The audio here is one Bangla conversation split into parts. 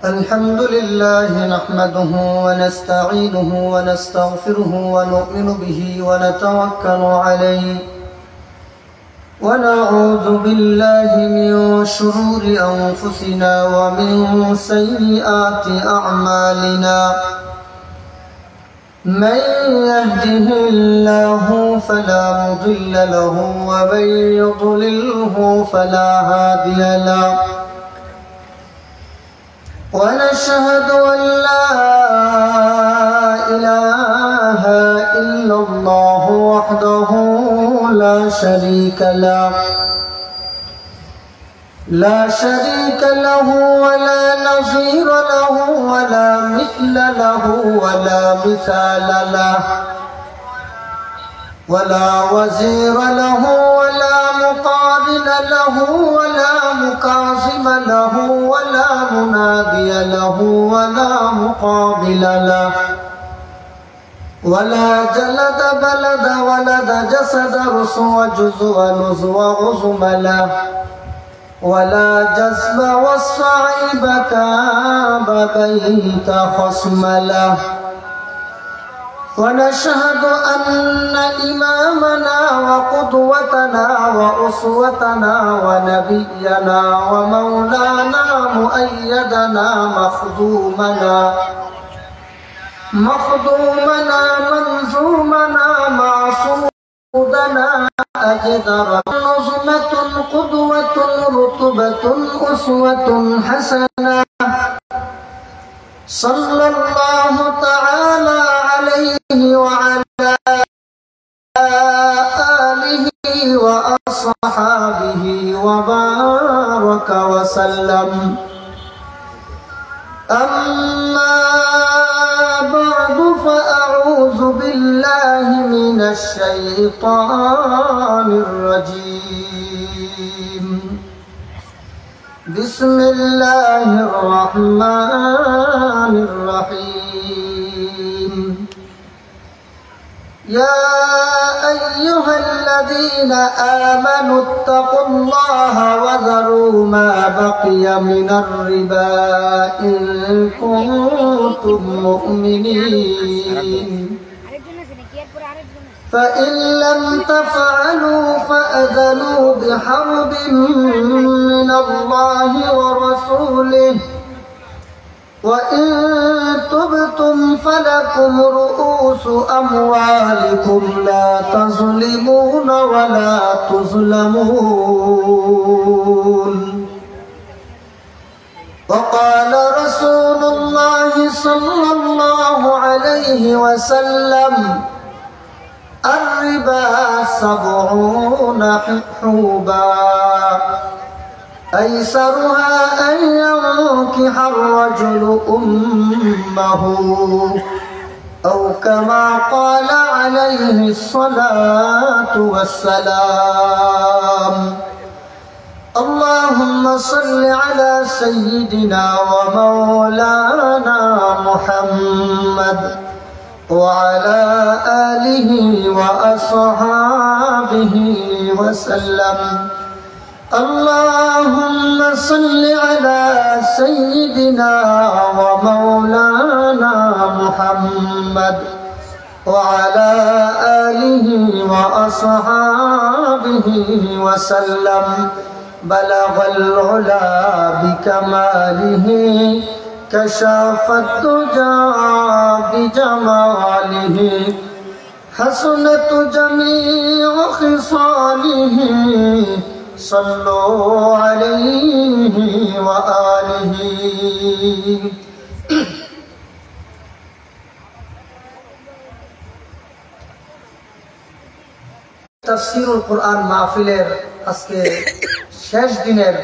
الحمد لله نحمده ونستعينه ونستغفره ونؤمن به ونتوكل عليه ونعوذ بالله من شرور أنفسنا ومن سيئات أعمالنا من يهده الله فلا مضل له ومن يضلله فلا هادي له ونشهد أن لا إله إلا الله وحده لا شريك له ولا نظير له ولا مثل له ولا مثال له ولا وزير له ولا مقابل له ولا مكاظم له ولا منادي له ولا مقابل له ولا جلد بلد ولد جسد رسو جزو نزو عظم له ولا جذب والصعيب كاب بيت خصم له ونشهد أن إمامنا وقدوتنا وأسوتنا ونبينا ومولانا مؤيدنا مخدومنا منظومنا معصودنا أجدر نظمة قدوة رتبة أسوة حسنة صلى الله تعالى عليه وعلى آله وأصحابه وبارك وسلم أما بعد فأعوذ بالله من الشيطان الرجيم بسم الله الرحمن الرحيم يا أيها الذين آمنوا اتقوا الله وذروا ما بقي من الربا إن كنتم مؤمنين فإن لم تفعلوا فأذنوا بحرب من الله ورسوله وإن تبتم فلكم رؤوس أموالكم لا تظلمون ولا تظلمون وقال رسول الله صلى الله عليه وسلم الربا 70 حوبا أيسرها أن ينكح الرجل أمه أو كما قال عليه الصلاة والسلام اللهم صل على سيدنا ومولانا محمد وعلى آله وأصحابه وسلم اللهم صل على سيدنا ومولانا محمد وعلى آله وأصحابه وسلم بلغ العلا بكماله كشف الدجى بجماله حسنت جميع خصاله صلوا عليه وآله তাফসীরুল কুরআন মাহফিলের আজকে শেষ দিনের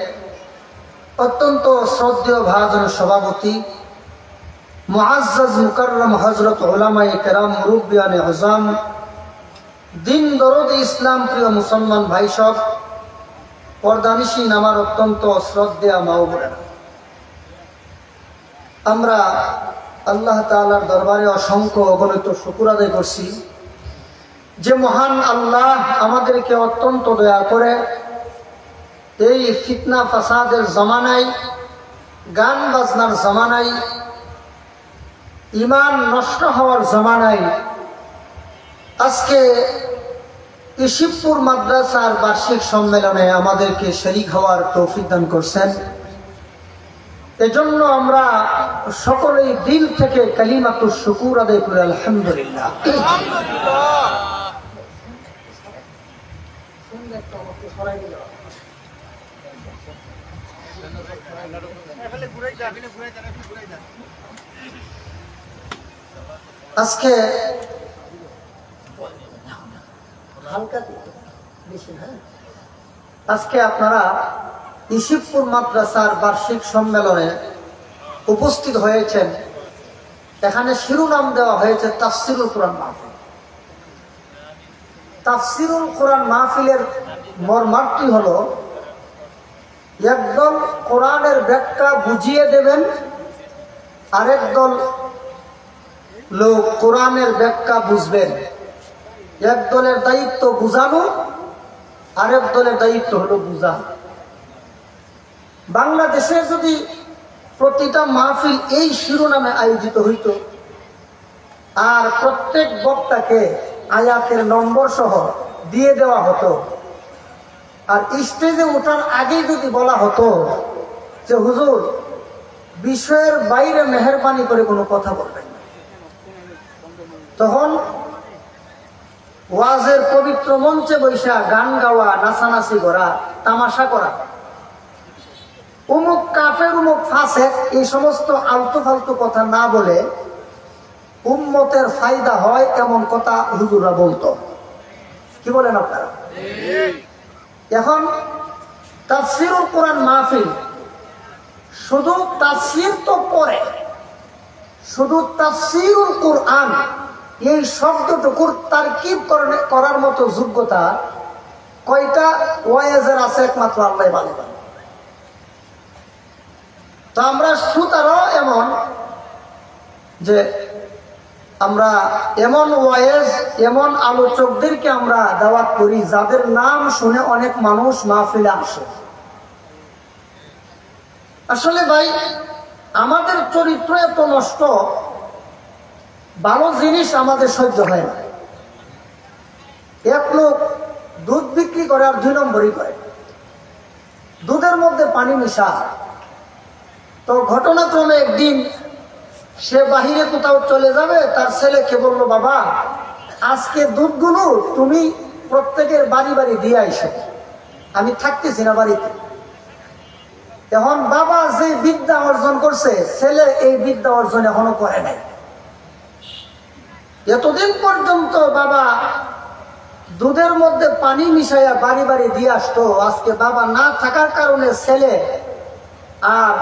অত্যন্ত শ্রদ্ধেয় ভাজন সভাপতি মুআজ্জাজ মুকাররম হযরত উলামায়ে কেরাম মুরব্বিয়ানে আযম দিন দরদি ইসলাম প্রিয় মুসলমান ভাই সব পর্দানিশীন আমার অত্যন্ত শ্রদ্ধেয় মা ও বোনেরা, আমরা আল্লাহ তাআলার দরবারে অসংখ্য অগণিত শুকর আদায় করছি যে মহান আল্লাহ আমাদেরকে অত্যন্ত দয়া করে এই ফিতনা ফাসাদের জমানায়, গান বাজনার জমানায়, ইমান নষ্ট হওয়ার জমানায় আজকে ইসিবপুর মাদ্রাসার বার্ষিক সম্মেলনে আমাদেরকে শরীক হওয়ার তৌফিক দান করছেন। এজন্য আমরা সকলেই দিল থেকে কালিমাতুশ শুকুর আদায় করি আলহামদুলিল্লাহ। আজকে আপনারা ইসিবপুর মাদ্রাসার বার্ষিক সম্মেলনে উপস্থিত হয়েছেন। এখানে শিরোনাম দেওয়া হয়েছে তাফসিরুল কোরআন মাহফিল। তাফসিরুল কোরআন মাহফিলের মর্মার্থটি হলো, একদল কোরআনের ব্যাখ্যা বুঝিয়ে দেবেন, আরেক দল লোক কোরআনের ব্যাখ্যা বুঝবেন। এক দলের দায়িত্ব বুঝানো, আরেক দলের দায়িত্ব হলো বুঝা। বাংলাদেশে যদি প্রতিটা মাহফিল এই শিরোনামে আয়োজিত হইত আর প্রত্যেক বক্তাকে আয়াতের নম্বর সহ দিয়ে দেওয়া হতো, আর স্টেজে ওঠার আগেই যদি বলা হতো যে হুজুর বিষয়ের বাইরে মেহেরবানি করে কোনো কথা বলবেন না, তখন ওয়াজের পবিত্র মঞ্চে বৈশা গান গাওয়া, নাচানাচি করা, তামাশা করা, উমুক কাফের উমুক ফাসেক, এই সমস্ত আলতু ফালতু কথা না বলে উম্মতের ফায়দা হয় এমন কথা হুজুররা বলতো। কি বলেন আপনারা? এখন তাফসিরুল কোরআন মাহফিল শুধু তাফসির তো পড়ে, শুধু তাফসিরুল কোরআন এই শব্দটুকুর তারকিব করার মতো যোগ্যতা কয়টা ওয়াইজের আছে একমাত্র আল্লাহ ভালো জানে। তো আমরা শ্রোতারাও এমন যে আমরা এমন ওয়াইজ, এমন আলোচকদেরকে আমরা দাওয়াত করি যাদের নাম শুনে অনেক মানুষ মাহফিলে আসে। আসলে ভাই আমাদের চরিত্র এত নষ্ট, ভালো জিনিস আমাদের সহ্য হয় না। এক লোক দুধ বিক্রি করে আর 2 নম্বরই করে, দুধের মধ্যে পানি মিশা। তো ঘটনাক্রমে একদিন সে বাহিরে কোথাও চলে যাবে, তার ছেলেকে বলল, বাবা আজকে দুধগুলো তুমি প্রত্যেকের বাড়ি বাড়ি দিয়ে আইসো, আমি থাকতেছি না বাড়িতে। এখন বাবা যে বিদ্যা অর্জন করছে, ছেলে এই বিদ্যা অর্জন এখনো করে নাই। এতদিন পর্যন্ত বাবা দুধের মধ্যে পানি মিশাইয়া বাড়ি বাড়ি দিয়ে আসতো, আজকে বাবা না থাকার কারণে ছেলে আর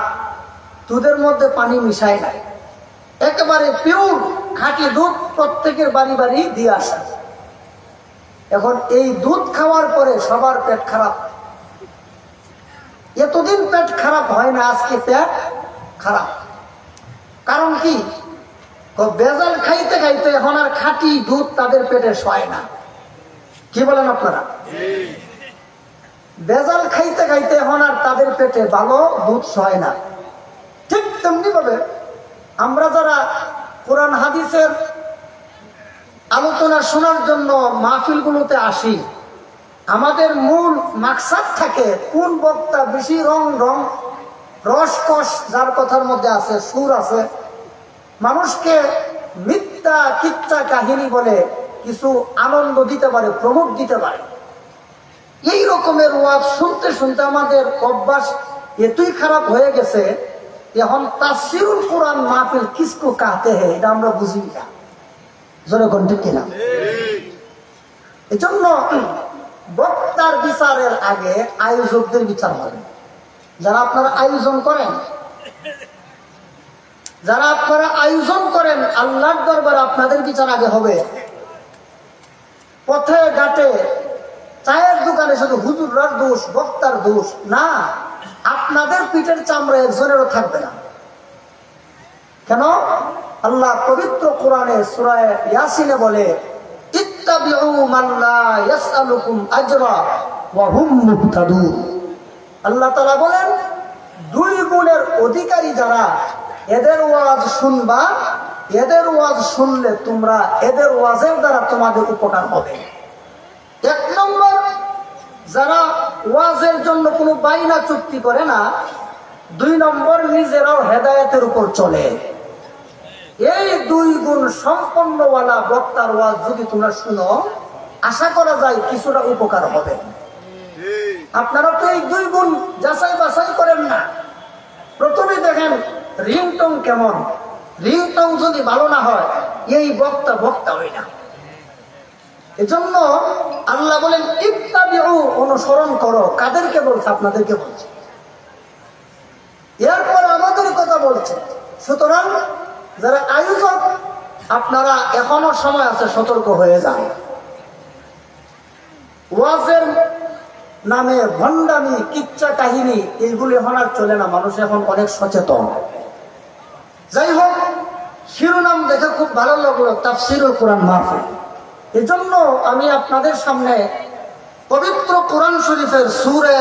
দুধের মধ্যে পানি মিশায় নাই, একেবারে পিওর খাঁটি দুধ প্রত্যেকের বাড়ি বাড়ি দিয়ে আসে। এখন এই দুধ খাওয়ার পরে সবার পেট খারাপ। এতদিন পেট খারাপ হয় না, আজকে পেট খারাপ। কারণ কি? বেজাল খাইতে খাইতে এখন আর খাঁটি দুধ তাদের পেটে সয় না। কি বলেন আপনারা? বেজাল খাইতে খাইতে এখন আর তাদের পেটে ভালো দুধ সয় না। ঠিক তেমনি ভাবে আমরা যারা কোরআন হাদিসের আলোচনা শোনার জন্য মাহফিলগুলোতে আসি, আমাদের মূল মাকসাদ থাকে কোন বক্তা বেশি রসকস যার কথার মধ্যে আছে, সুর আছে, মানুষকে মিথ্যা কিচ্ছা কাহিনী বলে কিছু আনন্দ দিতে পারে, প্রমোদ দিতে পারে। এই রকমের ওয়াজ শুনতে শুনতে আমাদের অভ্যাস এতই খারাপ হয়ে গেছে, এখন তাফসিরুল কোরআন মাহফিল কিসকো কাহতে হয় এটা আমরা বুঝি না। জোরে কোন ঠিক কিনা? এই জন্য বক্তার বিচারের আগে আয়োজকদের বিচার হবে। যারা আপনারা আয়োজন করেন, আল্লাহর দরবারে আপনাদের বিচার আগে হবে। পথে ঘাটে চায়ের দোকানে শুধু হুজুররার দোষ, বক্তার দোষ না, আপনাদের পিঠের চামড়া একজনেরও থাকবে না। কেন? আল্লাহ পবিত্র কোরআনে সূরা ইয়াসিনে বলে, ইত্তাবিউ মান লা ইয়াসআলুকুম আজরা ওয়া হুম মুহতাদুন। আল্লাহ তাআলা বলেন, দুই গুণের অধিকারী যারা, এদের ওয়াজ শুনবা, এদের ওয়াজ শুনলে তোমরা এদের ওয়াজের দ্বারা তোমাদের উপকার হবে। এক নম্বর, যারা ওয়াজের জন্য কোনো বাইনা চুক্তি করে না। দুই নম্বর, নিজেরাও হেদায়েতের উপর চলে। এই দুই গুণ সম্পন্নওয়ালা বক্তার ওয়াজ যদি তোমরা শুনো, আশা করা যায় কিছুটা উপকার হবে। আপনারা তো এই দুই গুণ যাচাই বাছাই করেন না। প্রথমে দেখেন রিংটং কেমন। রিংটং যদি ভালো না হয়, এই বক্তা হয় না। এজন্য আল্লাহ বলেন, ইত্তাবিউ, অনুসরণ করো। কাদেরকে বলছে? আপনাদেরকে বলছে। এরপর আমাদের কথা বলছে। সুতরাং যারা আয়োজক, আপনারা এখনো সময় আছে, সতর্ক হয়ে যান। ওয়াজের নামে ভণ্ডামি, কিচ্ছা কাহিনী, এইগুলি এখন আর চলে না। মানুষ এখন অনেক সচেতন। যাই হোক, শিরোনাম দেখে খুব ভালো লাগলো, তাফসীরুল কোরআন মাহফিল। এজন্য আমি আপনাদের সামনে পবিত্র কোরআন শরীফের সূরা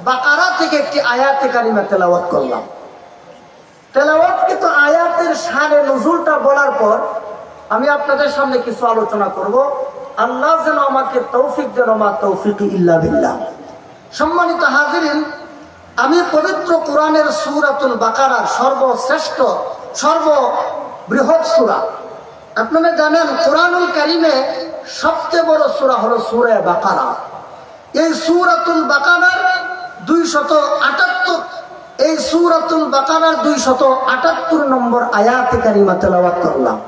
বাকারা থেকে একটি আয়াতে কারিমা তেলাওয়াত করলাম। তেলাওয়াতকৃত আয়াতের শানে নুজুলটা বলার পর আমি আপনাদের সামনে কিছু আলোচনা করব। আল্লাহ যেন আমাকে তৌফিক দেন, মা তৌফিক ইল্লা বিল্লাহ। সম্মানিত হাজিরিন, আমি পবিত্র কোরআনের সূরাতুল বাকারার সর্বশ্রেষ্ঠ, সর্ববৃহৎ সূরা। আপনারা জানেন, কোরআনুল কারীমে সবচেয়ে বড় সূরা হলো সূরা বাকারা। এই সূরাতুল বাকারার 278, এই সূরাতুল বাকারার 278 নম্বর আয়াতে কারিমা তেলাওয়াত করলাম।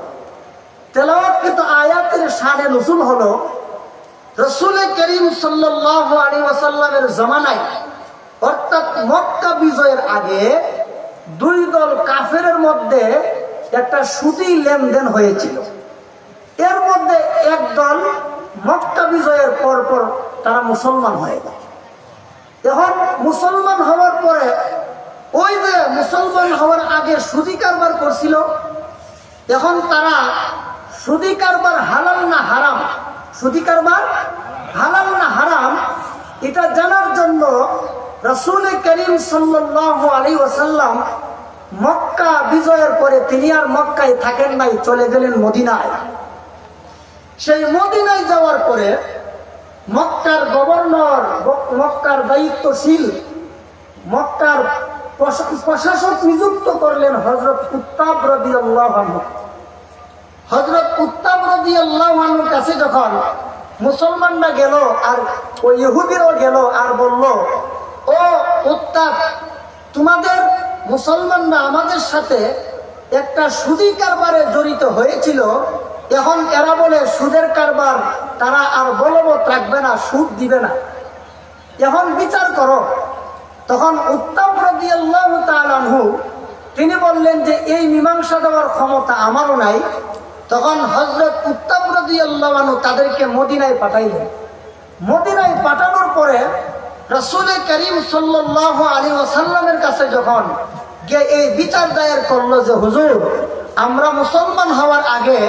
তেলাওয়াতকৃত আয়াতের শানে নুজুল হলো, রাসূল করিম সাল্লাল্লাহু আলাইহি ওয়াসাল্লামের জামানায়, অর্থাৎ মক্কা বিজয়ের আগে দুই দল কাফেরের মধ্যে একটা সুদি লেনদেন হয়েছিল। এর মধ্যে এক দল মক্কা বিজয়ের পর তারা মুসলমান হয়ে গেল। এখন মুসলমান হওয়ার পরে, ওই যে মুসলমান হওয়ার আগে সুদি কারবার করছিল, এখন তারা সুদি কারবার হালাল না হারাম, সুদি কারবার হালাল না হারাম, এটা জানার জন্য রাসূল করিম সাল্লাল্লাহু আলাইহি ওয়াসাল্লাম মক্কা বিজয়ের পরে তিনি আর মক্কায় থাকেন নাই, চলে গেলেন মদিনায়। সেই মদিনায় যাওয়ার পরে মক্কার গভর্নর, মক্কার দায়িত্বশীল, মক্কার প্রশাসক নিযুক্ত করলেন হযরত উত্তাব রাদিয়াল্লাহু আনহু। হযরত উত্তাব রাদিয়াল্লাহু আনহুর কাছে যখন মুসলমানরা গেল, আর ওই ইহুদিরাও গেল, আর বলল, ও উত্তাব, তোমাদের মুসলমানরা আমাদের সাথে একটা সুদি কারবারে জড়িত হয়েছিল, এখন এরা বলে সুদের কারবার তারা আর বলবৎ রাখবে না, সুদ দিবে না, এখন বিচার করো। তখন উত্তাব রাদিয়াল্লাহু তাআলা আনহু তিনি বললেন যে এই মীমাংসা দেওয়ার ক্ষমতা আমারও নাই। তখন হযরত উত্তাব রাদিয়াল্লাহু আনহু তাদেরকে মদিনায় পাঠাইলেন। মদিনায় পাঠানোর পরে রাসূল করিম সাল্লাল্লাহু আলাইহি ওয়াসাল্লামের কাছে যখন গিয়ে এই বিচার দায়ের করলো যে হুজুর, আমরা মুসলমান হওয়ার আগে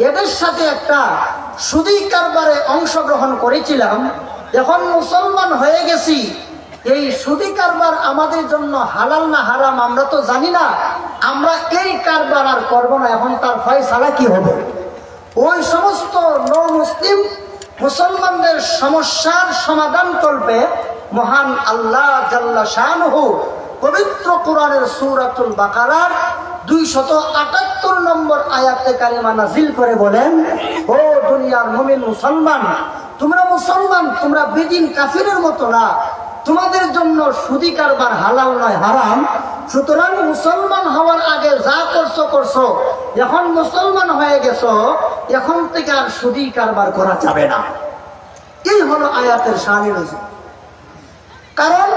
এদের সাথে একটা সুদি কারবারে অংশগ্রহণ করেছিলাম, এখন মুসলমান হয়ে গেছি, এই সুদি কারবার আমাদের জন্য হালাল না হারাম আমরা তো জানি না, আমরা এই কারবার আর করবো না, এখন তার ফয়সালা কি হবে? ওই সমস্ত মুসলিম মুসলমানদের সমস্যার সমাধান করবে মহান আল্লাহ জাল্লা শানুহু পবিত্র কোরআনের সূরাতুল বাকারার 278 নম্বর আয়াতে কারিমা নাযিল করে বলেন, ও দুনিয়ার মুমিন মুসলমান, তোমরা মুসলমান, তোমরা বেদিন কাফিরের মতো না, তোমাদের জন্য সুদি কারবার হালাল নয় হারাম। সুতরাং মুসলমান হওয়ার আগে যা করছো, এখন মুসলমান হয়ে গেছো, এখন থেকে আর সুদি কারবার করা যাবে না। এই হলো আয়াতের শানে নজুল। কারণ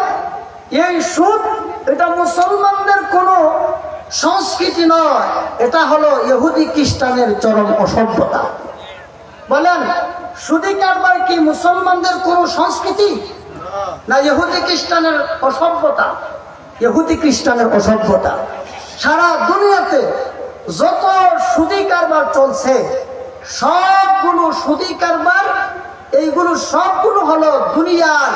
এই সুদ, এটা মুসলমানদের কোনো সংস্কৃতি নয়, এটা হলো ইহুদি খ্রিস্টানের চরম অসভ্যতা। বলেন, সুদি কারবার কি মুসলমানদের কোনো সংস্কৃতি না ইহুদি খ্রিস্টানের অসভ্যতা? ইহুদি খ্রিস্টানের অসভ্যতা। সারা দুনিয়াতে যত সুদি কারবার চলছে, সবগুলো সুদি কারবার এইগুলো সবগুলো হলো দুনিয়ার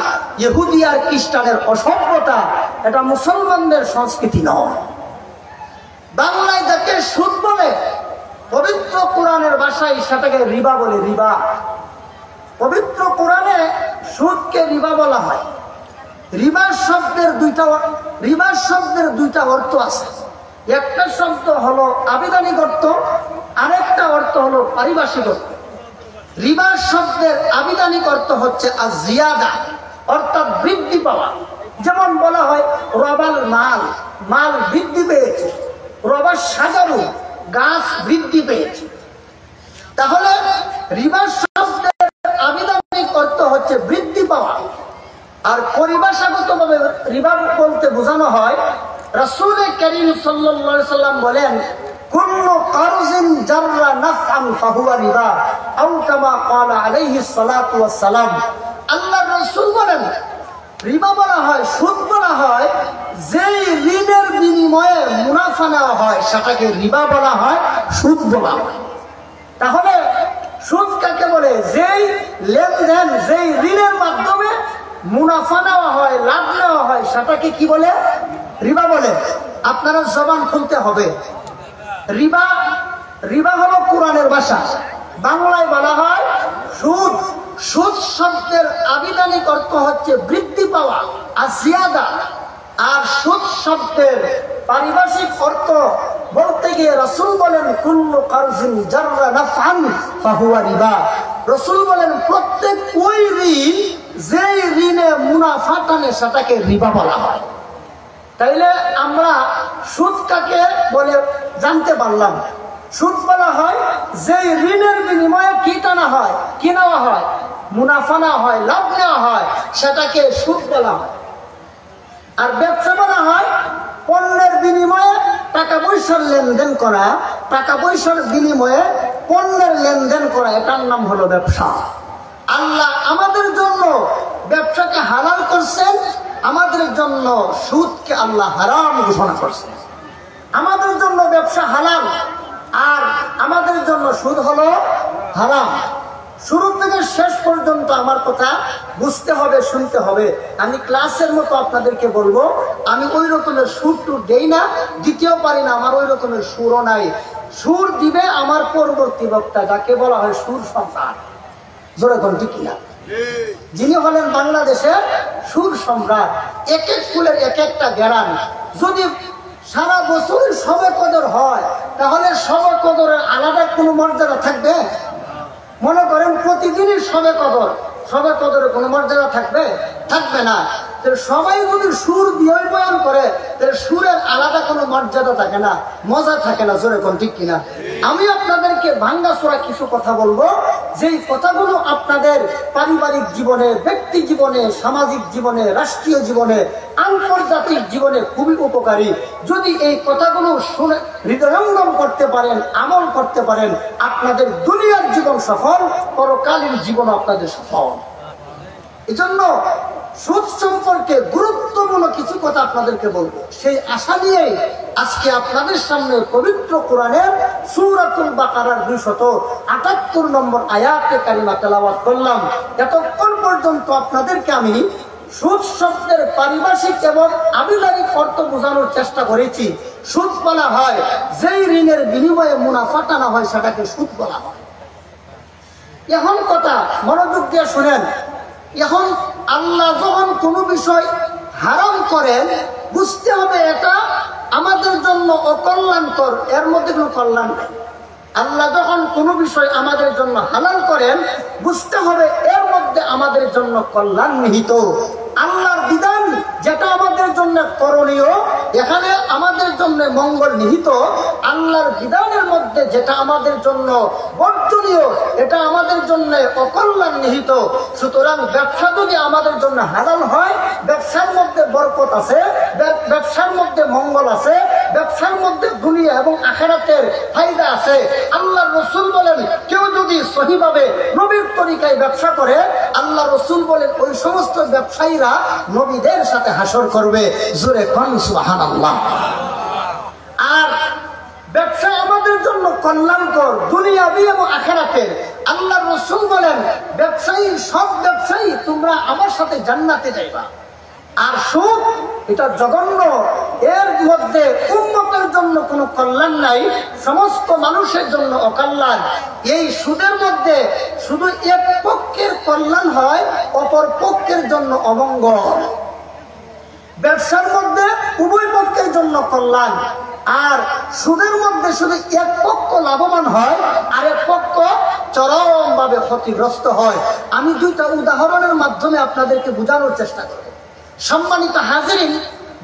ইহুদি আর খ্রিস্টানের অসভ্যতা। এটা মুসলমানদের সংস্কৃতি নয়। বাংলায় যাকে সুদ বলে, পবিত্র কোরআনের ভাষায় সেটাকে রিবা বলে। রিবা, পবিত্র কোরআনে সুদকে রিবা বলা হয়। রিবার শব্দের দুইটা অর্থ আছে। একটা শব্দ হলো আবিধানিক অর্থ, আরেকটা অর্থ হলো পারিভাষিক অর্থ। রিবার শব্দের আবিধানিক অর্থ হচ্ছে আজিয়াদা, অর্থাৎ বৃদ্ধি পাওয়া। যেমন বলা হয় রবাল মাল, মাল বৃদ্ধি পেয়েছে। রবার সাজারু, গাছ বৃদ্ধি পেয়েছে। তাহলে রিবার শব্দের আবিধানিক অর্থ হচ্ছে বৃদ্ধি পাওয়া। আর পরিভাষাগতভাবে রিবা বলতে বোঝানো হয়, রাসূল কারীম সাল্লাল্লাহু আলাইহি সাল্লাম বলেন, কুল্লু কারজিন জাররা নাফআন ফাহুয়া রিবা, আও কামা ক্বালা আলাইহিস সালাতু ওয়াস সালাম। আল্লাহর রাসূল বলেন, রিবা বলা হয়, সুদ বলা হয়, যেই ঋণের বিনিময়ে মুনাফা নেওয়া হয় সেটাকে রিবা বলা হয়, সুদ বলা হয়। তাহলে সুদ কাকে বলে? যেই লেনদেন, যেই ঋণের মাধ্যমে মুনাফা নেওয়া হয়, লাভ নেওয়া হয়, সেটাকে কি বলে? রিবা বলে। আপনারা জবান খুলতে হবে। রিবা, রিবা হলো কোরআনের ভাষা। বাংলায় বলা হয় সুদ। সুদ শব্দের আবিধানিক অর্থ হচ্ছে বৃদ্ধি পাওয়া, আজিয়াদা। আর সুদ শব্দের পারিভাষিক অর্থ বলতে গিয়ে রাসূল বলেন, কুল্লু কারজিন জাররা নাফআন ফাহুয়া রিবা। রাসূল বলেন, প্রত্যেক ওই ঋণ যেই ঋণে মুনাফা টানে সেটাকে রিবা বলা হয়। তাইলে আমরা সুদ কাকে বলে জানতে পারলাম। সুদ বলা হয় যেই ঋণের বিনিময়ে কি টানা হয়, কি নেওয়া হয়, মুনাফা নেওয়া হয়, লাভ নেওয়া হয়, সেটাকে সুদ বলা হয়। আর ব্যবসা বলা হয় পণ্যের বিনিময়ে টাকা পয়সার লেনদেন করা, টাকা পয়সার বিনিময়ে পণ্যের লেনদেন করা, এটার নাম হলো ব্যবসা। আল্লাহ আমাদের জন্য ব্যবসাকে হালাল করছেন, আমাদের জন্য সুদকে আল্লাহ হারাম ঘোষণা করছেন। আমাদের জন্য ব্যবসা হালাল আর আমাদের জন্য সুদ হলো হারাম। শুরু থেকে শেষ পর্যন্ত আমার কথা বুঝতে হবে, শুনতে হবে। আমি ক্লাসের মতো আপনাদেরকে বলবো, আমি ওই রকমের সুর টুর দেই না, দিতেও পারি না, আমার ওই রকমের সুরও নাই। সুর দিবে আমার পরবর্তী বক্তা, যাকে বলা হয় সুর সম্রাট। জোরে কোন ঠিক কিনা? যিনি হলেন বাংলাদেশের সুর সম্রাট। এক এক ফুলের এক একটা জ্ঞান। যদি সারা বছরের শবে কদর হয়, তাহলে শবে কদরের আলাদা কোনো মর্যাদা থাকবে? মনে করেন প্রতিদিনই শবে কদর, শবে কদরের কোনো মর্যাদা থাকবে? থাকবে না। সবাই যদি সুর দিয়ে বয়ান করে, তাহলে সুরের আলাদা কোনো মর্যাদা থাকে না, মজা থাকে না। জোরে কোন ঠিক কিনা? আমি আপনাদেরকে ভাঙ্গা চোরা কিছু কথা বলবো, যেই কথাগুলো আপনাদের পারিবারিক জীবনে, ব্যক্তি জীবনে, সামাজিক জীবনে, রাষ্ট্রীয় জীবনে, আন্তর্জাতিক জীবনে খুবই উপকারী। যদি এই কথাগুলো শুনে হৃদয়ঙ্গম করতে পারেন, আমল করতে পারেন, আপনাদের দুনিয়ার জীবন সফল, পরকালীন জীবন আপনাদের সফল। এজন্য সুদ সম্পর্কে গুরুত্বপূর্ণ কিছু কথা আপনাদেরকে বলবো, সেই আশা নিয়েই আজকে আপনাদের সামনে পবিত্র কোরআনের সূরাতুল বাকারার 278 নম্বর আয়াতে কারিমা তেলাওয়াত করলাম। এতক্ষণ পর্যন্ত আপনাদেরকে আমি সুদ শব্দের পারিভাষিক এবং আবিধানিক অর্থ বোঝানোর চেষ্টা করেছি। সুদ বলা হয় যেই ঋণের বিনিময়ে মুনাফা টানা হয়, সেটাকে সুদ বলা হয়। এখন কথা মনোযোগ দিয়ে শুনেন। এখন আল্লাহ যখন কোনো বিষয় হারাম করেন, বুঝতে হবে এটা আমাদের জন্য অকল্যাণকর, এর মধ্যে কোনো কল্যাণ নেই। আল্লাহ যখন কোনো বিষয় আমাদের জন্য হালাল করেন, বুঝতে হবে এর মধ্যে আমাদের জন্য কল্যাণ নিহিত। আল্লাহর বিধান যেটা আমাদের জন্য করণীয়, এখানে আমাদের জন্য মঙ্গল নিহিত। আল্লাহর বিধানের মধ্যে যেটা আমাদের জন্য বর্জনীয়, এটা আমাদের জন্য অকল্যাণ নিহিত। সুতরাং ব্যবসা যদি আমাদের জন্য হালাল হয়, ব্যবসার মধ্যে বরকত আছে, ব্যবসার মধ্যে মঙ্গল আছে, ব্যবসার মধ্যে দুনিয়া এবং আখিরাতের ফায়দা আছে। আল্লাহর রাসূল বলেন, কেউ যদি সহিভাবে নবীর তরিকায় ব্যবসা করে, আল্লাহ রাসূল বলেন ওই সমস্ত ব্যবসায়ীরা নবীদের সাথে হাসর করবে। জোরে কোন সুবহানাল্লাহ। আর ব্যবসা আমাদের জন্য কল্যাণকর, দুনিয়াবি এবং আখিরাতের। আল্লাহ রাসূল বলেন ব্যবসায়ী সব ব্যবসায়ী তোমরা আমার সাথে জান্নাতে যাইবা। আর সুদ এটা জঘন্য, এর মধ্যে উম্মতের জন্য কোনো কল্যাণ নাই, সমস্ত মানুষের জন্য অকল্যাণ। এই সুদের মধ্যে শুধু এক পক্ষের কল্যাণ হয়, অপর পক্ষের জন্য অমঙ্গল। ব্যবসার মধ্যে উভয় পক্ষের জন্য কল্যাণ, আর সুদের মধ্যে শুধু এক পক্ষ লাভবান হয়, আর এক পক্ষ চরমভাবে ক্ষতিগ্রস্ত হয়। আমি দুইটা উদাহরণের মাধ্যমে আপনাদেরকে বোঝানোর চেষ্টা করব। সম্মানিত হাজিরিন,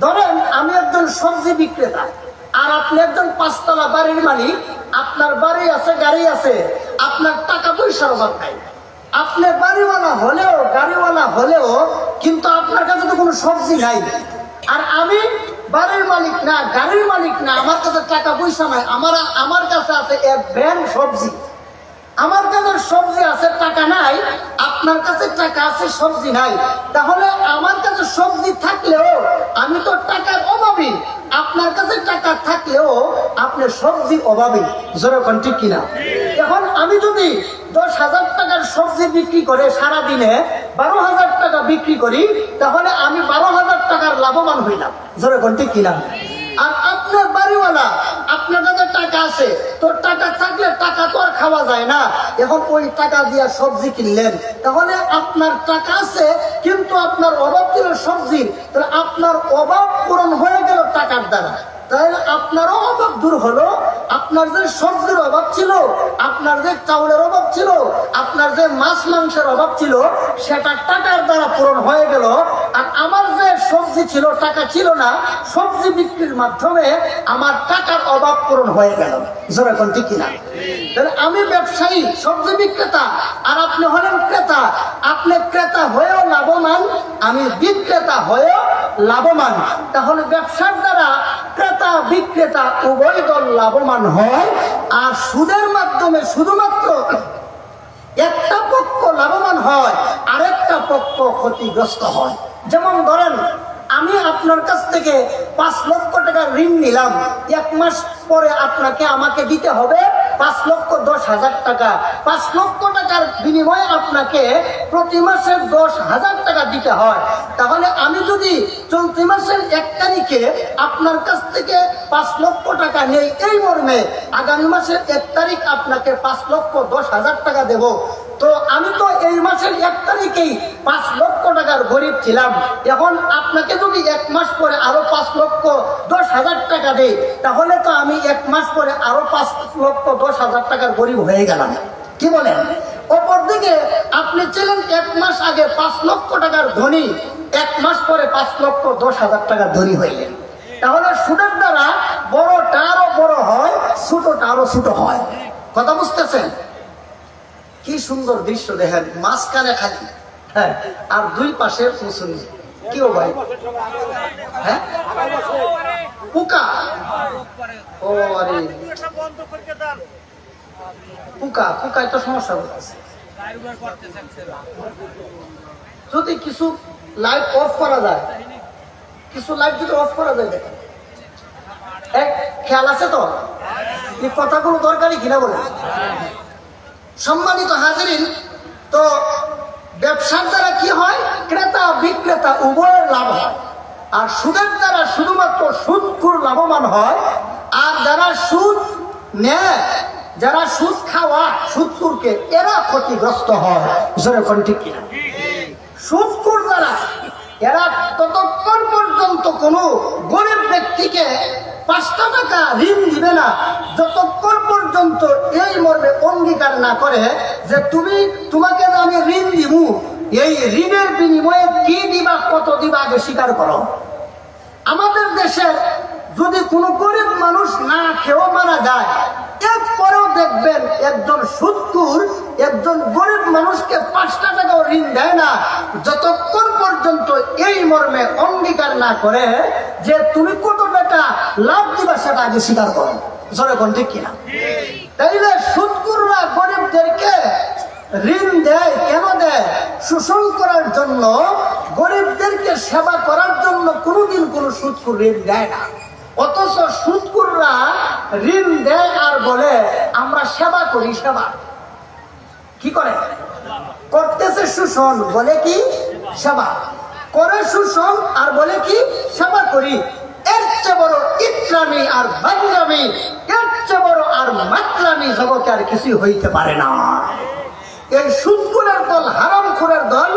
ধরেন আমি একজন সবজি বিক্রেতা, আর আপনি একজন পাঁচতলা বাড়ির মালিক। আপনার বাড়ি আছে, গাড়ি আছে, আপনার টাকা পয়সার অভাব নাই। আপনি বাড়িওয়ালা হলেও গাড়িওয়ালা হলেও কিন্তু আপনার কাছে তো কোনো সবজি নাই। আর আমি বাড়ির মালিক না, গাড়ির মালিক না, আমার কাছে টাকা পয়সা নাই, আমার কাছে আছে এক ব্যান সবজি। আমার কাছে সবজি আছে, টাকা নাই, আপনার কাছে টাকা আছে, সবজি নাই। তাহলে আমার কাছে সবজি থাকলেও আমি তো টাকার অভাবী, আপনার কাছে টাকা থাকলেও আপনি সবজির অভাবী। যেরকম ঠিক কিনা? এখন আমি যদি 10,000 টাকার সবজি বিক্রি করে সারা দিনে 12,000 টাকা বিক্রি করি, তাহলে আমি 12,000 টাকার লাভবান হইলাম। যেরকম ঠিক কিনা? আর আপনার বাড়িওয়ালা, আপনার কাছে টাকা আছে, তো টাকা থাকলে টাকা তো আর খাওয়া যায় না। এখন ওই টাকা দিয়ে সবজি কিনলেন, তাহলে আপনার টাকা আছে কিন্তু আপনার অভাব ছিল সবজির, তাহলে আপনার অভাব পূরণ হয়ে গেল টাকার দ্বারা। তাহলে আপনারও অভাব দূর হলো। আপনার যে সবজির অভাব ছিল, আপনার যে চাউলের অভাব ছিল, আপনার যে মাছ মাংসের অভাব ছিল, সেটা টাকার দ্বারা পূরণ হয়ে গেল। আর আমার যে সবজি ছিল, টাকা ছিল না, সবজি বিক্রির মাধ্যমে আমার টাকার অভাব পূরণ হয়ে গেল। যেরকম ঠিক কিনা? তাহলে আমি ব্যবসায়ী, সবজি বিক্রেতা, আর আপনি হলেন ক্রেতা। আপনি ক্রেতা হয়েও লাভবান, আমি বিক্রেতা হয়েও লাভবান। তাহলে ব্যবসার দ্বারা ক্রেতা বিক্রেতা উভয় দল লাভবান হয়। আর সুদের মাধ্যমে শুধুমাত্র একটা পক্ষ লাভবান হয়, আরেকটা পক্ষ ক্ষতিগ্রস্ত হয়। যেমন ধরেন আমি আপনার কাছ থেকে 5 লক্ষ টাকা ঋণ নিলাম, 1 মাস পরে আমাকে দিতে হবে 5,10,000 টাকা। 5 লক্ষ টাকার বিনিময়ে আপনাকে প্রতি মাসে 10,000 টাকা দিতে হয়। তাহলে আমি যদি চলতি মাসের 1 তারিখে আপনার কাছ থেকে 5 লক্ষ টাকা নেই এই মর্মে, আগামী মাসের 1 তারিখ আপনাকে 5,10,000 টাকা দেব, তো আমি তো এই মাসের 1 তারিখেই 5 লক্ষ টাকার গরিব ছিলাম। এখন আপনাকে যদি 1 মাস পরে আরো 5,10,000 টাকা দেই, তাহলে তো আমি 1 মাস পরে আরো 5,10,000 টাকার গরিব হয়ে গেলাম। কি বলেন? অপরদিকে আপনি ছিলেন 1 মাস আগে 5 লক্ষ টাকার ধনী, 1 মাস পরে 5,10,000 টাকার ধনী হইলেন। তাহলে সুদের দ্বারা বড়টা আরো বড় হয়, ছোটটা আরো ছোট হয়। কথা বুঝতেছেন? কি সুন্দর দৃশ্য দেখেন, মাঝখানে খালি, হ্যাঁ, আর দুই পাশে মুসল্লি। কি ও ভাই? হ্যাঁ, পোকা। ও আরে পোকা, পোকায় তো সমস্যা হচ্ছে। যদি কিছু লাইট অফ করা যায়, কিছু লাইট যদি অফ করা যায়, দেখেন এক খেয়াল আছে তো? এই কথাগুলো দরকারি কিনা বলে? সম্মানিত হাজিরিন, তো ব্যবসার দ্বারা কি হয়? ক্রেতা বিক্রেতা উভয়ের লাভ হয়। আর সুদের দ্বারা শুধুমাত্র সুদখোর লাভবান হয়, আর যারা সুদ নেয়, যারা সুদ খাওয়া সুদখোরকে, এরা ক্ষতিগ্রস্ত হয়। যেরকম ঠিক কিনা? সুদখোর যারা, এরা ততক্ষণ পর্যন্ত কোনো গরিব ব্যক্তিকে 5 টাকা ঋণ দিবে না, যতক্ষণ পর্যন্ত এই মর্মে অঙ্গীকার না করে যে তোমাকে আমি ঋণ দিব, এই ঋণের বিনিময়ে কি দিবা, কত দিবা, আগে স্বীকার করো। আমাদের দেশের যদি কোনো গরিব মানুষ না খেয়েও মারা যায়, এরপরেও দেখবেন একজন সুদখোর একজন গরিব মানুষকে 5 টাকাও ঋণ দেয় না, যতক্ষণ পর্যন্ত এই মর্মে অঙ্গীকার না করে যে তুমি কত টাকা লাভ দিবা, সেটা আগে স্বীকার করো। যেরকম ঠিক কিনা? তাইলে সুদখোররা গরিবদেরকে ঋণ দেয় কেন দেয়? শোষণ করার জন্য, গরিবদেরকে সেবা করার জন্য। কোনোদিন কোনো সুদখোর ঋণ দেয় না। অথচ সুদখোররা ঋণ দেয় আর বলে আমরা সেবা করি। সেবা কি করে? করতেছে শোষণ, বলে কি সেবা করে, শোষণ আর বলে কি সেবা করি। এর চেয়ে বড় ইকরামি আর বাদনামি, এর চেয়ে বড় আর মাতলামি জগতে আর কিছু হইতে পারে না। এই সুদখোরের দল, হারামখোরের দল,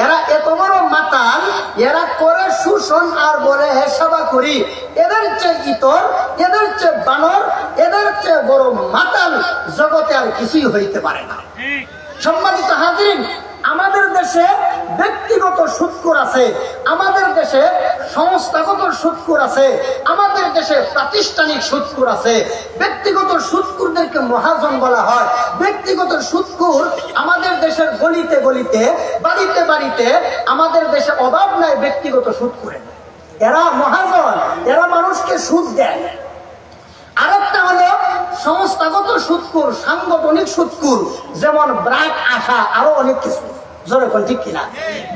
এরা এত বড় মাতাল, এরা করে শোষণ আর বলে সেবা করি। এদের চেয়ে ইতর, এদের চেয়ে বানর, এদের চেয়ে বড় মাতাল জগতে আর কিছুই হইতে পারে না। সম্মানিত হাজিরিন, আমাদের দেশে ব্যক্তিগত সুদখোর আছে, আমাদের দেশে সংস্থাগত সুদখোর আছে, আমাদের দেশে প্রাতিষ্ঠানিক সুদখোর আছে। ব্যক্তিগত সুদখোরদেরকে মহাজন বলা হয়। ব্যক্তিগত সুদখোর আমাদের দেশের গলিতে গলিতে, বাড়িতে বাড়িতে আমাদের দেশে অভাব নাই ব্যক্তিগত সুদখোরের। এরা মহাজন, এরা মানুষকে সুদ দেয়। আরেকটা হলো সংস্থাগত সুদখোর, সাংগঠনিক সুদখোর, যেমন ব্রাক, আশা, আরো অনেক কিছু। জোরে কোন ঠিক কিনা?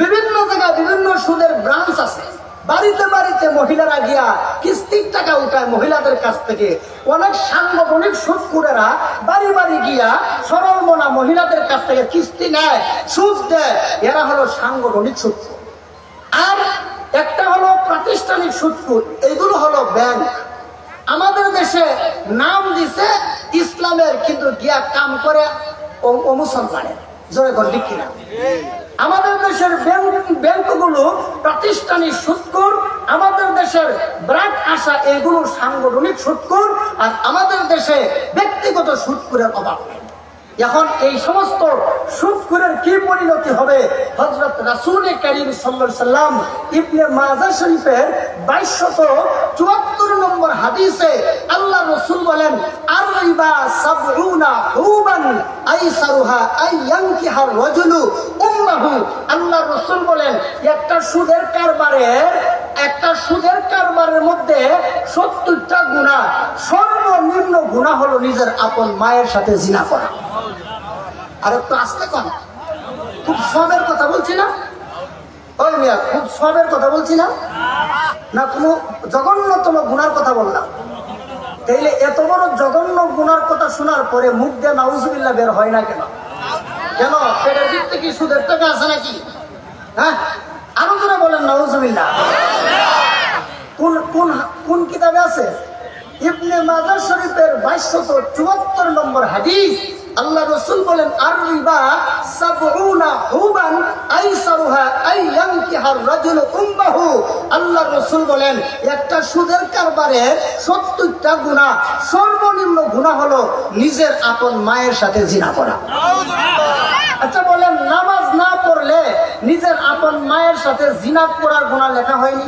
বিভিন্ন জায়গায় বিভিন্ন সুদের ব্রাঞ্চ আছে। বাড়িতে বাড়িতে মহিলারা গিয়া কিস্তির টাকা উঠায় মহিলাদের কাছ থেকে। অনেক সাংগঠনিক সুদখোরেরা বাড়ি বাড়ি গিয়া সরল মনা মহিলাদের কাছ থেকে কিস্তি নেয়, সুদ দেয়। এরা হলো সাংগঠনিক সুদখোর। আর একটা হলো প্রাতিষ্ঠানিক সুদখোর, এইগুলো হলো ব্যাংক। আমাদের দেশে নাম দিছে ইসলামের, কিন্তু গিয়া কাম করে মুসলমানের। জয় কর ঠিক কিনা? আমাদের দেশের ব্যাংকগুলো প্রাতিষ্ঠানিক সুদখোর, আমাদের দেশের ব্রাক, আশা, এগুলো সাংগঠনিক সুদখোর। আর আমাদের দেশে ব্যক্তিগত সুদখোরের অভাব নেই। এখন এই সমস্ত সুদখোরের কি পরিণতি হবে? হযরত রাসূল কারীম সাল্লাল্লাহু আলাইহি সাল্লাম ইবনে মাজাহ শরীফের 2274 নম্বর হাদিসে আল্লাহ রাসূল বলেন, আর রিবা সাবউনা হুবান আইসারুহা আইয়ানকিহার রাজুলু উম্মাহু। আল্লাহ রাসূল বলেন, একটা সুদের কারবারের মধ্যে 70টা গুনাহ, সর্বনিম্ন গুনাহ হলো নিজের আপন মায়ের সাথে জিনা করা। আর একটু আস্তে কম, খুব সবের কথা বলছি না? ওই মিয়া, খুব সবের কথা বলছি না? না কোনো জঘন্যতম গুনার কথা বললাম? তাইলে এত বড় জঘন্য গুনার কথা শোনার পরে মুখ দিয়ে নাউজুবিল্লাহ বের হয় না কেন? কেন? পেটের দিক থেকে সুদের টাকা আছে নাকি? হ্যাঁ, আরো জোরে বলেন নাউজুবিল্লাহ। কোন কিতাবে আছে? ইবনে মাজাহ শরীফের 2274 নম্বর হাদিস। আল্লাহ রাসূল বলেন, আর রিবা সাবউনা হুবান আইসারুহা আইয়ানকিহার রাজুলু উম্মাহু। আল্লাহ রাসূল বলেন, একটা সুদের কারবারে 70টা গুনাহ, সর্বনিম্ন গুনাহ হলো নিজের আপন মায়ের সাথে জিনা করা। আচ্ছা বলেন, নামাজ না পড়লে নিজের আপন মায়ের সাথে জিনা করার গুনাহ লেখা হয়নি?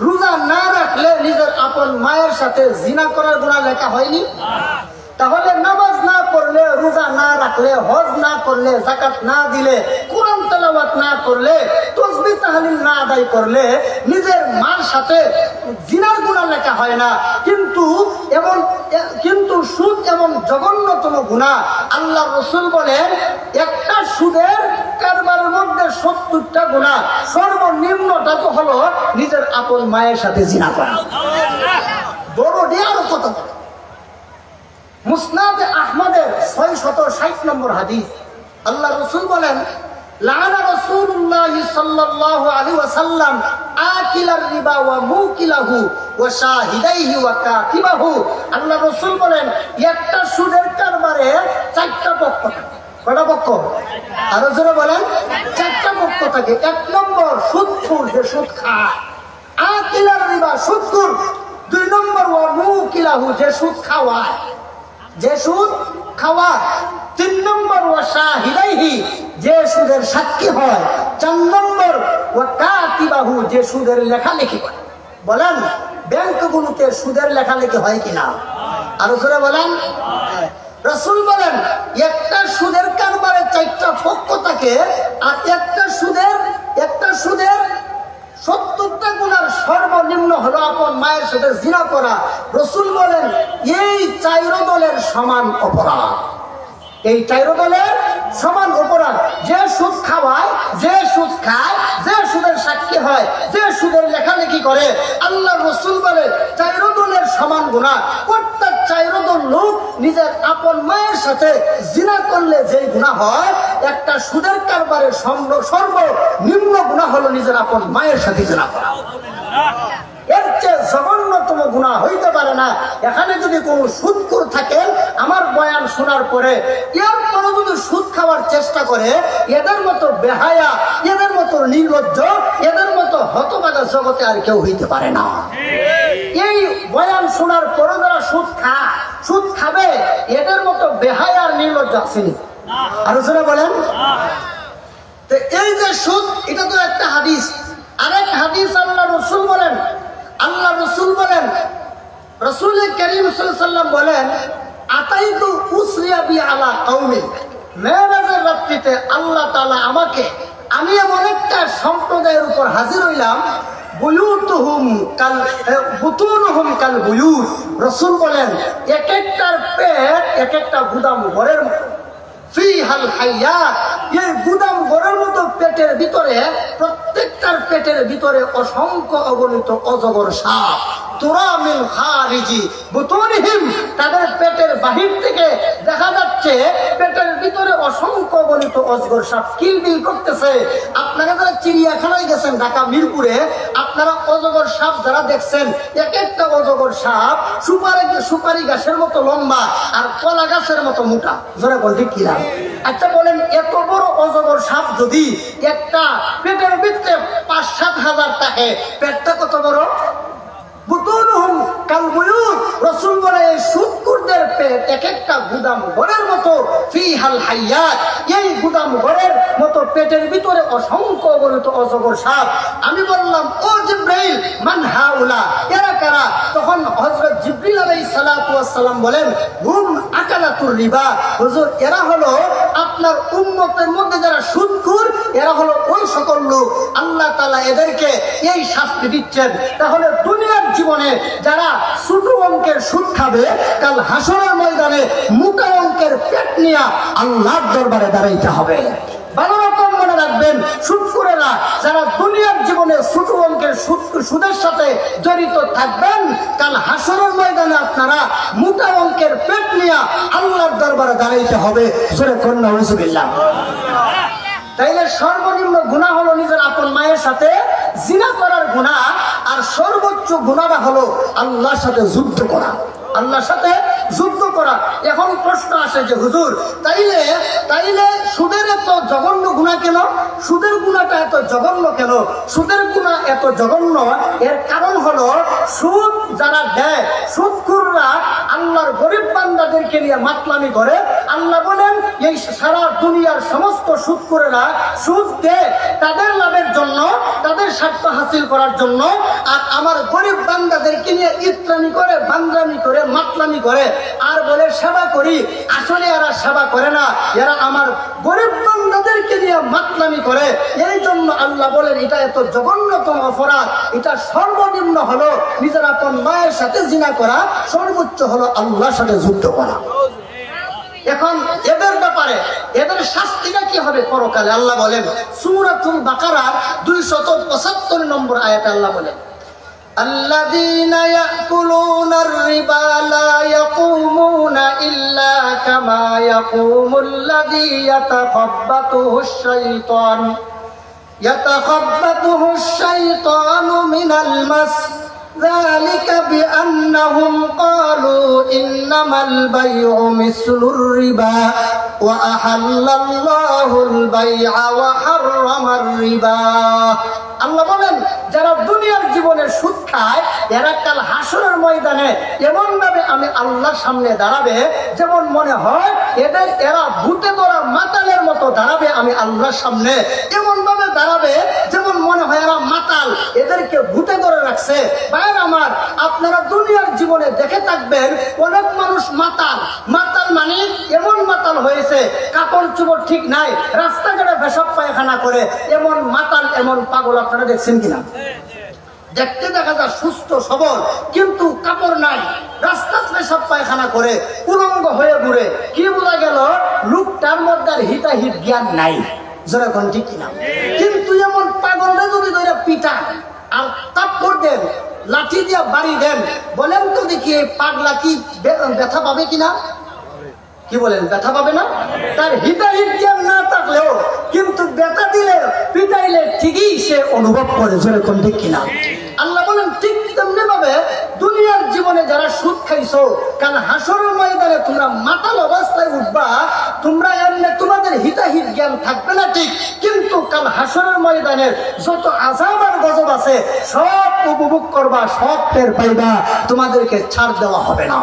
রোজা না রাখলে নিজের আপন মায়ের সাথে জিনা করার গুনাহ লেখা হয়নি? তাহলে নামাজ না পড়লে, রোজা না রাখলে, হজ না করলে, যাকাত না দিলে, কোরআন তেলাওয়াত না করলে, তাসবিহ তাহলিল না আদায় করলে নিজের মার সাথে জিনার গুনাহ লেখা হয় না। কিন্তু সুদ এমন জঘন্যতম গুনাহ, আল্লাহ রাসূল বলেন, একটা সুদের কারবারের মধ্যে 70টা গুনাহ, সর্বনিম্নটা তো হলো নিজের আপন মায়ের সাথে জিনা করা। বড় আরো কত বড়। মুসনাদে আহমদের 660 নম্বর হাদিস। আল্লাহ রাসূল বলেন, লাআনা রাসূলুল্লাহ সাল্লাল্লাহু আলাইহি ওয়াসাল্লাম আকিলার রিবা ওয়া মুকিলাহু ওয়া শাহিদাইহি ওয়া কাতিবাহু। আল্লাহ রাসূল বলেন, একটা সুদের কারবারে 4টা পক্ষ থাকে। কয়টা পক্ষ? আরো জোরে বলেন। 4টা পক্ষ থাকে। 1 নম্বর সুদখোর, যে সুদ খায়, আকিলার রিবা, সুদখোর। 2 নম্বর ওয়া মুকিলাহু, যে সুদ খাওয়ায়, যে সুদ খাওয়া। 3 নম্বর ওয়া শাহিদাইহি, যে সুদের সাক্ষী হয়। 4 নম্বর ওয়া কাতিবাহু, যে সুদের লেখালেখি করে। বলেন, ব্যাংকগুলোতে সুদের লেখালেখি হয় কিনা? আরো জোরে বলেন। রাসূল বলেন, একটা সুদের কারবারে 4টা পক্ষ থাকে। আর একটা সুদের 70টা গুনার সর্বনিম্ন হলো আপন মায়ের সাথে জিনা করা। রাসূল বলেন, এই 4 দলের সমান অপরাধ। এই 4 দলের সমান অপরাধ। যে সুদ খাওয়ায়, যে সুদ খায়, যে সুদের সাক্ষী হয়, যে সুদের লেখালেখি করে, আল্লাহ রাসূল বলে 4 দলের সমান গুনাহ। প্রত্যেক 4 জন লোক নিজের আপন মায়ের সাথে জিনা করলে যেই গুনাহ হয়, একটা সুদের কারবারের সর্বনিম্ন গুনাহ হলো নিজের আপন মায়ের সাথে জিনা করা। এর চেয়ে জঘন্যতম গুনাহ হইতে পারে না। এখানে যদি কোনো সুদখোর থাকেন আমার বয়ান শোনার পরে এরপরে যদি সুদ খাওয়ার চেষ্টা করে, এদের মতো বেহায়া, এদের মতো নির্লজ্জ, এদের মতো হতভাগা জগতে আর কেউ হইতে পারে না। এই বয়ান শোনার পরে যারা সুদ খাবে, এদের মতো বেহায়া আর নির্লজ্জ আসেনি। আলোচনা বলেন। তো এই যে সুদ, এটা তো একটা হাদিস। আরেক হাদিস আল্লাহ রসুল বলেন, রসুল করিম সাল্লাল্লাহু আলাইহি ওয়াসাল্লাম বলেন, আতাইতু উসরিয়া বি আলা কওমি, মেরাজের রাত্রিতে আল্লাহ তাআলা আমাকে, আমি এমন একটা সম্প্রদায়ের উপর হাজির হইলাম, বুয়ুতুহুম কাল বুতুনুহুম কাল বুয়ুত। রসুল বলেন এক একটার পেট এক একটা গুদাম ঘরের মতো, ফিহাল হায়াত, এই গুদাম ঘরের মতো পেটের ভিতরে, প্রত্যেকটার পেটের ভিতরে অসংখ্য অগণিত অজগর সাপ। তুরা মিন খারিজি বুতুনিহিম, তাদের পেটের বাহির থেকে দেখা যাচ্ছে পেটের ভিতরে অসংখ্য অগণিত অজগর সাপ কিলবিল করতেছে। আপনারা যারা চিড়িয়াখানায় গেছেন ঢাকা মিরপুরে, আপনারা অজগর সাপ যারা দেখছেন, এক একটা অজগর সাপ সুপারি গাছের মতো লম্বা আর কলা গাছের মতো মোটা। যারা বলতে কিরা, আচ্ছা বলেন, এত বড় অজগর সাপ যদি একটা পেটের ভিতরে 5-7 হাজার থাকে, পেটটা কত বড়? বুতুনুহুম কাল বুয়ুত। রাসূল বলে সুদখোরদের পেট এক একটা গুদাম ঘরের মতো, ফিহাল হায়াত, এই গুদাম ঘরের মতো পেটের ভিতরে অসংখ্য অগণিত অজগর সাপ। আমি বললাম, ও জিবরাইল, মান হাউলা, এরা কারা? তখন হযরত জিবরিল আলাইহিস সালাতু ওয়াস সালাম বলেন, হুম আকালাতুর রিবা। হুজুর, এরা হলো আপনার উম্মতের মধ্যে যারা সুদখোর, এরা হলো ওই সকল লোক, আল্লাহ তাআলা এদেরকে এই শাস্তি দিচ্ছেন। তাহলে দুনিয়ার জীবনে যারা ছোট অঙ্কের সুদ খাবে, কাল হাসরের ময়দানে মোটা অঙ্কের পেট নিয়ে আল্লাহর দরবারে দাঁড়াইতে হবে। ভালো রকম মনে রাখবেন, সুদখোরেরা যারা দুনিয়ার জীবনে ছোট অঙ্কের সুদের সাথে জড়িত থাকবেন, কাল হাসরের ময়দানে আপনারা মোটা অঙ্কের পেট নিয়ে আল্লাহর দরবারে দাঁড়াইতে হবে। জোরে করুন নাউজুবিল্লাহ। তাইলে সর্বনিম্ন গুনাহ হলো নিজের আপন মায়ের সাথে জিনা করার গুনাহ, আর সর্বোচ্চ গুনাহটা হলো আল্লাহর সাথে যুদ্ধ করা। আল্লাহর সাথে যুদ্ধ করা। এখন প্রশ্ন আসে যে হুজুর, তাইলে সুদের এত জঘন্য গুনাহ কেন? সুদের গুনাহটা এত জঘন্য কেন? সুদের গুনাহ এত জঘন্য, এর কারণ হলো সুদ যারা দেয়, সুদখোররা আল্লাহর গরিব বান্দাদেরকে নিয়ে মাতলামি করে। আল্লাহ বলেন, এই সারা দুনিয়ার সমস্ত সুদখোরেরা সুদ দেয় তাদের লাভের জন্য, তাদের স্বার্থ হাসিল করার জন্য, আর আমার গরিব বান্দাদেরকে নিয়ে ইত্রামি করে, বান্দামি করে, মাতলামি করে, আর বলে সেবা করি। আসলে এরা সেবা করে না, এরা আমার গরিব বান্দাদেরকে নিয়ে মাতলামি করে। এই জন্য আল্লাহ বলেন, এটা এত জঘন্যতম অপরাধ। এটা সর্বনিম্ন হলো নিজের আপন মায়ের সাথে জিনা করা, সর্বোচ্চ হলো আল্লাহর সাথে যুদ্ধ করা। এখন এদের ব্যাপারে এদের শাস্তিটা কি হবে পরকালে? আল্লাহ বলেন সূরাতুল বাকারার 275 নম্বর আয়াতে আল্লাহ বলেন, আল্লাযীনা ইয়াকুলুনার রিবা লা ইয়াকুমুনা ইল্লা কামা ইয়াকুমুল্লাযী ইয়াতাখাব্বাতুহুশ শাইতানু মিনাল মাস ذلك بأنهم قالوا إنما البيع مثل الربا وأحل الله البيع وحرم الربا। আল্লাহ বলেন, যারা দুনিয়ার জীবনে সুদ খায়, এরা কাল হাসরের ময়দানে এমন ভাবে আমি আল্লাহর সামনে দাঁড়াবে, যেমন মনে হয় এরা ভূতে ধরা মাতালের মতো দাঁড়াবে আমি আল্লাহর সামনে। এমন ভাবে দাঁড়াবে যেমন মনে হয় এরা মাতাল, এদেরকে ভূতে ধরে রাখছে। ভাইয়ের আমার, আপনারা দুনিয়ার জীবনে দেখে থাকবেন অনেক মানুষ মাতাল মানে এমন মাতাল হয়েছে, কাপড় চোপড় ঠিক নাই, রাস্তাঘাটে পেশাব পায়খানা করে, এমন মাতাল, এমন পাগল আপনারা দেখছেন কিনা? দেখতে দেখা যায় সুস্থ সবল, কিন্তু কাপড় নাই, রাস্তা পেশাব পায়খানা করে, উলঙ্গ হয়ে ঘুরে। কি বোঝা গেল? লোকটার মধ্যে আর হিতাহিত জ্ঞান নাই। যেরকম ঠিক কিনা? কিন্তু এমন পাগলরা যদি ধরে পিটা আর তাপ্পর দেন, লাঠি দিয়ে বাড়ি দেন, বলেন তো দেখি এই পাগলা কি ব্যথা পাবে কিনা? কি বলেন, ব্যথা পাবে না? তার হিতাহিত জ্ঞান না থাকলেও কিন্তু ব্যথা দিলে পিটাইলে ঠিকই সে অনুভব করে, যেরকম ঠিক কিনা? আল্লাহ বলেন ঠিক তেমনি ভাবে দুনিয়ার জীবনে যারা সুদ খাইছো, কাল হাসরের ময়দানে তোমরা মাতাল অবস্থায় উঠবা, তোমরা এমনি তোমাদের হিতাহিত জ্ঞান থাকবে না ঠিক, কিন্তু কাল হাসরের ময়দানের যত আযাব আর গজব আছে সব উপভোগ করবা, সব টের পাইবা, তোমাদেরকে ছাড় দেওয়া হবে না।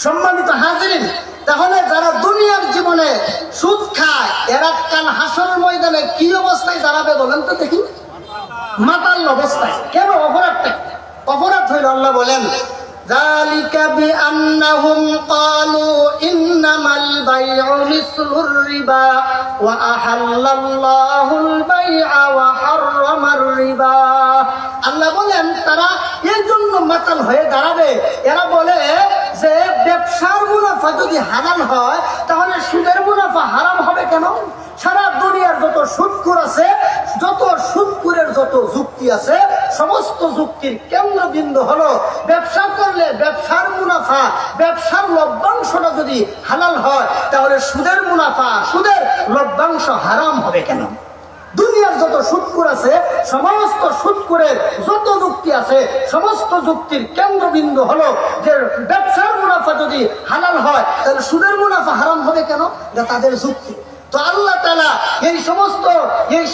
সম্মানিত হাজিরিন, তাহলে যারা দুনিয়ার জীবনে সুদ খায় এরা কাল হাসরের ময়দানে কি অবস্থায় দাঁড়াবে বলেন তো দেখি? মাতাল অবস্থায়। কেন? অপরাধ হইল, আল্লাহ বলেন ذلك بأنهم قالوا إنما البيع مثل الربا وأحل الله البيع وحرم الربا। আল্লাহ বলেন তারা এই জন্য মাতাল হয়ে দাঁড়াবে, এরা বলে যে ব্যবসার মুনাফা যদি হালাল হয় তাহলে সুদের মুনাফা হারাম হবে কেন? সারা দুনিয়ার যত সুদখোর আছে, যত সুদখোরের যত যুক্তি আছে, সমস্ত যুক্তির কেন্দ্রবিন্দু হলো ব্যবসা করলে ব্যবসার মুনাফা, ব্যবসার লভ্যাংশটা যদি হালাল হয় তাহলে সুদের মুনাফা, সুদের লভ্যাংশ হারাম হবে কেন? দুনিয়ার যত সুদখোর আছে, সমস্ত সুদখোরের যত যুক্তি আছে, সমস্ত যুক্তির কেন্দ্রবিন্দু হলো যে ব্যবসার মুনাফা যদি হালাল হয় তাহলে সুদের মুনাফা হারাম হবে কেন? এটা তাদের যুক্তি। তো আল্লাহ তাআলা এই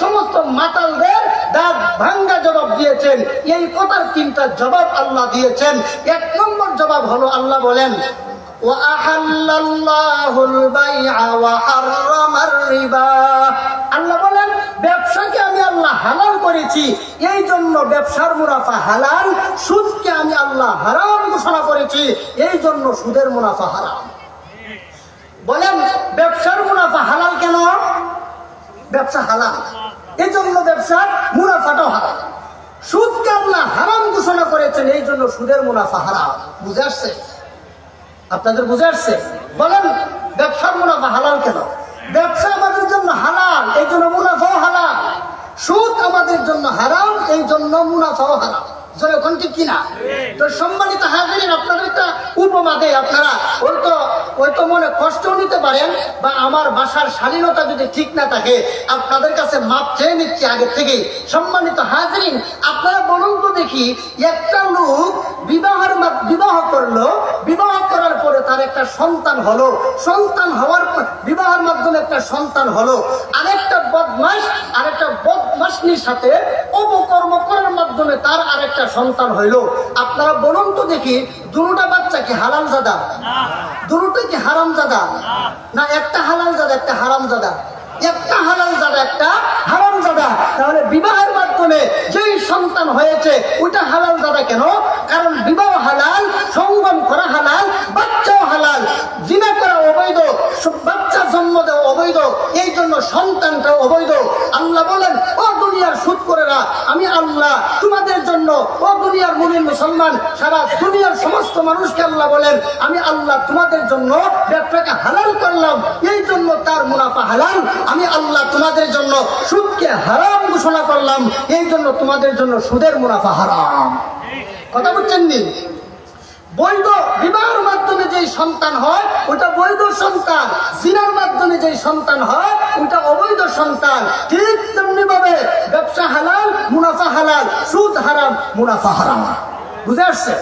সমস্ত মাতালদের দাঁত ভাঙ্গা জবাব দিয়েছেন। এই কথার তিনটা জবাব আল্লাহ দিয়েছেন। এক নম্বর জবাব হলো আল্লাহ বলেন আল্লাহ বলেন ব্যবসাকে আমি আল্লাহ হালাল করেছি, এই জন্য ব্যবসার মুনাফা হালাল। সুদকে আমি আল্লাহ হারাম ঘোষণা করেছি, এই জন্য সুদের মুনাফা হারাম। বলেন ব্যবসার মুনাফা হালাল কেন? ব্যবসা হালাল, এই জন্য ব্যবসার মুনাফাটাও হালাল। সুদকে আল্লাহ হারাম ঘোষণা করেছেন, এই জন্য সুদের মুনাফা হারাম। বুঝে আসছে? আপনাদের বুঝে আসছে? বলেন ব্যবসার মুনাফা হালাল কেন? ব্যবসা আমাদের জন্য হালাল, এই জন্য মুনাফাও হালাল। সুদ আমাদের জন্য হারাম, এই জন্য মুনাফাও হারাম। যখন ঠিক কিনা? তো সম্মানিত হাজিরিন, আপনাদের একটা উপমা দেয়, আপনারা ওই তো মনে কষ্ট নিতে পারেন, বা আমার ভাষার শালীনতা যদি ঠিক না থাকে আপনাদের কাছে মাপ চেয়ে নিচ্ছি আগে থেকেই। সম্মানিত হাজিরিন, আপনারা বলুন তো দেখি, একটা লোক বিবাহ করলো, বিবাহ করার পরে তার একটা সন্তান হলো, সন্তান হওয়ার পর বিবাহের মাধ্যমে একটা সন্তান হলো, আরেকটা বদমাশনির সাথে অপকর্ম করার মাধ্যমে তার আরেকটা সন্তান হইল। আপনারা বলুন তো দেখি, দুটা বাচ্চা কি হালাল জাদা? দুটো কি হারাম জাদা? না, একটা হালাল জাদা একটা হারাম জাদা। একটা হালাল জাদা একটা হারাম জাদা। তাহলে বিবাহের মাধ্যমে যেই সন্তান হয়েছে ওইটা হালাল জাদা কেন? কারণ বিবাহ হালাল, সঙ্গম করা হালাল, বাচ্চাও হালাল। জিনা করা অবৈধ, বাচ্চা জন্ম দেওয়া অবৈধ, এই জন্য সন্তানটা অবৈধ। আল্লাহ বলেন ও দুনিয়ার সুদখোরেরা, আমি আল্লাহ তোমাদের জন্য, ও দুনিয়ার মুমিন মুসলমান, সারা দুনিয়ার সমস্ত মানুষকে আল্লাহ বলেন আমি আল্লাহ তোমাদের জন্য ব্যবসাকে হালাল করলাম, এই জন্য তার মুনাফা হালাল। আমি আল্লাহ তোমাদের জন্য সুদকে হারাম ঘোষণা করলাম, এই জন্য তোমাদের জন্য সুদের মুনাফা হারাম। কথা বুঝছেন নি? বৈধ বিবাহের মাধ্যমে যেই সন্তান হয় ওটা বৈধ সন্তান, জিনার মাধ্যমে যেই সন্তান হয় ওটা অবৈধ সন্তান। ঠিক তেমনি ভাবে ব্যবসা হালাল, মুনাফা হালাল, সুদ হারাম, মুনাফা হারাম। বুঝে আসছে?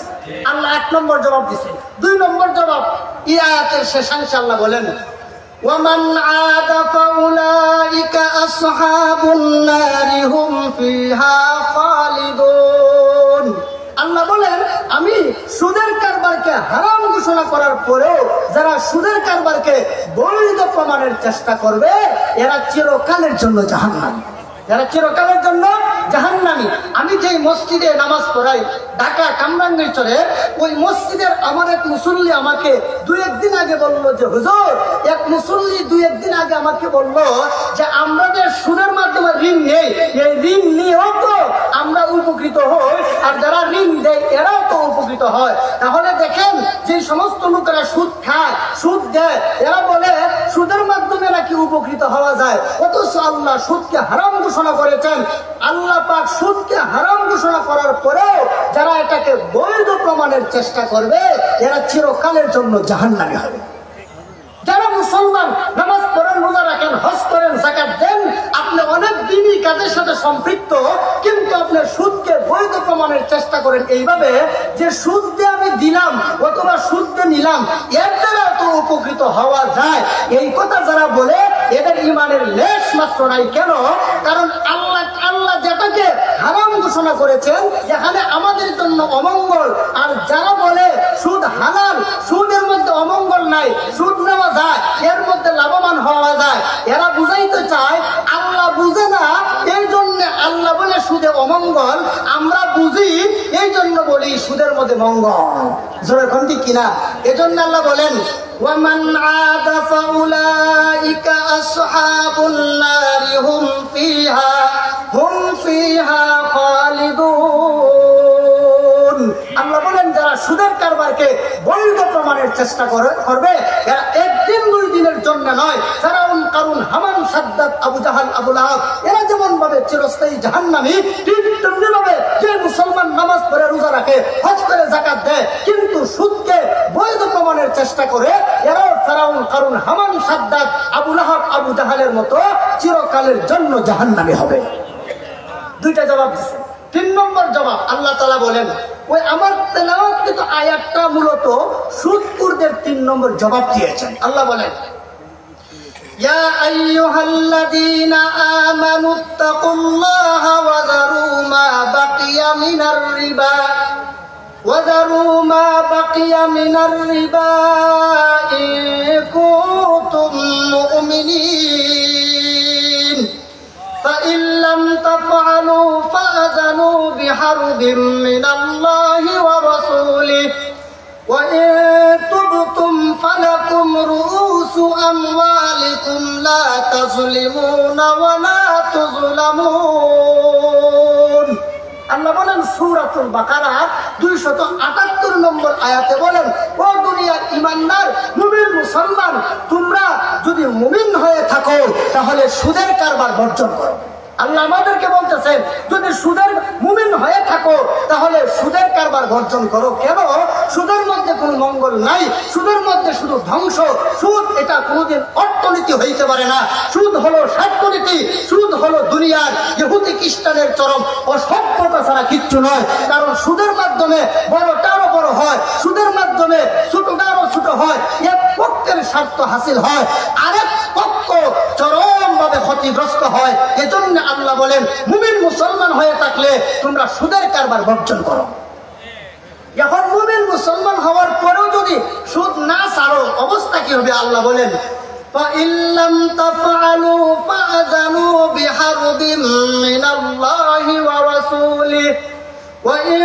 আল্লাহ এক নম্বর জবাব দিছে। দুই নম্বর জবাব এই আয়াতের শেষাংশে আল্লাহ বলেন وَمَنْ عَادَ فَأُولَئِكَ أَصْحَابُ النَّارِ هُمْ فِيهَا خَالِدُونَ। আল্লাহ বলেন আমি সুদের কারবারকে হারাম ঘোষণা করার পরেও যারা সুদের কারবারকে বৈধ প্রমাণের চেষ্টা করবে এরা চিরকালের জন্য জাহান্নামী। যারা চিরকালের জন্য জাহান্নামী। আমি যেই মসজিদে নামাজ পড়াই ঢাকা কামরাঙ্গীরচরে, ওই মসজিদের আমার এক মুসল্লি আমাকে দুই একদিন আগে বললো যে হুজুর, এক মুসল্লি দুই একদিন আগে আমাকে বললো যে আমরা যে সুদের মাধ্যমে ঋণ নেই, এই ঋণ নিয়েও তো আমরা উপকৃত হই, আর যারা ঋণ দেয় এরাও তো উপকৃত হয়। তাহলে দেখেন যে সমস্ত লোকেরা সুদ খায়, সুদ দেয়, এরা বলে সুদের মাধ্যমে নাকি উপকৃত হওয়া যায়, অথচ আল্লাহ সুদকে হারাম ঘোষণা করেছেন। আল্লাহ পাক সুদকে হারাম ঘোষণা করার পরেও বৈধ প্রমাণের চেষ্টা করবে এরা চিরকালের জন্য জাহান্নামী হবে। যারা মুসলমান নামাজ পড়েন, রোজা রাখেন, হজ করেন, যাকাত দেন, আপনি অনেক দিনই কাজের সাথে সম্পৃক্ত, কিন্তু আপনি সুদকে বৈধ প্রমাণের চেষ্টা করেন এইভাবে যে সুদ দিয়ে আমি দিলাম অথবা সুদ দিয়ে নিলাম, এর দ্বারা তো উপকৃত হওয়া যায়। এই কথা যারা বলে এদের ইমানের লেশ মাত্র নাই। কেন? কারণ আল্লাহ যেটাকে হারাম ঘোষণা করেছেন এখানে আমাদের জন্য অমঙ্গল। আর যারা বলে সুদ হালাল, সুদের মধ্যে অমঙ্গল নাই, সুদ নেওয়া যায়, এর মধ্যে লাভবান হওয়া যায়, এরা বুঝাইতে চায় আল্লাহ বুঝে না, এই জন্য আল্লাহ বলে সুদে অমঙ্গল, আমরা বুঝি এই জন্য বলি সুদের মধ্যে মঙ্গল। জোরে কোন ঠিক কিনা? এজন্য আল্লাহ বলেন ওয়ামান আদা ফাউলাইকা আসহাবুন নারি হুম ফিহা খালিদুন। আল্লাহ বলেন যারা সুদের কারবারকে বৈধ প্রমাণের চেষ্টা করবে এরা একদিন দুই দিনের জন্য নয়, ফেরাউন, কারুন, হামান, সাদ্দাত, আবু জাহাল, আবু লাহাব এরা যেমন ভাবে চিরস্থায়ী জাহান্নামী, ঠিক তেমনি ভাবে যে মুসলমান নামাজ পড়ে, রোজা রাখে, হজ করে, যাকাত দেয়, কিন্তু সুদকে বৈধ প্রমাণের চেষ্টা করে এরাও ফেরাউন, কারুন, হামান, সাদ্দাত, আবু লাহাব, আবু জাহালের মতো চিরকালের জন্য জাহান্নামী হবে। দুইটা জবাব দিচ্ছে। 3 নম্বর জবাব আল্লাহ তাআলা বলেন, ওই আমার তেলাওয়াতকৃত আয়াতটা মূলত সুদখোরদের 3 নম্বর জবাব দিয়েছেন। আল্লাহ বলেন ইয়া আইয়ুহাল্লাযীনা আমানুত্তাকুল্লাহা ওয়া যারু মা বাকিয়া মিনার রিবা ইন কুনতুম মুমিনিন فإن لم تفعلوا فأذنوا بحرب من الله ورسوله وإن تبتم فلكم رؤوس أموالكم لا تظلمون ولا تظلمون। আল্লাহ বলেন সূরাতুল বাকারার 278 নম্বর আয়াতে বলেন, ও দুনিয়ার ঈমানদার মুমিন মুসলমান, তোমরা যদি মুমিন হয়ে থাকো তাহলে সুদের কারবার বর্জন করো। আল্লাহ আমাদেরকে বলতেছেন যদি সুদের মুমিন হয়ে থাকো তাহলে সুদের কারবার বর্জন করো। কেন? সুদের মধ্যে কোনো মঙ্গল নাই, সুদের মধ্যে শুধু ধ্বংস। সুদ এটা কোনোদিন অর্থনীতি হইতে পারে না। সুদ হলো স্বার্থনীতি, সুদ হলো দুনিয়ার ইহুদি খ্রিস্টানের চরম অসভ্যতা ছাড়া কিচ্ছু নয়। কারণ সুদের মাধ্যমে বড়টারও বড় হয়, সুদের মাধ্যমে ছোটটারও ছোট হয়। এক পক্ষের স্বার্থ হাসিল হয়, আরেক পক্ষ চরম ভাবে ক্ষতিগ্রস্ত হয়। এজন্য আল্লাহ বলেন মুমিন মুসলমান হয়ে থাকলে তোমরা সুদের কারবার বর্জন করো। এখন মুমিন মুসলমান হওয়ার পরেও যদি সুদ না ছাড়ো অবস্থা কি হবে? আল্লাহ বলেন فَإِن لَّمْ تَفْعَلُوا فَأَذَنُوا بِحَرْبٍ مِّنَ اللَّهِ وَرَسُولِهِ وَإِن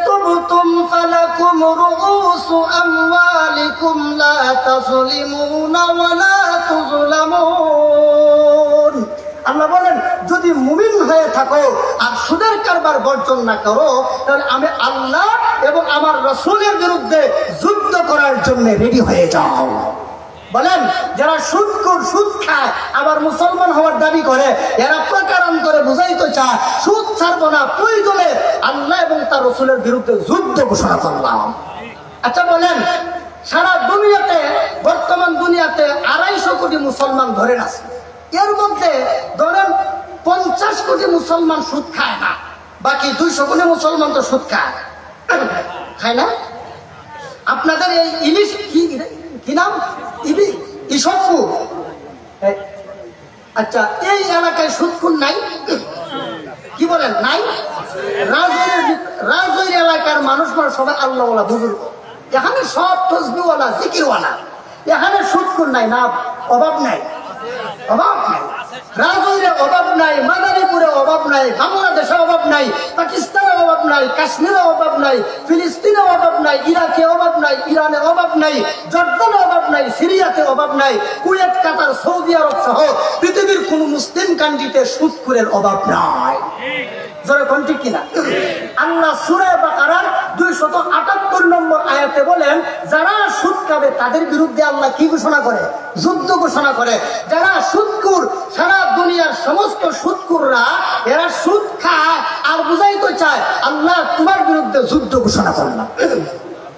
تُبْتُمْ فَلَكُمْ رُءُوسُ أَمْوَالِكُمْ لَا تَظْلِمُونَ وَلَا تُظْلَمُونَ। আল্লাহ বলেন যদি মুমিন হয়ে থাকো আর সুদের কারবার বর্জন না করো তাহলে আমি আল্লাহ এবং আমার রাসূলের বিরুদ্ধে যুদ্ধ করার জন্য রেডি হয়ে যাও। বলেন যারা সুদখোর, সুদ খায়, আবার মুসলমান হওয়ার দাবি করে, এরা প্রকারান্তরে বুঝাইতে চায় সুদ ছাড়বো না, প্রয়োজনে আল্লাহ এবং তার রাসূলের বিরুদ্ধে যুদ্ধ ঘোষণা করলাম। আচ্ছা বলেন সারা দুনিয়াতে, বর্তমান দুনিয়াতে 250 কোটি মুসলমান ধরেন আছে, এর মধ্যে ধরেন 50 কোটি মুসলমান সুদ খায় না, বাকি 200 কোটি মুসলমান তো সুদ খায়, খায় না? আপনাদের এই ইলিশ কি নাম? ইসবপুর। আচ্ছা এই এলাকায় সুদখোর নাই? কি বলেন নাই? রাজৈর এলাকার মানুষ সবাই আল্লাহওয়ালা বুজুর্গ, এখানে সব তসবিহওয়ালা, জিকিরওয়ালা, এখানে সুদখোর নাই না? অভাব নাই, অভাব নাই। রাজৈরে অভাব নাই, মাদারীপুরে অভাব নাই, বাংলাদেশে অভাব নাই, পাকিস্তানে অভাব নাই, কাশ্মীরে অভাব নাই, ফিলিস্তিনে অভাব নাই, ইরাকে অভাব নাই, ইরানে অভাব নাই, জর্দানে অভাব নাই, সিরিয়াতে অভাব নাই, কুয়েত, কাতার, সৌদি আরব সহ পৃথিবীর কোন মুসলিম কান্ট্রিতে সুদখোরের অভাব নাই। জোরে কোন ঠিক কিনা? আল্লাহ সূরা বাকারার 278 নম্বর আয়াতে বলেন যারা সুদ খাবে তাদের বিরুদ্ধে আল্লাহ কি ঘোষণা করে? যুদ্ধ ঘোষণা করে। যারা সুদখোর, সারা দুনিয়ার সমস্ত সুদখোররা এরা সুদ খায় আর বুঝাইতে চায় আল্লাহ তোমার বিরুদ্ধে যুদ্ধ ঘোষণা করলাম।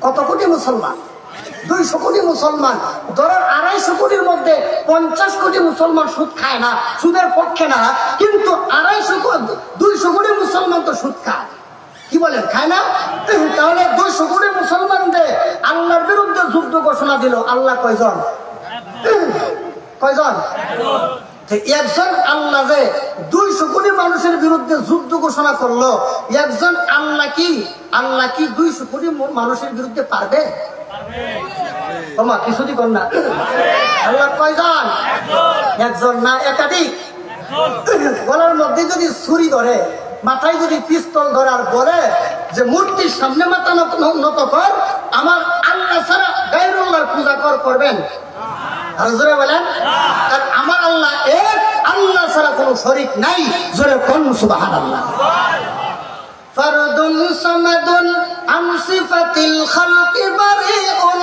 কত কোটি মুসলমান? 200 কোটি মুসলমান। ধরো 250 কোটির মধ্যে 50 কোটি মুসলমান সুদ খায় না, সুদের পক্ষে না, কিন্তু 200 কোটি মুসলমান তো সুদ খায়। কি বলেন, খায় না? তাহলে 200 কোটি মুসলমানদের আল্লাহর বিরুদ্ধে যুদ্ধ ঘোষণা দিল আল্লাহ কয়জন? কয়জন? একজন আল্লাহ যে 200 কোটি মানুষের বিরুদ্ধে যুদ্ধ ঘোষণা করলো, একজন আল্লাহ কি 200 কোটি মানুষের বিরুদ্ধে পারবে? তোমার কিছুই কর না। আল্লাহ কয়জন? একজন না একাধিক? গলার মধ্যে যদি ছুরি ধরে, মাথায় যদি পিস্তল ধরে আর বলে যে মূর্তির সামনে মাথা নত কর, আমার আল্লাহ ছাড়া গায়রুল্লাহর পূজা করবেন? আর জোরে বলেন, আর আমার আল্লাহ এক, আল্লাহ ছাড়া কোনো শরীক নাই। জোরে কোন সুবহানাল্লাহ। ফারদুন সামাদুন আন সিফাতিল খালকি বারিউন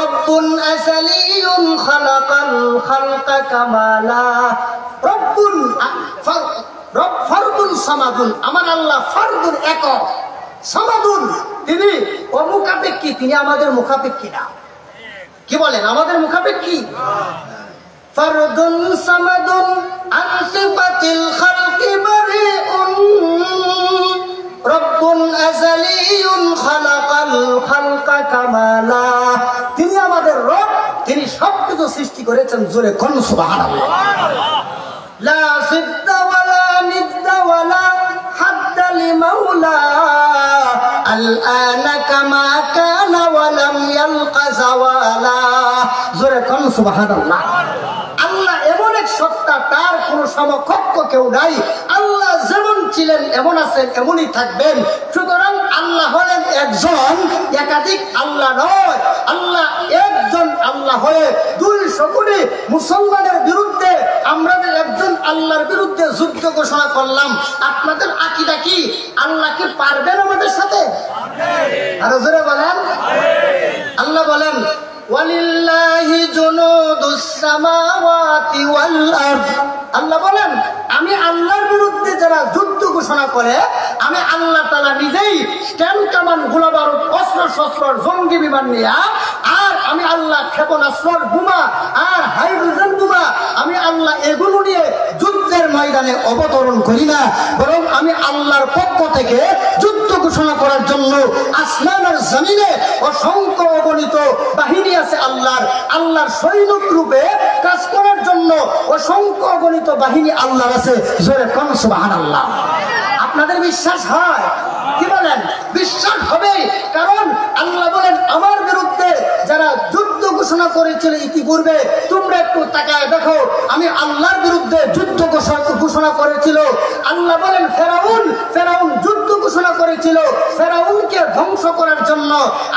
রব্বুন আসালিয়ুন খালাকাল খালকা কামালা। রব্বুন ফারদুন সামাদুন, আমার আল্লাহ ফারদুন একক, সামাদুন তিনি অমুখাপেক্ষী, তিনি আমাদের মুখাপেক্ষী না। কি বলেন, আমাদের মুখাপেক্ষী? ফারদুন সামাদুন আন সিফাতিল খালকি বারিউন রব্বুন আযালিয়ুন খালাকাল খালকা কামালা। তিনি আমাদের রব, তিনি সবকিছু সৃষ্টি করেছেন। জোরে কোন সুবহানাল্লাহ। লা সিদ্দা ওয়ালা নিদ্দা ওয়ালা হাদ্দা লিমাওলা আল-আনা কামা কানা ওয়া লাম ইয়ালকা যাওয়ালা। জোরে কোন সুবহানাল্লাহ। আল্লাহ এমন এক সত্তা, তার কোনো সমকক্ষ কেউ নাই। আল্লাহ যেমন ছিলেন এমন আছেন, এমনই থাকবেন। সুতরাং আল্লাহ হলেন একজন, একাধিক আল্লাহ নয়। আল্লাহ একজন আল্লাহ হয়ে 200 কোটি মুসলমানের বিরুদ্ধে আমরা যে একজন আল্লাহর বিরুদ্ধে যুদ্ধ ঘোষণা করলাম, আপনাদের আকীদা কি? আল্লাহ কি পারবেন আমাদের সাথে? আরো জোরে বলেন। আল্লাহ বলেন ওয়ালিল্লাহি জুনুদুস সামাওয়াতি ওয়াল আরদ। আল্লাহ বলেন আমি আল্লাহর বিরুদ্ধে যারা যুদ্ধ ঘোষণা করে, আমি আল্লাহ তাআলা নিজেই স্ট্যান্ড কামান, গোলা বারুদ, অস্ত্র শস্ত্র, জঙ্গি বিমান নিয়ে, আর আমি আল্লাহ ক্ষেপণাস্ত্র, বোমা আর হাইড্রোজেন বোমা, আমি আল্লাহ এগুলো নিয়ে যুদ্ধের ময়দানে অবতরণ করি না, বরং আমি আল্লাহর পক্ষ থেকে যুদ্ধ ঘোষণা করার জন্য আসমান আর জমিনে অসংখ্য অগণিত বাহিনী আছে আল্লাহর সৈনিক রূপে কাজ করার জন্য অসংখ্য অগণিত বাহিনী আল্লাহর আছে। জোরে কোন সুবহানাল্লাহ। আপনাদের বিশ্বাস হয়? কি বলেন? বিশ্বাস হবে, কারণ আল্লাহ বলেন আমার বিরুদ্ধে যারা যুদ্ধ ঘোষণা করেছিল ইতিপূর্বে, তোমরা একটু তাকায় দেখো, আমি আল্লাহর বিরুদ্ধে যুদ্ধ ঘোষণা করেছিল। আল্লাহ বলেন ফেরাউন যুদ্ধ ঘোষণা করেছিল, ফেরাউনকে ধ্বংস করার জন্য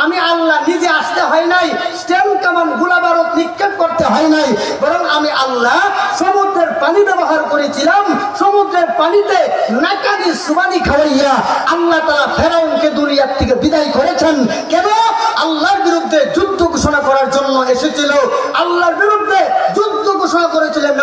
আমি আল্লাহ নিজে আসতে হয় নাই, স্ট্যান্ড কামান, গোলা বারুদ নিক্ষেপ করতে হয় নাই, বরং আমি আল্লাহ সমুদ্রের পানি ব্যবহার করেছিলাম। সমুদ্রের পানিতে নাকানি সুবানি খাওয়াইয়া আল্লাহ তাআলা ফেরাউনকে দুনিয়ার থেকে বিদায় করেছেন। কেন? আল্লাহর বিরুদ্ধে যুদ্ধ ঘোষণা করার জন্য এসেছিল। আল্লাহর বিরুদ্ধে যুদ্ধ ঘোষণা করেছিলেন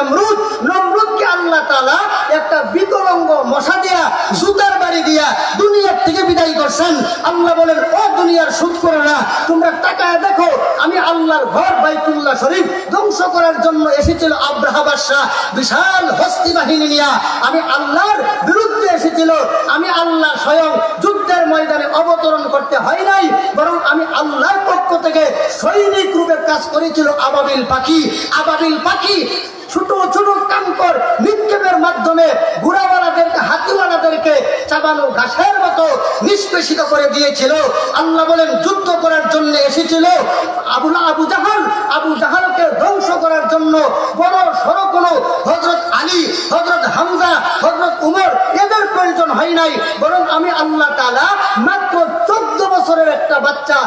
নমরুদকে আল্লাহ তাআলা একটা বিকলাঙ্গ মশা দিয়া, জুতার বাড়ি দিয়া দুনিয়ার থেকে বিদায় করছেন। আল্লাহ বলেন ও দুনিয়ার সুদখোরেরা, তোমরা তাকায় দেখো, আমি আল্লাহর ঘর বাইতুল্লাহ শরীফ ধ্বংস করার জন্য এসেছিল আব্রাহা বাদশা বিশাল হস্তি বাহিনী নিয়ে, আমি আল্লাহর বিরুদ্ধে এসেছিল। আমি আল্লাহ স্বয়ং যুদ্ধের ময়দানে অবতরণ করতে হয় নাই, বরং আমি আল্লাহর পক্ষ থেকে সৈনিক রূপে কাজ করেছিল আবাবিল পাখি ছোট ছোট কাঙ্কর নিক্ষেপের মাধ্যমে ঘোড়াওয়ালাদেরকে, হাতিওয়ালাদেরকে চাবানো ঘাসের মতো নিষ্পেষিত করে দিয়েছিল। আল্লাহ বলেন যুদ্ধ করার জন্য এসেছিল আবু জাহালকে ধ্বংস করার জন্য বড় সড়ো কোনো হযরত আলী, হযরত হামজা, হযরত উমর এদের প্রয়োজন হয় নাই, বরং আমি আল্লাহ তাআলা মাত্র 14 বছরের একটা বাচ্চা,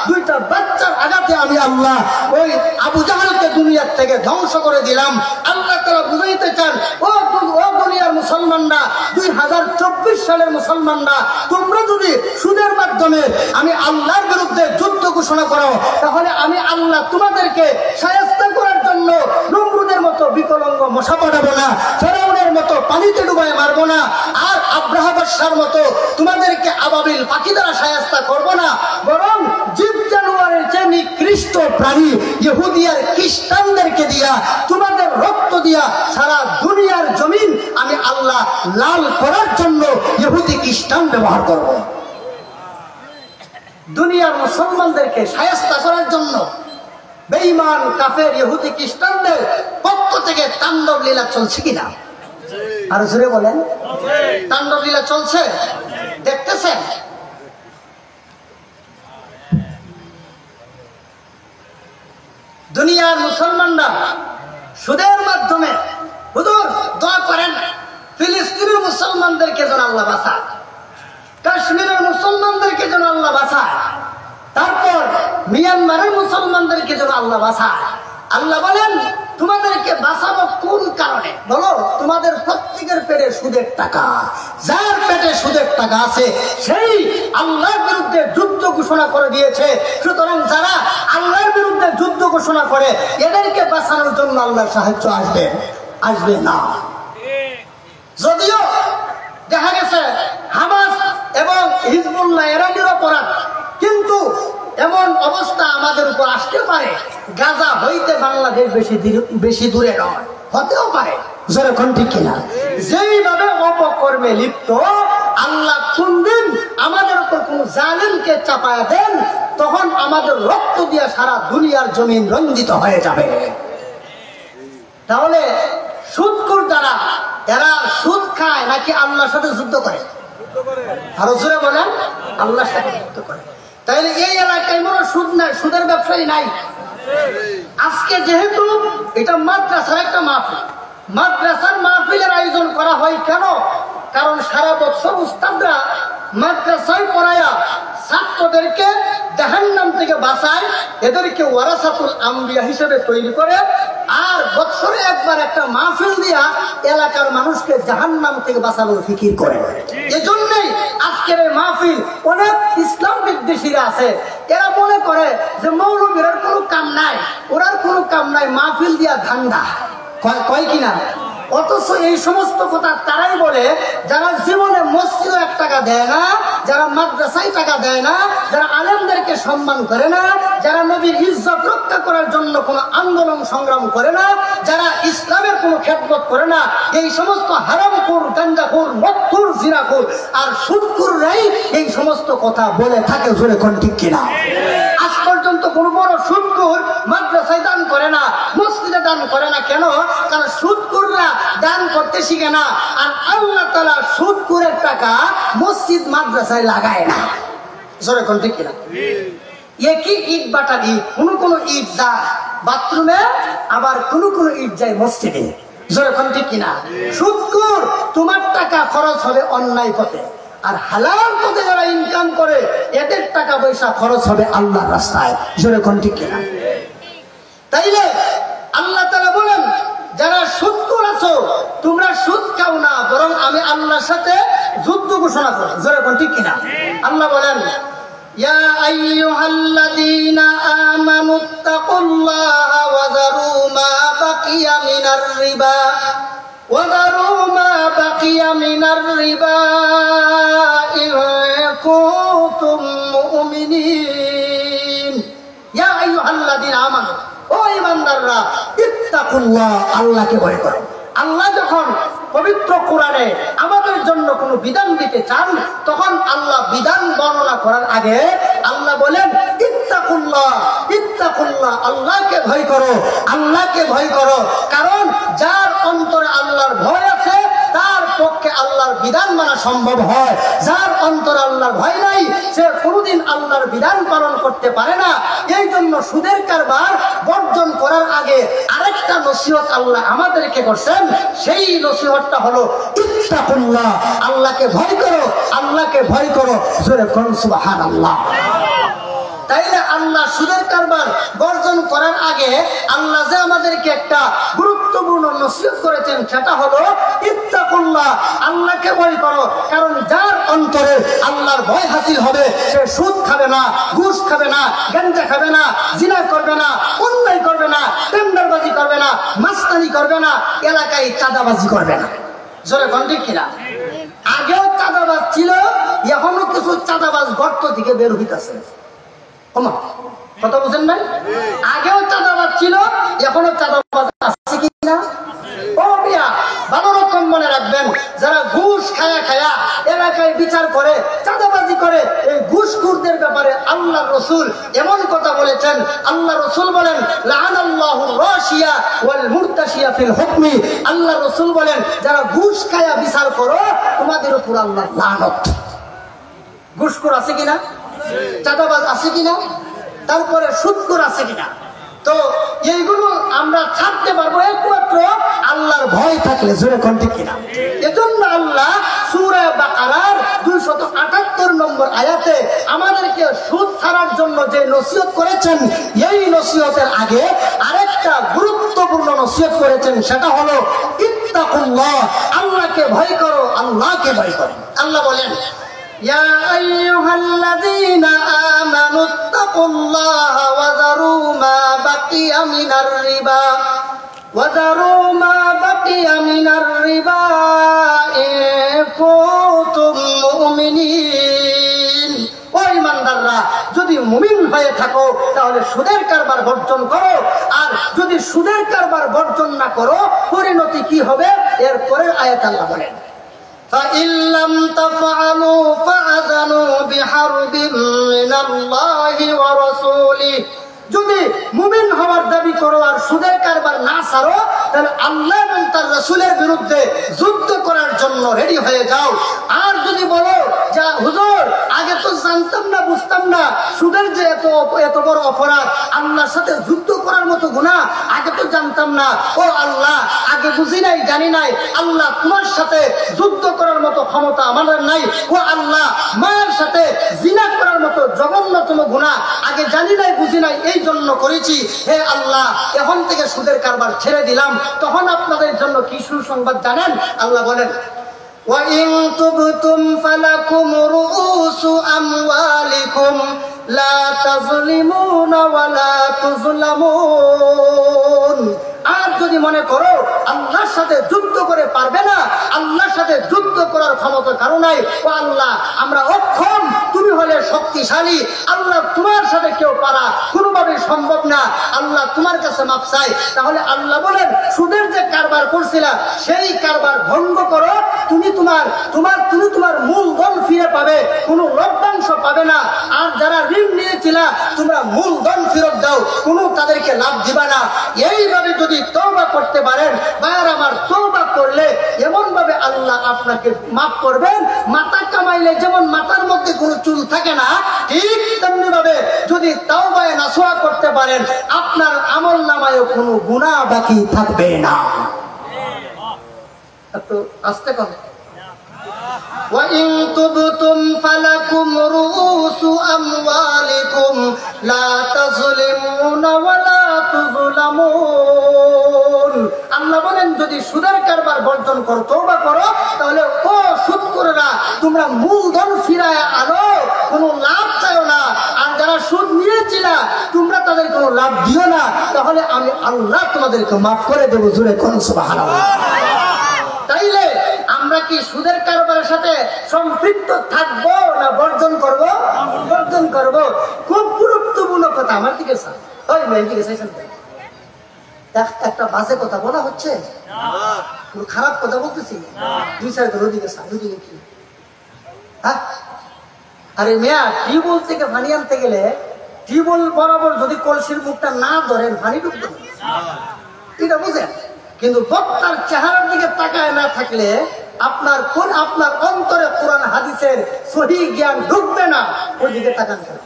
দুইটা বাচ্চার আঘাতে আমি আল্লাহ ওই আবু জাহালকে দুনিয়ার থেকে ধ্বংস করে দিলাম। আল্লাহ তাআলা বুঝাইতে চান, ও দুনিয়ার মুসলমানরা, 2024 সালের মুসলমানরা, তোমরা যদি সুদের মাধ্যমে আমি আল্লাহর বিরুদ্ধে যুদ্ধ ঘোষণা করো, তাহলে আমি আল্লাহ তোমাদেরকে শায়েস্তা করার জন্য নমরুদের মতো বিকলাঙ্গ মশা পাঠাবো না, ফেরাউনের মতো পানিতে ডুবায় মারবো না, আর আব্রাহা বাদশার মতো তোমাদেরকে আবাবিল পাখি দ্বারা শায়েস্তা করব না, বরং জীব জানোয়ারের চেয়ে নিকৃষ্ট প্রাণী ইহুদি আর খ্রিস্টানদেরকে দিয়া, তোমাদের রক্ত দিয়া সারা দুনিয়ার জমিন আমি আল্লাহ লাল করার জন্য ইহুদি খ্রিস্টান ব্যবহার করব। দুনিয়ার মুসলমানদেরকে শায়েস্তা করার জন্য বেঈমান কাফের ইহুদি খ্রিস্টানদের পক্ষ থেকে তাণ্ডব লীলা চলছে কিনা? আর জোরে বলেন, তাণ্ডব লীলা চলছে, দেখতেছেন? দুনিয়ার মুসলমানরা সুদের মাধ্যমে, হুজুর দোয়া করেন ফিলিস্তিনের মুসলমানদেরকে যেন আল্লাহ বাঁচায়, কাশ্মীরের মুসলমানদেরকে যেন আল্লাহ বাঁচায়, তারপর মিয়ানমারের মুসলমানদেরকে যেন আল্লাহ বাঁচায়। আল্লাহ বলেন তোমাদেরকে বাঁচাবো কোন কারণে? বলো, তোমাদের প্রত্যেকের পেটে সুদের টাকা। যার পেটে সুদের টাকা আছে সেই আল্লাহর বিরুদ্ধে যুদ্ধ ঘোষণা করে দিয়েছে। সুতরাং যারা আল্লাহর বিরুদ্ধে যুদ্ধ ঘোষণা করে এদেরকে বাঁচানোর জন্য আল্লাহর সাহায্য আসবে না। যদিও দেখা গেছে হামাস এবং হিজবুল্লাহ এরা নিরপরাধ, কিন্তু এমন অবস্থা আমাদের উপর আসতে পারে, গাজা হইতে বাংলাদেশ বেশি দূরে নয়, হতেও পারে। যেরকম ঠিক কিনা? যেইভাবে অপকর্মে লিপ্ত আল্লাহ কোনদিন আমাদের উপর কোন জালিমকে চাপায়া দেন, তখন আমাদের রক্ত দিয়ে সারা দুনিয়ার জমিন রঞ্জিত হয়ে যাবে। তাহলে সুদখোর যারা, এরা সুদ খায় নাকি আল্লাহর সাথে যুদ্ধ করে? আরো জোরে বলেন, আল্লাহর সাথে যুদ্ধ করে। তাহলে এই এলাকায় মনে সুদ নাই, সুদের ব্যবসায়ী নাই। আজকে যেহেতু এটা মাদ্রাসার একটা মাহফিল, মাদ্রাসার মাহফিলের আয়োজন করা হয় কেন? কারণ সারা বছর উস্তাদরা মাদ্রাসায় পড়ায়া ছাত্রদেরকে জাহান্নাম থেকে বাঁচায়, এদেরকে ওয়ারাসাতুল আম্বিয়া হিসেবে তৈরি করে, আর বছরে একবার একটা মাহফিল দিয়া এলাকার মানুষকে জাহান্নাম থেকে বাঁচানোর ফিকির করে। এজন্যই আজকের এই মাহফিল, অনেক ইসলাম বিদ্বেষীরা আছে, এরা মনে করে যে মৌলবীর কোনো কাম নাই, ওরার কোনো কাম নাই, মাহফিল দিয়া ধান্দা কয় কিনা? অথচ এই সমস্ত কথা তারাই বলে যারা জীবনে মসজিদে 1 টাকা দেয় না, যারা মাদ্রাসায় টাকা দেয় না, যারা আলেমদেরকে সম্মান করে না, যারা নবীর ইজ্জত রক্ষা করার জন্য কোনো আন্দোলন সংগ্রাম করে না, যারা ইসলামের কোনো খেদমত করে না, এই সমস্ত হারামখোর, গাঞ্জাখোর, মদখোর, জিনাখোর আর সুদখোররাই এই সমস্ত কথা বলে থাকে। জোরে কোন ঠিক কিনা? আজ পর্যন্ত কোনো বড় সুদখোর মাদ্রাসায় দান করে না, মসজিদে দান করে না। কেন? কারণ সুদখোররা দান করতে শিখে না, আর আল্লাহ তাআলা সুদখোরের টাকা মসজিদ মাদ্রাসায় লাগায় না। জোরে কোন ঠিক কিনা? একই ইট বাটার ইট, কোনো ইট যায় বাথরুমে, আবার কোনো ইট যায় মসজিদে। জোরে কোন ঠিক কিনা? সুদখোর তোমার টাকা খরচ হবে অন্যায় পথে, আর হালাল পথে যারা ইনকাম করে এদের টাকা পয়সা খরচ হবে আল্লাহর রাস্তায়। জোরে কোন ঠিক কিনা? তাইলে আল্লাহ তাআলা বলেন যারা সুদখোর আছো তোমরা সুদ খাও না, বরং আমি আল্লাহর সাথে যুদ্ধ ঘোষণা করো। জোরে কোন ঠিক কিনা? আল্লাহ বলেন ইয়া আইয়ুহাল্লাযীনা আমানুত্তাকুল্লাহা ওয়া যারু মা বাকিয়া মিনার রিবা ইন কুনতুম মুমিনিন। ইয়া আইয়ুহাল্লাযীনা আমানু, ও ঈমানদাররা, ইত্তাকুল্লাহ, আল্লাহকে ভয় করো। আল্লাহ যখন পবিত্র কোরআনে আমাদের জন্য কোনো বিধান দিতে চান, তখন আল্লাহ বিধান বর্ণনা করার আগে আল্লাহ বলেন ইত্তাকুল্লাহ, ইত্তাকুল্লাহ, আল্লাহকে ভয় করো, আল্লাহকে ভয় করো। কারণ যার অন্তরে আল্লাহর ভয় আছে তার পক্ষে আল্লাহর বিধান মানা সম্ভব হয়। যার অন্তরে আল্লাহর ভয় নাই সে কোনোদিন আল্লাহর বিধান পালন করতে পারে না। এই জন্য সুদের কারবার বর্জন করার আগে আরেকটা নসিহত আল্লাহ আমাদেরকে করছেন, সেই নসিহতটা হলো ইত্তাকুল্লাহ, আল্লাহকে ভয় করো, আল্লাহকে ভয় করো। জোরে কোন সুবহানাল্লাহ। তাইলে আল্লাহ সুদের কারবার বর্জন করার আগে আল্লাহ যে আমাদেরকে একটা গুরুত্বপূর্ণ নসিহত করেছেন, সেটা হলো ইত্তাকুল্লাহ, আল্লাহকে ভয় করো। কারণ যার অন্তরে আল্লাহর ভয় হাসিল হবে সে সুদ খাবে না, ঘুষ খাবে না, গাঁজা খাবে না, জিনা করবে না, অন্যায় করবে না, টেন্ডারবাজি করবে না, মাস্তানি করবে না, এলাকায় চাঁদাবাজি করবে না। জোরে কোন ঠিক কিনা? আগেও চাঁদাবাজ ছিল, এখনো কিছু চাঁদাবাজ গর্ত থেকে বের হইতেছে। কথা বুঝেন নাই? আগেও চাঁদাবাজ ছিল, এখনো চাঁদাবাজ আছে কিনা? ও মিয়া, ভালো রকম মনে রাখবেন, যারা ঘুষ খায়া খায়া এলাকায় বিচার করে, চাঁদাবাজি করে, এই ঘুষখোরদের ব্যাপারে আল্লাহ রসুল এমন কথা বলেছেন। আল্লাহ রসুল বলেন, লাআনাল্লাহু রাশিয়া ওয়াল মুরতাশিয়া ফিল হুকমি। আল্লাহ রসুল বলেন, যারা ঘুষ খায়া বিচার করো, তোমাদের উপর আল্লাহর লানত। ঘুষখোর আছে কিনা? চাঁদাবাজ আছে কিনা? তারপরে সুদখোর আছে কিনা? তো এইগুলো আমরা ছাড়তে পারবো একমাত্র আল্লাহর ভয় থাকলে। জোরে কোন ঠিক কিনা? এজন্য আল্লাহ সূরা বাকারার 278 নম্বর আয়াতে আমাদেরকে সুদ ছাড়ার জন্য যে নসিহত করেছেন, এই নসিহতের আগে আরেকটা গুরুত্বপূর্ণ নসিহত করেছেন, সেটা হলো ইত্তাকুল্লাহ, আল্লাহকে ভয় করো, আল্লাহকে ভয় করো। আল্লাহ বলেন, ইয়া আইয়ুহাল্লাযীনা আমানু ইত্তাকুল্লাহা ওয়া যারু মা বাকিয়া মিনার রিবা ওয়া যারু মা বাকিয়া মিনার রিবা ইন কুনতুম মুমিনিন। ও ঈমানদাররা, যদি মুমিন হয়ে থাকো তাহলে সুদের কারবার বর্জন করো, আর যদি সুদের কারবার বর্জন না করো পরিণতি কি হবে? এর পরের আয়াত আল্লাহ বলেন, فَإِن لَّمْ تَفْعَلُوا فَأَذَنُوا بِحَرْبٍ مِّنَ اللَّهِ وَرَسُولِهِ। যদি মুমিন হওয়ার দাবি করো আর সুদের কারবার না ছাড়ো, তাহলে আল্লাহ এবং তার রাসূলের বিরুদ্ধে যুদ্ধ করার জন্য রেডি হয়ে যাও। আর যদি বলো যে হুজুর, আগে তো জানতাম না, বুঝতাম না সুদের যে এত বড় অপরাধ, আল্লাহর সাথে যুদ্ধ করার মতো গুনাহ, আগে তো জানতাম না। ও আল্লাহ, আগে বুঝি নাই, জানি নাই। আল্লাহ, তোমার সাথে যুদ্ধ করার মতো ক্ষমতা আমাদের নাই। ও আল্লাহ, মায়ের সাথে জিনা করার মতো জঘন্যতম গুনাহ আগে জানি নাই, বুঝি নাই, এই জন্য করেছি। হে আল্লাহ, এখন থেকে সুদের কারবার ছেড়ে দিলাম। তখন আপনাদের জন্য কি সুসংবাদ জানেন? আল্লাহ বলেন, وَإِن تُبْتُمْ فَلَكُمْ رُءُوسُ أَمْوَالِكُمْ لَا تَظْلِمُونَ وَلَا تُظْلَمُونَ। আর যদি মনে করো আল্লাহর সাথে যুদ্ধ করে পারবে না, আল্লাহর সাথে যুদ্ধ করার ক্ষমতা কারো নাই, ও আল্লাহ আমরা অক্ষম, তুমি হলে শক্তিশালী। আল্লাহ, তোমার সাথে কেউ পারা কোনোভাবে সম্ভব না। আল্লাহ, তোমার কাছে মাপ চাই। তাহলে আল্লাহ বলেন, সুদের যে কারবার করছিলা সেই কারবার ভঙ্গ করো। তুমি তোমার মূলধন ফিরে পাবে, কোনো লভ্যাংশ পাবে না। আর যারা ঋণ নিয়েছিলা তোমরা মূলধন ফেরত দাও, কোনো তাদেরকে লাভ দিবা না। এইভাবে যদি তওবা করতে পারেন, ভাইয়ার আমার, তওবা করলে এমন ভাবে আল্লাহ আপনাকে মাফ করবেন। মাথা কামাইলে যেমন মাথার মধ্যে কোনো চুল থাকে না, ঠিক তেমনি ভাবে যদি তাওবায়ে নাসুহা করতে পারেন, আপনার আমল নামায় কোনো গুনাহ বাকি থাকবে না। তো আস্তে কথা, وَإِن تُبْتُمْ فَلَكُمْ رُءُوسُ أَمْوَالِكُمْ لَا تَظْلِمُونَ وَلَا تُظْلَمُونَ। আল্লাহ বলেন, যদি সুদের কারবার বর্জন করো, তওবা করো, তাহলে ও সুদখোররা, তোমরা মূলধন ফিরায় আনো, কোনো লাভ চাও না। আর যারা সুদ নিয়েছিলা তোমরা তাদের কোনো লাভ দিও না, তাহলে আমি আল্লাহ তোমাদেরকে মাফ করে দেবো। জোরে কোন সুবহানাল্লাহ। তাইলে আমরা কি সুদের কারবারের সাথে সম্পৃক্ত থাকবো না বর্জন করব? বর্জন করব। খুব গুরুত্বপূর্ণ কথা। আমার দিকে একটা বাজে কথা বলা হচ্ছে, খারাপ কথা বলতেছি, দুই সাইড ওদিকে কি? হ্যাঁ, আরে মেয়া, টিউবওয়েল থেকে পানি আনতে গেলে টিউবওয়েল বরাবর যদি কলসির মুখটা না ধরেন পানি ঢুকবে, এটা বুঝেন। কিন্তু বক্তার চেহারার দিকে তাকায় না থাকলে আপনার অন্তরে কোরআন হাদিসের সহিহ জ্ঞান ঢুকবে না। ওই দিকে তাকান কেন?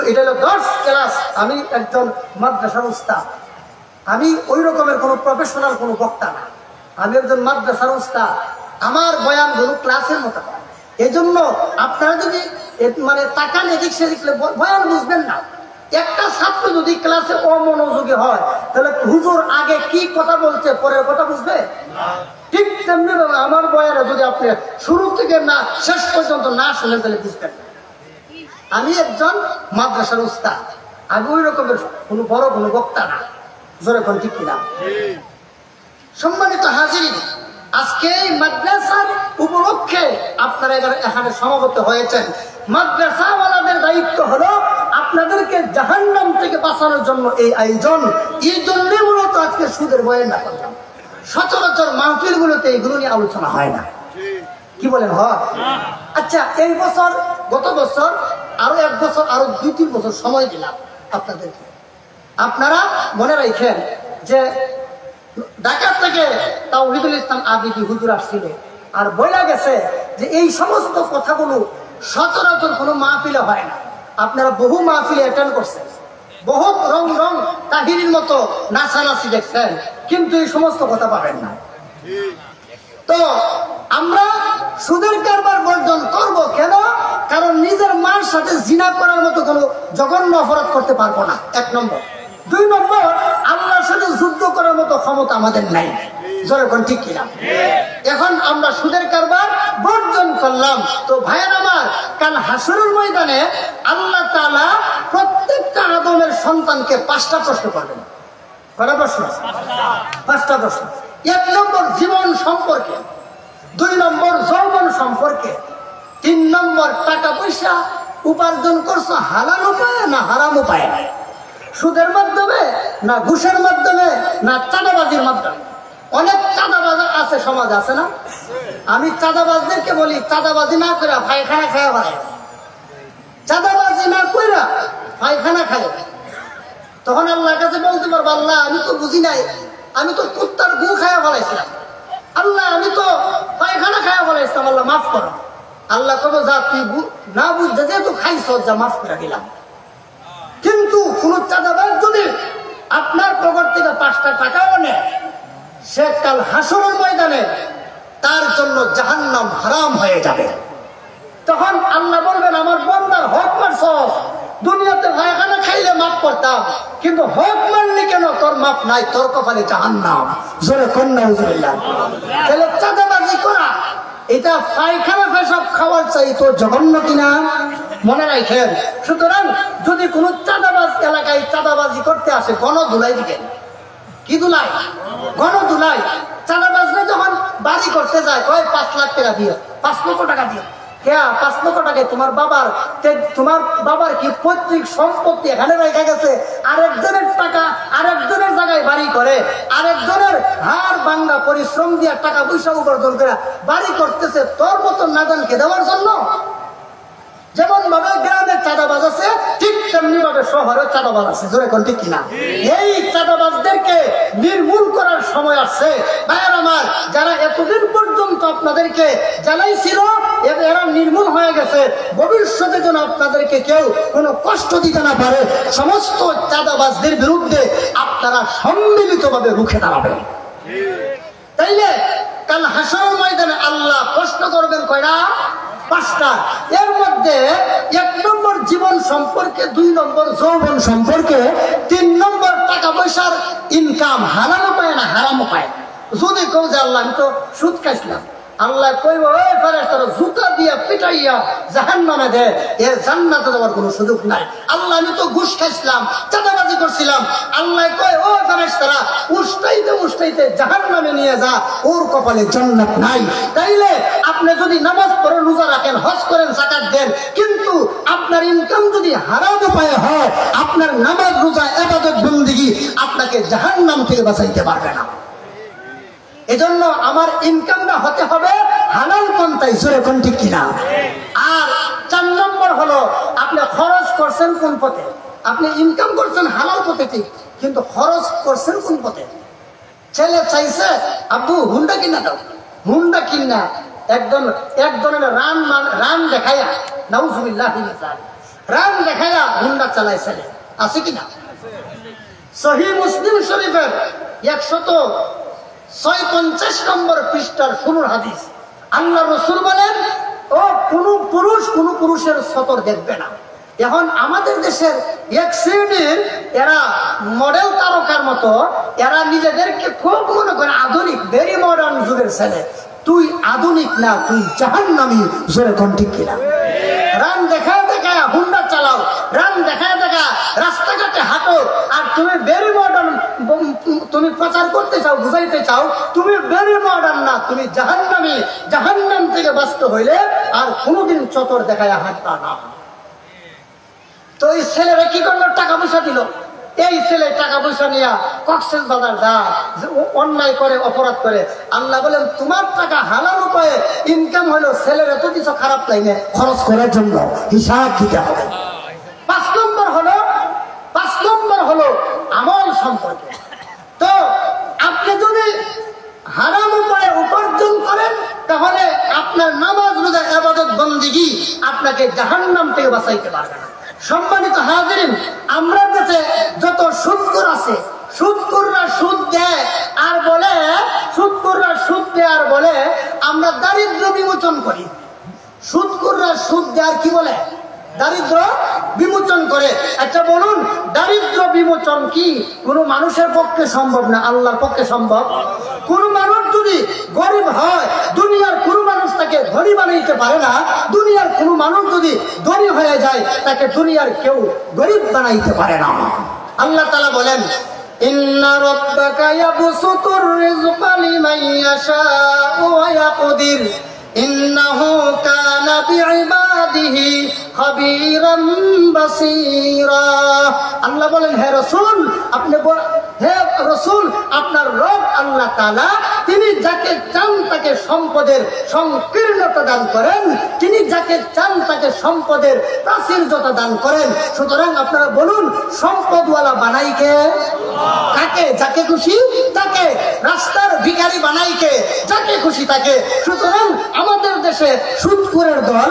এটা হলো 10 ক্লাস। আমি একজন মাদ্রাসার উস্তাদ, আমি ওই রকমের কোনো প্রফেশনাল কোনো বক্তা না, আমি একজন মাদ্রাসার উস্তাদ। আমার বয়ান কোনো ক্লাসের মতো। এই জন্য আপনারা যদি তাকান এদিক সেদিক, বয়ান বুঝবেন না। একটা ছাত্র যদি ক্লাসে অমনোযোগী হয়, তাহলে হুজুর আগে কি কথা বলছে পরের কথা বুঝবে? ঠিক তেমনি আমার বয়ানে যদি আপনি শুরু থেকে না শেষ পর্যন্ত না শুনেন, তাহলে বুঝবেন। আমি একজন মাদ্রাসার উস্তাদ, আমি ওই রকমের কোনো বড় কোনো বক্তা না। জোরে কোন ঠিক কিনা? সম্মানিত হাজিরিন, আজকে এই মাদ্রাসার উপলক্ষে আপনারা এখানে সমবেত হয়েছেন। মাদ্রাসাওয়ালাদের দায়িত্ব হলো আপনাদেরকে জাহান্নাম থেকে বাঁচানোর জন্য এই আয়োজন। এই জন্যই মূলত আজকে সুদের বয়ান না করলাম। সচরাচর মাহফিলগুলোতে এইগুলো নিয়ে আলোচনা হয় না, কি বলেন? হয়। আচ্ছা, এই বছর, গত বছর, আরো 1 বছর, আরো 2-3 বছর সময় দিলাম আপনাদেরকে। আপনারা মনে রাখেন যে ঢাকা থেকে তাওহীদুল ইসলাম আবিদি হুজুর আসছিল, আর বলা গেছে যে এই সমস্ত কথাগুলো সচরাচর কোনো মাহফিলে হয় না। আপনারা বহু মাহফিলে অ্যাটেন্ড করছেন, বহুত রং রং কাহিনীর মতো নাচানাচি দেখছেন, কিন্তু এই সমস্ত কথা পাবেন না। তো আমরা সুদের কারবার বর্জন করব কেন? কারণ নিজের মার সাথে জিনা করার মতো কোনো জঘন্য অপরাধ করতে পারবো না, 1 নম্বর। 2 নম্বর, আল্লাহর সাথে যুদ্ধ করার মতো ক্ষমতা আমাদের নাই। জোরে কোন ঠিক কিনা? এখন আমরা সুদের কারবার বর্জন করলাম। তো ভাইয়ের আমার, কাল হাসরের ময়দানে আল্লাহ তাআলা প্রত্যেকটা আদমের সন্তানকে 5টা প্রশ্ন করবেন। কয়টা প্রশ্ন? 5টা প্রশ্ন। 1 নম্বর জীবন সম্পর্কে, 2 নম্বর যৌবন সম্পর্কে, 3 নম্বর টাকা পয়সা উপার্জন করছো হালাল উপায়ে না হারাম উপায়ে, সুদের মাধ্যমে না ঘুষের মাধ্যমে না চাঁদাবাজির মাধ্যমে। অনেক চাঁদাবাজ আছে সমাজ, আছে না? আমি চাঁদাবাজদেরকে বলি, চাঁদাবাজি না করে পায়খানা খাওয়া ভালো। চাঁদাবাজি না করে পায়খানা খায়, তখন আল্লাহর কাছে বলতে পারবো, আল্লাহ আমি তো বুঝি নাই, আমি তো কুত্তার গু খাওয়া ফেলাইছিলাম, আল্লাহ আমি তো পায়খানা খাওয়া ফেলাইছিলাম, আল্লাহ মাফ করো। আল্লাহ কবে, যা তুই না বুঝতে যেহেতু খাইছ, যা মাফ করে দিলাম। কিন্তু কোন চাঁদাবাজ যদি আপনার পকেট থেকে 5টা টাকাও নেয়, সে কাল হাসরের ময়দানে তার জন্য জাহান্নাম হারাম হয়ে যাবে। তখন আল্লাহ বলবেন, আমার বান্দার হক মারছ, দুনিয়াতে পায়খানা খাইলে মাফ করতাম, কিন্তু হক মারলি কেন? তোর মাফ নাই, তোর কপালে জাহান্নাম। জোরে কন্যা হুজুরিল্লাহ। তাহলে চাঁদাবাজি করা এটা পায়খানা পেশাব খাওয়ার চাই তো জঘন্য কিনা? মনে রাখেন। সুতরাং যদি কোনো চাঁদাবাজ এলাকায় চাঁদাবাজি করতে আসে, গণধুলাই দিবেন। কি ধুলাই? গণধুলাই। চাঁদাবাজরা যখন বাড়ি করতে যায়, কয় 5 লাখ টাকা দিও, 5 লক্ষ টাকা দিও। কে 5 লক্ষ টাকায় তোমার বাবার কি পৈতৃক সম্পত্তি এখানে রেখে গেছে, আরেকজনের টাকা আরেকজনের জায়গায় বাড়ি করে, আরেকজনের হাড় ভাঙা পরিশ্রম দিয়ে টাকা পয়সা উপার্জন করে বাড়ি করতেছে, তোর মতো নাদানকে দেওয়ার জন্য। যেমন ভাবে গ্রামের চাঁদাবাজ আছে, ঠিক তেমনি ভাবে শহরের চাঁদাবাজ আছে। জোরে কোন ঠিক কিনা? এই চাঁদাবাজদেরকে নির্মূল করার সময় আসছে। ভাইয়ের আমার, যারা এতদিন পর্যন্ত আপনাদেরকে জানাইছিল, এরা নির্মূল হয়ে গেছে। ভবিষ্যতে যেন আপনাদেরকে কেউ কোনো কষ্ট দিতে না পারে, সমস্ত চাঁদাবাজদের বিরুদ্ধে আপনারা সম্মিলিতভাবে রুখে দাঁড়াবেন। তাইলে কাল হাসরের ময়দানে আল্লাহ প্রশ্ন করবেন কয়টা? 5টা। এর মধ্যে 1 নম্বর জীবন সম্পর্কে, 2 নম্বর যৌবন সম্পর্কে, 3 নম্বর টাকা পয়সার ইনকাম হালাল উপায় না হারাম উপায়। যদি কেউ যে আল্লাহ আমি তো সুদ খাইছিলাম, আল্লাহ কইব, ওই ফেরেশতারা জুতা দিয়া পিটাইয়া জাহান্নামে দে, এর জান্নাতে যাওয়ার কোনো সুযোগ নাই। আল্লাহ আমি তো ঘুষ খাইছিলাম, চাঁদাবাজি করছিলাম, আল্লাহ কয়, ও ফেরেশতারা উষ্টাইতে জাহান্নামে নিয়ে যা, ওর কপালে জান্নাত নাই। তাইলে আপনি যদি নামাজ পড়েন, রোজা রাখেন, হজ করেন, যাকাত দেন, কিন্তু আপনার ইনকাম যদি হারাম উপায়ে হয়, আপনার নামাজ, রোজা, ইবাদত, বন্দেগী আপনাকে জাহান্নাম থেকে বাঁচাইতে পারবে না। এজন্য আমার ইনকামটা হতে হবে হালাল পন্থায়। জোরে কোন ঠিক কিনা? আর 4 নম্বর হলো, আপনি খরচ করছেন কোন পথে? আপনি ইনকাম করছেন হালাল পথে ঠিক, কিন্তু খরচ করছেন কোন পথে? ছেলে চাইছে, আব্বু হুন্ডা কিনা দাও, হুন্ডা কিনা একজনের রান দেখাইয়া, নাউজুবিল্লাহ, রান দেখাইয়া হুন্ডা চালায় ছেলে, আছে কিনা? সহিহ মুসলিম শরীফের 156 নম্বর পৃষ্ঠার 16 হাদিস। আল্লাহ রাসূল বলেন, ও কোন পুরুষের সতর দেখবে না। এখন আমাদের দেশের এক শ্রেণীর এরা মডেল তারকার মতো, এরা নিজেদেরকে খুব মনে করে আধুনিক, ভেরি মডার্ন যুগের ছেলে। তুই আধুনিক না, তুই জাহান্নামী। জোরে কোন ঠিক কিনা? রান দেখা হুন্ডা চালাও, রান দেখা রাস্তাঘাটে হাঁটো, আর তুমি ভেরি মডার্ন, তুমি প্রচার করতে চাও বুঝাইতে চাও তুমি বেরি মডার্ন না, তুমি জাহান্নামী। জাহান্নাম থেকে বাঁচতে হইলে আর কোনোদিন চতর দেখায় হাঁটবা না। তো এই ছেলেরা কি করলো? টাকা পয়সা দিল। এই ছেলে টাকা পয়সা নিয়ে কক্সেস বাজার যায়, অন্যায় করে, অপরাধ করে। আল্লাহ বলেন তোমার টাকা হালাল উপায়ে ইনকাম হলো, ছেলের এত কিছু খারাপ লাইনে খরচ করার জন্য হিসাব দিতে হবে। 5 নম্বর হলো আমল সম্পর্কে। তো আপনি যদি হারাম উপায়ে উপার্জন করেন তাহলে আপনার নামাজ, রোজা, ইবাদত, বন্দেগী আপনাকে জাহান্নাম থেকে বাঁচাইতে পারবে না। সম্মানিত হাজিরিন, আমরা কাছে যত সুদখোর আছে, সুদখোররা সুদ দেয় আর বলে আমরা দারিদ্র বিমোচন করি। সুদখোররা সুদ দেয় আর কি বলে? দারিদ্র বিমোচন করে। আচ্ছা বলুন, দারিদ্র বিমোচন কি কোনো মানুষের পক্ষে সম্ভব না? আল্লাহর পক্ষে সম্ভব। কোন মানুষ যদি গরিব হয়, দুনিয়ার কোন মানুষ তাকে ধনী বানাইতে পারে না। দুনিয়ার কোন মানুষ যদি ধনী হয়ে যায়, তাকে দুনিয়ার কেউ গরিব বানাইতে পারে না। আল্লাহ তাআলা বলেন, ইন্না রাব্বাকা ইয়াবসুতুর রিজকা লিমান ইয়াশাউ ওয়া ইয়াকদির ইন্নাহু কানা বিইবাদিহি খাবীরাম বাসীরা। আল্লাহ বলেন, হে রাসূল, আপনার রব আল্লাহ তাআলা তিনি যাকে চান তাকে সম্পদের সংকীর্ণতা দান করেন, তিনি যাকে চান তাকে সম্পদের প্রাচুর্যতা দান করেন। সুতরাং আপনারা বলুন, সম্পদওয়ালা বানাই কে? কাকে? যাকে খুশি তাকে। রাস্তার ভিখারি বানাই কে? যাকে খুশি তাকে। সুতরাং আমাদের দেশে সুদখোরের দল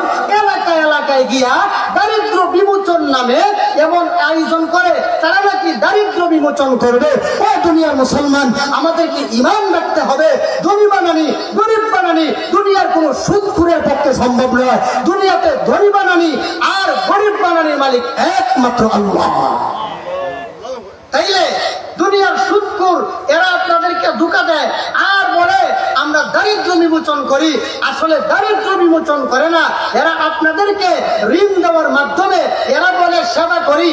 এলাকায় গিয়া দারিদ্র বিমোচন নামে এমন আয়োজন করে, তারা নাকি দারিদ্র বিমোচন করবে। ও দুনিয়ার মুসলমান, আমাদেরকে ঈমান রাখতে হবে। ধনী বানানি, গরিব বানানি দুনিয়ার কোন সুদখোরের পক্ষে সম্ভব নয়। দুনিয়াতে ধনী বানানি আর গরিব বানানির মালিক একমাত্র আল্লাহ। তাইলে দুনিয়ার সুদখোর এরা আপনাদেরকে ধোঁকা দেয় আর বলে আমরা দারিদ্র বিমোচন করি। আসলে দারিদ্র বিমোচন করে না, এরা আপনাদেরকে ঋণ দেওয়ার মাধ্যমে এরা বলে সেবা করি,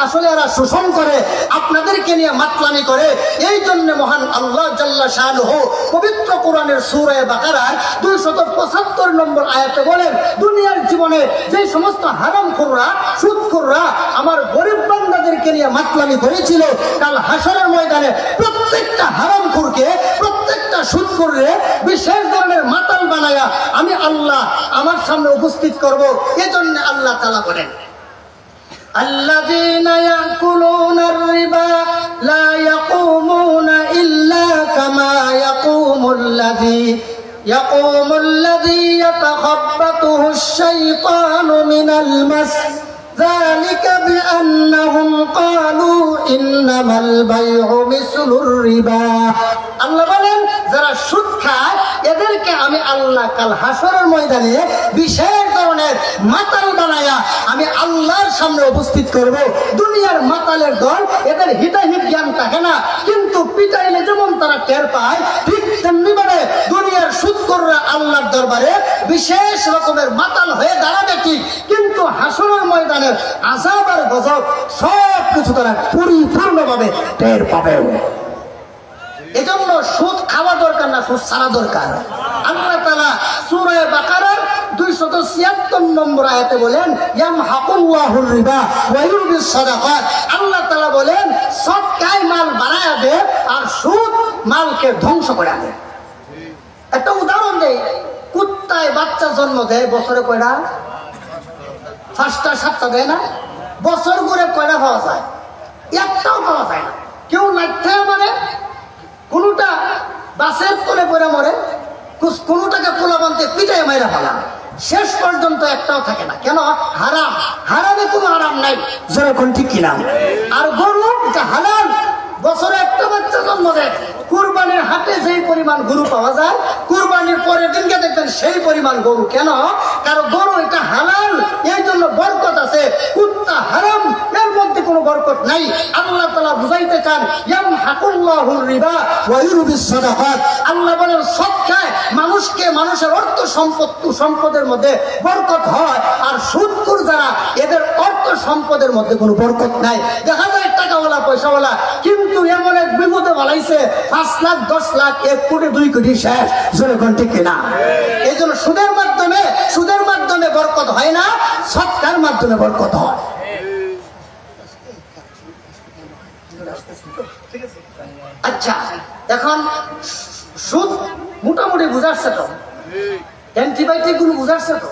আসলে এরা শোষণ করে, আপনাদেরকে নিয়ে মাতলামি করে। এই জন্য মহান আল্লাহ জাল্লা শানুহু পবিত্র কোরআনের সূরা বাকারার 275 নম্বর আয়াতে বলেন, দুনিয়ার জীবনে যে সমস্ত হারামখোররা, সুদখোররা আমার গরিব বান্দাদেরকে নিয়ে মাতলামি করেছিল, কাল হাসরের ময়দানে প্রত্যেকটা হারামখোরকে, প্রত্যেকটা সুদখোররে বিশেষ ধরনের মাতাল বানায়া আমি আল্লাহ আমার সামনে উপস্থিত করব। এজন্য আল্লাহ তাআলা বলেন, الذين يأكلون الربا لا يقومون إلا كما يقوم الذي يتخبطه الشيطان من المس ذلك بأنهم قالوا إنما البيع مثل الربا। আল্লাহ বলেন, যারা সুদ খায় এদেরকে আমি আল্লাহ কাল হাসরের ময়দানে বিশেষ ধরনের মাতাল বানায়া আমি আল্লাহর সামনে উপস্থিত করব। দুনিয়ার মাতালের দল, এদের হিতাহিত জ্ঞান থাকে না, কিন্তু পিটাইলে যেমন তারা টের পায়, ঠিক তেমনি ভাবে দুনিয়ার সুদখোররা আল্লাহর দরবারে বিশেষ রকমের মাতাল হয়ে দাঁড়াবে ঠিক, কিন্তু হাসরের ময়দানে আযাব আর গজব সব কিছু তারা পরিপূর্ণভাবে টের পাবে। এজন্য সুদ খাওয়া দরকার না, সুদ ছাড়া দরকার। আল্লাহ তাআলা সূরা বাকারার 276 নম্বর আয়াতে বলেন, ইয়ামহাকুল্লাহুর রিবা ওয়া ইউরবিস সাদাকাত। আল্লাহ তাআলা বলেন, সদকায় মাল বাড়ায়া দেয় আর সুদ মালকে ধ্বংস করে দেয়। একটা উদাহরণ দেই, কুত্তায় বাচ্চা জন্ম দেয় বছরে কয়টা? 5টা 7টা দেয় না? বছর ঘুরে কয়টা পাওয়া যায়? একটাও পাওয়া যায় না। কেউ লাইতে মরে, কোনটা বাসের তলে পড়ে মরে, কোনটাকে পোলা বানতে পিটাই মাইরা ফেলা, শেষ পর্যন্ত একটাও থাকে না। কেন? হারাম। হারামে কোনো আরাম নাই, যেরকম ঠিক কিনা। আর গরু এটা হালাল, বছরে একটা বাচ্চা জন্ম দেয়। কুরবানির হাটে যেই পরিমাণ গরু পাওয়া যায়, কুরবানির পরের দিনকে দেখবেন সেই পরিমাণ গরু। কেন? কারণ গরু এটা হালাল, এই জন্য বরকত আছে। কুত্তা হারাম, এর মধ্যে কোনো বরকত নাই। আল্লাহ তাআলা বুঝাইতে চান, ইয়ামহাকুল্লাহুর রিবা ওয়া ইউরবিস সাদাকাত। আল্লাহ বলেন, সদকায় মানুষকে, মানুষের অর্থ সম্পদের মধ্যে বরকত হয়, আর সুদখোর যারা, এদের অর্থ সম্পদের মধ্যে কোনো বরকত নাই। দেখা যায় টাকাওয়ালা, পয়সাওয়ালা, কিন্তু এমন এক বিপদে বালাইছে 5 লাখ 10 লাখ 1 কোটি 2 কোটি শেষ জোরে কোন ঠিক না এই জন্য সুদের মাধ্যমে বরকত হয় না সৎকার মাধ্যমে বরকত হয় আচ্ছা এখন সুদ মোটামুটি বুঝাচ্ছে তো অ্যান্টিবায়োটিক গুলো বুঝাচ্ছে তো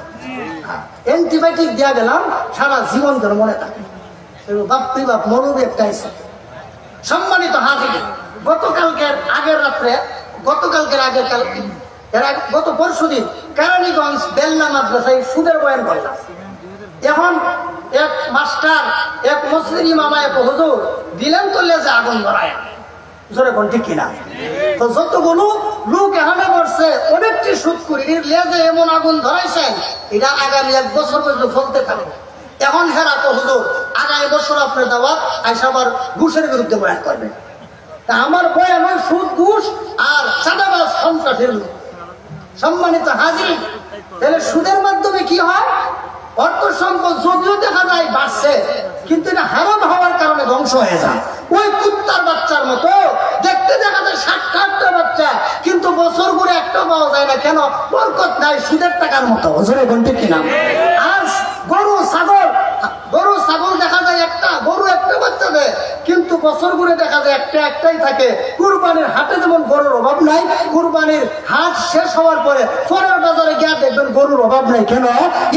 অ্যান্টিবায়োটিক দেওয়া গেলাম সারা জীবন ধরে মনে থাকে বাপরি বাপ মরবি একটা এসে সম্মানিত হাজির গতকালকের আগের গত পরশুদিন কেরানীগঞ্জ বেলনা মাদ্রাসায় সুদের বয়ান করলাম এখন এক মাস্টার এক মসজিদ ইমাম এক হুজুর দিলেন তো লেজে আগুন ধরায় জোরে কোন ঠিক কিনা তো যতগুলো লোক এখানে বসছে অনেকটি সুদ করি লেজে এমন আগুন ধরাইছেন এটা আগামী 1 বছর পর্যন্ত চলতে থাকবে এখন হেরা তো হুজুর আগামী বছর আপনার দাওয়াত আইসা আবার ঘুষের বিরুদ্ধে বয়ান করবে তা আমার বয়ান হয় সুদ ঘুষ আর চাঁদাবাজ সন্ত্রাসের লোক সম্মানিত হাজির তাহলে সুদের মাধ্যমে কি হয় অর্থ সম্পদ যদিও দেখা যায় বাড়ছে কিন্তু এটা হারাম হওয়ার কারণে ধ্বংস হয়ে যায় ওই কুত্তার বাচ্চার মতো দেখতে দেখা যায় 60-টা বাচ্চা কিন্তু বছর ঘুরে একটা পাওয়া যায় না কেন বরকত নাই সুদের টাকার মতো জোরে ঘন্টি কিনা আর গরু ছাগল দেখা যায় গরু একটা বাচ্চা দেয় কিন্তু বছর ঘুরে দেখা যায় একটাই থাকে কুরবানির হাটে যেমন গরুর অভাব নাই কুরবানির হাট শেষ হওয়ার পরে পরের বাজারে গিয়ে দেখবেন গরুর অভাব নাই কেন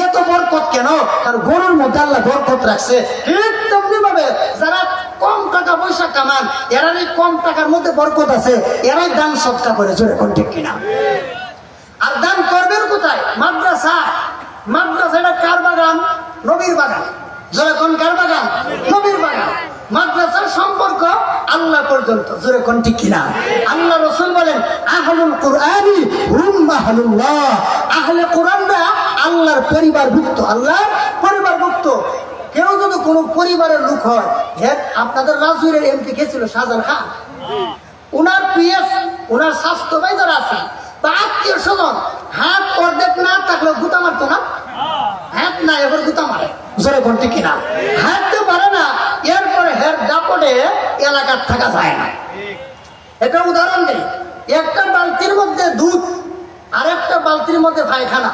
এত বরকত কেন কারণ গরুর মধ্যে আল্লাহ বরকত রাখছে ঠিক তেমনি ভাবে যারা কম টাকা পয়সা কামান এরাই কম টাকার মধ্যে বরকত আছে এরাই দান সৎকার করে জোরে কোন ঠিক কিনা আর দান করবেন কোথায় মাদ্রাসাটা কার বাগান নবীর বাগান জোরে কোন কার বাগান নবীর বাগান মাদ্রাসার সম্পর্ক আল্লাহ পর্যন্ত জোরে কোন ঠিক কিনা আল্লাহ রাসূল বলেন আহলুল কুরআনি হুম আহলুল্লাহ আহলে কোরআনরা আল্লাহর পরিবারভুক্ত কেউ যদি কোনো পরিবারের লোক হয় আপনাদের রাজুরের এমপি কে ছিল শাহজাহান খান উনার পিএস উনার স্বাস্থ্য ভাই যারা আছে বা আত্মীয় স্বজন হাত অর্ধেক না থাকলে গুতা মারতো না হাত না এবার গুতা মারে জোরে করতে কিনা হাঁটতে পারে না এরপরে হের দাপটে এলাকার থাকা যায় না এটা উদাহরণ নেই একটা বালতির মধ্যে দুধ আর একটা বালতির মধ্যে পায়খানা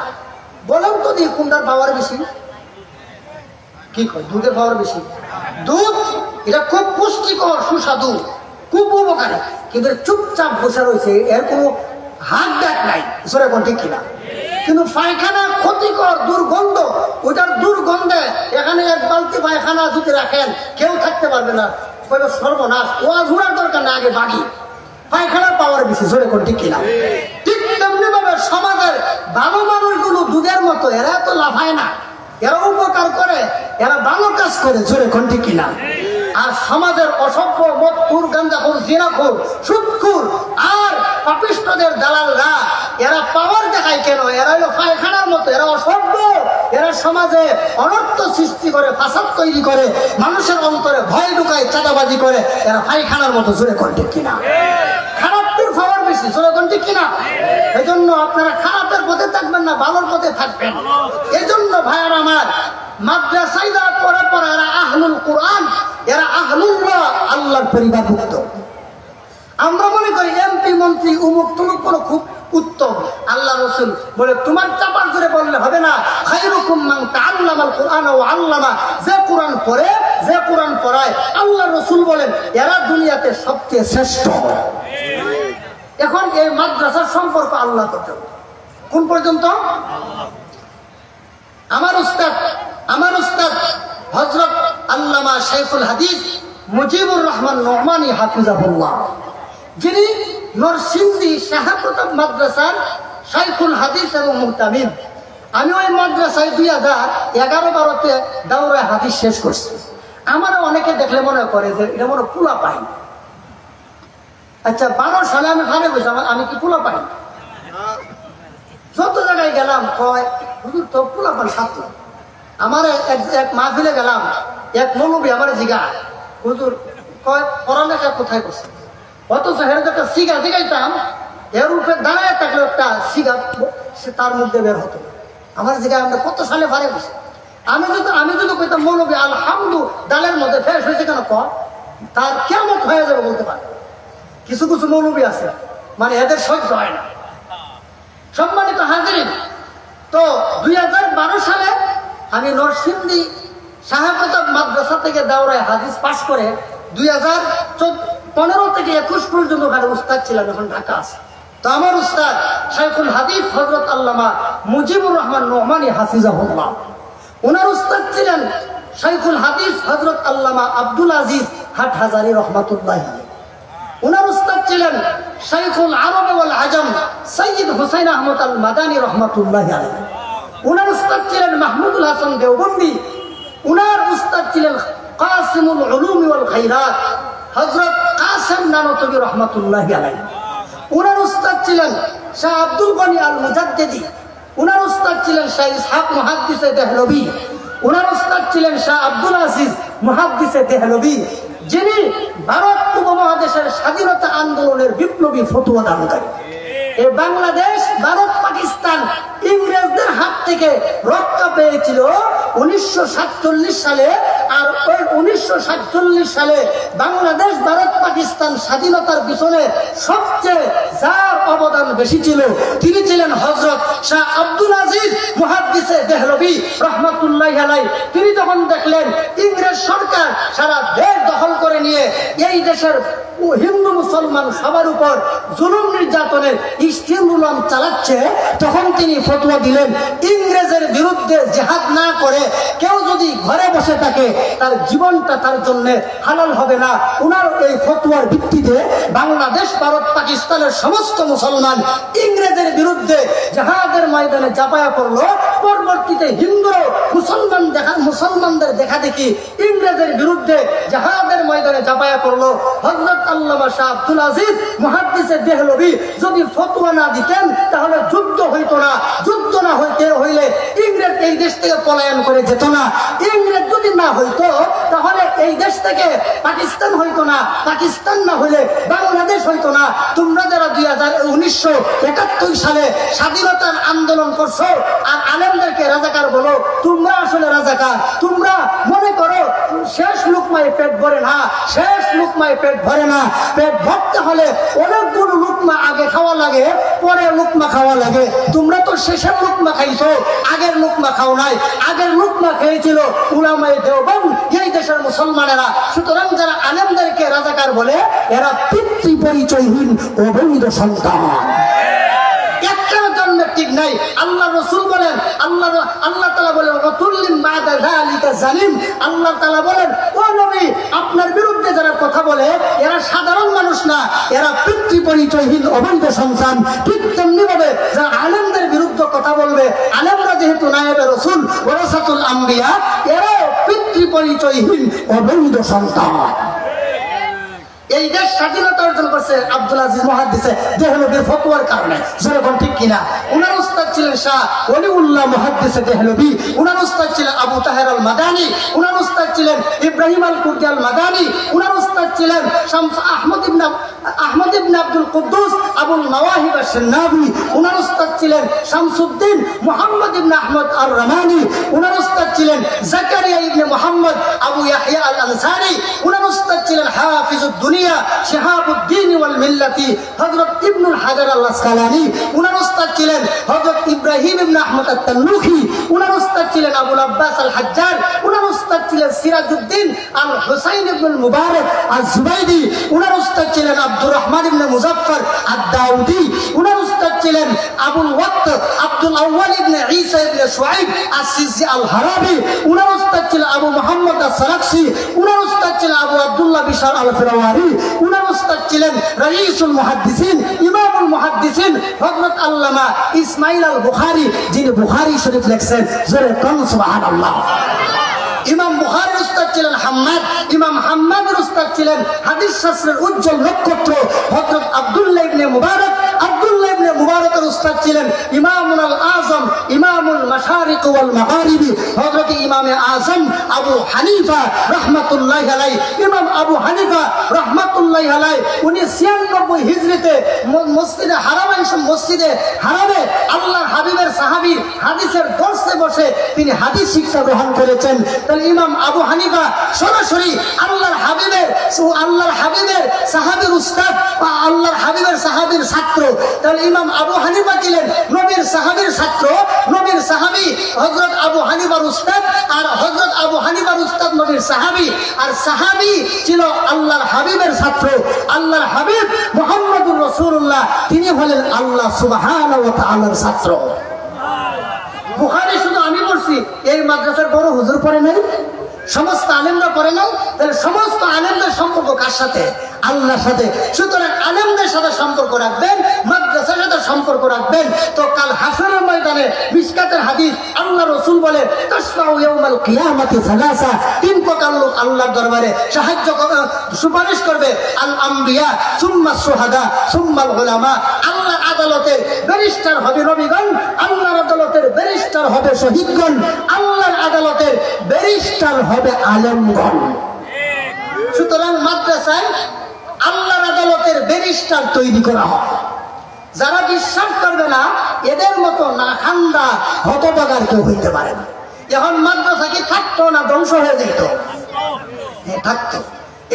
বলেন তো দিয়ে কোনটার পাওয়ার বেশি কি কয় দুধের পাওয়ার বেশি দুধ এটা খুব পুষ্টিকর সুস্বাদু খুব উপকারী কিন্তু চুপচাপ বসে রয়েছে এর কোনো হাত ডাক নাই জোরে কোন ঠিক কিনা কিন্তু পায়খানা ক্ষতিকর দুর্গন্ধ ওইটার দুর্গন্ধে এখানে 1 বালতি পায়খানা যদি রাখেন কেউ থাকতে পারবে না সর্বনাশ ওয়াজ হুড়ার দরকার না আগে বাড়ি পায়খানার পাওয়ার বেশি জোরে কোন ঠিক কিনা ঠিক তেমনি ভাবে সমাজের ভালো মানুষগুলো দুধের মতো এরা তো লাফায় না এরা উপকার করে এরা ভালো কাজ করে জোরে কোন ঠিক কিনা আর সমাজের অসভ্য মদখোর গাঁজাখোর জিনাখোর সুদখোর আর পাপিষ্ঠদের দালালরা এরা পাওয়ার দেখায় কেন এরা হলো পায়খানার মতো এরা অসভ্য এরা সমাজে অনর্থ সৃষ্টি করে ফাসাদ তৈরি করে মানুষের অন্তরে ভয় ঢুকায় চাঁদাবাজি করে এরা পায়খানার মতো জোরে কোন ঠিক কিনা খারাপটির পাওয়ার বেশি জোরে কোন ঠিক কিনা এই জন্য আপনারা খারাপের পথে থাকবেন না ভালোর পথে থাকবেন এই জন্য ভাইয়ার আমার মাদ্রাসায় যারা পড়ে এরা আহলুল কোরআন এরা আহলুল্লাহ আল্লাহর পরিবারভুক্ত আমরা মনে করি এমপি মন্ত্রী উমুক তুমুক কোনো খুব উত্তম আল্লাহ রাসূল বলে তোমার চাপার জোরে বললে হবে না খায়রুকুম মান তাআল্লামাল কুরআন ওয়া আল্লামা যে কোরআন পড়ে যে কোরআন পড়ায় আল্লাহ রাসূল বলেন এরা দুনিয়াতে সবচেয়ে শ্রেষ্ঠ এখন এই মাদ্রাসার সম্পর্ক আল্লাহ পর্যন্ত কোন পর্যন্ত আমার উস্তাদ হযরত আল্লামা শাইখুল হাদিস মুজিবুর রহমান নোমানী হাফিজাহুল্লাহ যিনি নরসিংদী শাহপ্রতাপ মাদ্রাসার শাইখুল হাদিস এবং মুহতামিম আমি ওই মাদ্রাসায় 2011-12-তে দাওরায়ে হাদিস শেষ করছি আমারও অনেকে দেখলে মনে করে যে এটা মনে পোলা পাই আচ্ছা 12 সালে আমি ভালো বলছি আমি কি পোলা পাই যত জায়গায় গেলাম কয় হুজুর তো পোলা পান ছাত্র আমার এক মাহফিলে গেলাম এক মৌলবী আমার জিগা হুজুর কয় পড়ালেখা কোথায় করছে অথচ হের একটা সিগা জিগাইতাম এর উপরে দাঁড়ায় থাকলে একটা সিগা সে তার মধ্যে বের হতো আমার জিগা আমরা কত সালে ভারে বসে আমি যদি কইতাম মৌলবী আলহামদু ডালের মধ্যে ফ্রেশ হয়েছে কেন তার কেমন হয়ে যাবে বলতে পারে কিছু কিছু মৌলবী আছে মানে এদের সহ্য হয় না। সম্মানিত হাজিরিন, তো 2012 সালে আমি নরসিংদী শাহপ্রতাপ মাদ্রাসা থেকে দাওরায় হাদিস পাশ করে 2015 থেকে 21 পর্যন্ত ওখানে উস্তাদ ছিলাম, এখন ঢাকা আছে। তো আমার উস্তাদ শাইখুল হাদিস হযরত আল্লামা মুজিবুর রহমান নোমানী হাফিজাহুল্লাহ, ওনার উস্তাদ ছিলেন শাইখুল হাদিস হযরত আল্লামা আব্দুল আজিজ হাটহাজারী রহমাতুল্লাহ আলাইহি। ওনার উস্তাদ ছিলেন শাইখুল আরব ওয়াল আজম সৈয়দ হুসাইন আহমদ আল মাদানী রহমাতুল্লাহ আলাইহি। ওনার উস্তাদ ছিলেন মাহমুদুল হাসান দেওবন্দি। ওনার উস্তাদ ছিলেন কাসিমুল উলুম ওয়াল খায়রাত হযরত কাসেম নানতবী রহমাতুল্লাহ আলাইহি। ওনার উস্তাদ ছিলেন শাহ আব্দুল গনি আল মুজাদ্দিদি। ওনার উস্তাদ ছিলেন শাহ ইসহাক মুহাদ্দিসে দেহলভী। ওনার উস্তাদ ছিলেন শাহ আব্দুল আজিজ মুহাদ্দিসে দেহলভী, যিনি ভারত উপমহাদেশের স্বাধীনতা আন্দোলনের বিপ্লবী ফতোয়া দানকারী। এই বাংলাদেশ, ভারত, পাকিস্তান ইংরেজদের হাত থেকে রক্ষা পেয়েছিল 1947 সালে। আর ওই 1947 সালে বাংলাদেশ, ভারত, পাকিস্তান স্বাধীনতার পিছনে সবচেয়ে যার অবদান বেশি ছিল তিনি ছিলেন হযরত শাহ আব্দুল আজিজ মুহাদ্দিসে দেহলভী রহমাতুল্লাহ আলাইহি। তিনি যখন দেখলেন ইংরেজ সরকার সারা দেশ দখল করে নিয়ে এই দেশের হিন্দু মুসলমান সবার উপর জুলুম নির্যাতনের ইস্তিমুলাম চালাচ্ছে, তখন তিনি ফতোয়া দিলেন ইংরেজের বিরুদ্ধে জিহাদ না করে কেউ যদি ঘরে বসে থাকে তার জীবনটা তার জন্য হালাল হবে না। ওনার এই ফতোয়ার ভিত্তিতে বাংলাদেশ, ভারত, পাকিস্তানের সমস্ত মুসলমান ইংরেজের বিরুদ্ধে জিহাদের ময়দানে ঝাঁপায়া পড়লো। পরবর্তীতে হিন্দু মুসলমানদের দেখা দেখি ইংরেজের বিরুদ্ধে জিহাদের ময়দানে ঝাঁপায়া পড়লো। হযরত আল্লামা শাহ আব্দুল আজিজ মুহাদ্দিসে দেহলভী যদি ফতোয়া না দিতেন তাহলে যুদ্ধ হইতো না। যুদ্ধ না হইলে ইংরেজ এই দেশ থেকে পলায়ন করে যেত না। ইংরেজ যদি না হইতো তাহলে এই দেশ থেকে পাকিস্তান হইতো না। পাকিস্তান না হইলে বাংলাদেশ হইতো না। তোমরা যারা 1971 সালে স্বাধীনতার আন্দোলন করছো আর আলেমদেরকে রাজাকার বলো, তোমরা আসলে রাজাকার। তোমরা মনে করো শেষ লুকমায় পেট ভরে না, শেষ লুকমায় পেট ভরে না। পেট ভরতে হলে অনেকগুলো লুকমা আগে খাওয়া লাগে, পরে লুকমা খাওয়া লাগে। তোমরা তো শেষের লুকমা খাইছো, আগের লুকমা খাও নাই। আগের লুকমা খেয়েছিল উলামায়ে দেওবন্দ, এই দেশের মুসলমানেরা। সুতরাং যারা আলেমদেরকে রাজাকার বলে এরা পিতৃ পরিচয়হীন অবৈধ সন্তান, একটা জন্মের ঠিক নাই। আল্লাহ রাসূল বলেন, আল্লাহ তাআলা বলেন রাতুল্লিন বাদা যালিকা জালিম। আল্লাহ তাআলা বলেন ও নবী, আপনার বিরুদ্ধে যারা কথা বলে এরা সাধারণ মানুষ না, এরা পিতৃ পরিচয়হীন অবৈধ সন্তান। ঠিক তেমনি ভাবে যারা আলেমদের বিরুদ্ধে কথা বলবে, আলেমরা যেহেতু নায়েবে রাসূল ওয়ারাসাতুল আম্বিয়া, এরা পিতৃ পরিচয়হীন অবৈধ সন্তান। এই দেশ স্বাধীনতা অর্জন করছে আব্দুল আজিজ মুহাদ্দিসে দেহলভীর ফতোয়ার কারণে। যেরকম ঠিক কিনা? উনার উস্তাদ ছিলেন শাহ ওলিউল্লাহ মুহাদ্দিসে দেহলভী। উনার উস্তাদ ছিলেন আবু তাহের আল মাদানী। উনার উস্তাদ ছিলেন ইব্রাহিম আল কুর্দি আল মাদানী। উনার উস্তাদ ছিলেন শামস আহমদ ইবনে আব্দুল কুদ্দুস আবুল মাওয়াহিব আশ-শান্নাবী। উনার উস্তাদ ছিলেন শামসুদ্দিন মুহাম্মদ ইবনে আহমদ আর রমানী। উনার উস্তাদ ছিলেন জাকারিয়া ইবনে মুহাম্মদ আবু ইয়াহইয়া আল আনসারী। উনার উস্তাদ ছিলেন হাফিজুদ দুনিয়া শিহাবুদ্দিন ওয়াল মিল্লাতি হযরত ইবনুল হাজার আল আসকালানী। উনার উস্তাদ ছিলেন হযরত ইব্রাহিম ইবনে আহমদ আত-তান্নুখী। উনার উস্তাদ ছিলেন আবুল আব্বাস আল হাজ্জাজ। উনার উস্তাদ ছিলেন সিরাজউদ্দিন আল হুসাইন ইবনুল মুবারক আজ-জুবাইদি। উনার উস্তাদ ছিলেন আব্দুর রহমান ইবনে মুজাফফর আদ-দাউদি। উনার উস্তাদ ছিলেন আবুল ওয়াক্ত আব্দুল আউয়াল ইবনে ঈসা ইবনে শুআইব আস-সিজি আল হারাবি। উনার উস্তাদ ছিলেন আবু মুহাম্মদ আস-সারাকসি। উনার উস্তাদ ছিলেন আবু আব্দুল্লাহ বিশার আল ফিরাওয়ারি। উনার উস্তাদ ছিলেন রাইসুল মুহাদ্দিসিন ইমামুল মুহাদ্দিসিন হযরত আল্লামা ইসমাঈল আল বুখারী, যিনি বুখারী শরীফ লিখছেন। জোরে কোন সুবহানাল্লাহ। ইমাম বুখারীর উস্তাদ ছিলেন হাম্মাদ। ইমাম হাম্মাদের উস্তাদ ছিলেন হাদিস শাস্ত্রের উজ্জ্বল নক্ষত্র হযরত আব্দুল্লাহ ইবনে মুবারক। আব্দুল্লাহ ইবনে মুবারকের উস্তাদ ছিলেন ইমামুল আযম ইমামুল মাশারিক ওয়াল মাগারিবি হযরত ইমামে আযম আবু হানিফা রাহমাতুল্লাহি আলাইহি। ইমাম আবু হানিফা রাহমাতুল্লাহি আলাইহি 1996 হিজরিতে মসজিদে হারামে আল্লাহর হাবিবের সাহাবীর হাদিসের দর্শে বসে তিনি হাদিস শিক্ষা গ্রহণ করেছেন। তাহলে ইমাম আবু হানিফা সরাসরি আল্লাহর হাবিবের আল্লাহর হাবিবের সাহাবীর উস্তাদ বা আল্লাহর হাবিবের সাহাবীর ছাত্র, তাহলে ইমাম আবু হানিফা ছিলেন নবীর সাহাবীর ছাত্র, নবীর সাহাবী হযরত আবু হানিফার উস্তাদ, আর হযরত আবু হানিফার উস্তাদ নবীর সাহাবী, আর সাহাবী ছিল আল্লাহর হাবিবের ছাত্র। আল্লাহর হাবিব মুহাম্মদুর রাসূলুল্লাহ তিনি হলেন আল্লাহ সুবহানাহু ওয়া তাআলার ছাত্র। বুখারী শুধু আমি পড়ছি, এই মাদ্রাসার বড় হুজুর পড়ে নাই, সমস্ত আলেমরা পড়ে নাই, তাহলে সমস্ত আলেমদের সম্পর্ক কার সাথে? আল্লাহর সাথে। সুতরাং আলেমদের সাথে সম্পর্ক রাখবেন, মাদ্রাসার সাথে সম্পর্ক রাখবেন, তো কাল হাসরের ময়দানে মিশকাতের হাদিস আল্লাহ রাসূল বলে তাশফাউ ইয়াউমাল কিয়ামাতি সালাসা, তিন প্রকার লোক আল্লাহর দরবারে সাহায্য সুপারিশ করবে, আল আম্বিয়া সুম্মা শুহাদা সুম্মাল উলামা। আল্লাহর আদালতের ব্যারিস্টার হবে নবীগণ, আল্লাহর আদালতের ব্যারিস্টার হবে শহীদগণ, আল্লাহর আদালতের ব্যারিস্টার হবে আলেমগণ। সুতরাং মাদ্রাসায় আল্লাহর আদালতের ব্যারিস্টার তৈরি করা হয়। যারা বিশ্বাস করবে না এদের মতো না খান্দা হতভাগার কেউ হইতে পারে না। এখন মাদ্রাসা কি থাকতো না ধ্বংস হয়ে যেত? থাকতো।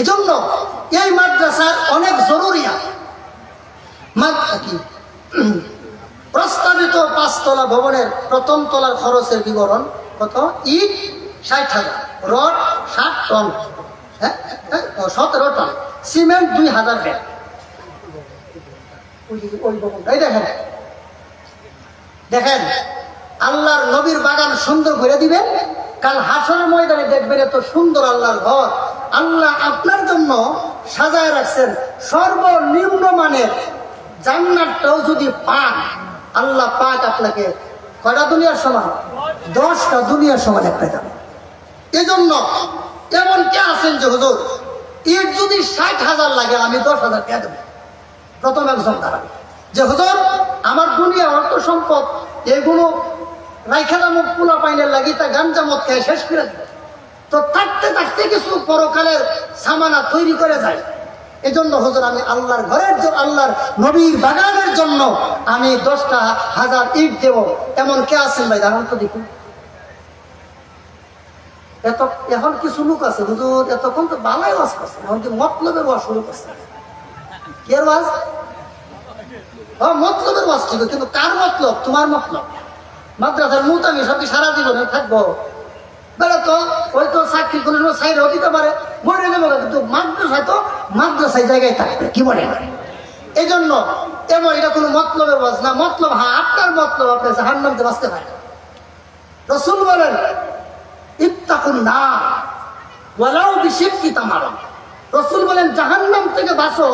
এজন্য এই মাদ্রাসার অনেক জরুরিয়াত। কি প্রস্তাবিত 5 তলা ভবনের প্রথম তলার খরচের বিবরণ কত? ইট 60,000, rod 60 ton, 17 ton, cement 2000 bag. দেখেন আল্লাহর নবীর বাগান সুন্দর করে দিবেন, কাল হাসরের ময়দানে দেখবেন এত সুন্দর আল্লাহর ঘর আল্লাহ আপনার জন্য সাজায় রাখছেন। সর্বনিম্ন মানের জান্নাতটাও যদি পান, আল্লাহ পাক আপনাকে কয়টা দুনিয়ার সমান? 10টা দুনিয়ার সমান একটা যাবে। এজন্য এমন কে আছেন যে হুজুর ইট যদি 60,000 লাগে আমি 10,000 টাকা দেবো? প্রথম একজন দাঁড়াবে যে হুজুর আমার দুনিয়া অর্থ সম্পদ এগুলো রাইখা দামক পোলা পাইনের লাগি তা গাঞ্জা মদ খেয়ে শেষ করে দেবে, তো থাকতে থাকতে কিছু পরকালের সামানা তৈরি করে যায়। এজন্য হুজুর আমি আল্লাহর ঘরের আল্লাহর নবীর বাগানের জন্য আমি 10,000 ইট দেব। এমন কে আছেন ভাই? দাঁড়ান তো দেখুন। এখন কিছু লোক আছে হুজুর এতক্ষণ তো বালাই ওয়াজ করছে, এখন কি মতলবের ওয়াজ শুরু করছে? কে ওয়াজ? মতলবের ওয়াজ ঠিক, কিন্তু কার মতলব? তোমার মতলব। মাদ্রাসার মুতামি সব সারা জীবনে থাকবো, বেড়া তো ওই তো চাকরি কোনো সাইডও দিতে পারে, মরে যাবো, কিন্তু মাদ্রাসায় তো মাদ্রাসায় জায়গায় থাকবে। কি বলে? এই জন্য এমন এটা কোনো মতলবের ওয়াজ না। মতলব হ্যাঁ আপনার মতলব, আপনি জাহান্নামে বাঁচতে পারেন। রাসূল বলেন ইত্তাকুন নার ওয়ালাউ বিশিক্কি তামারা। রাসূল বলেন জাহান্নাম থেকে বাঁচো,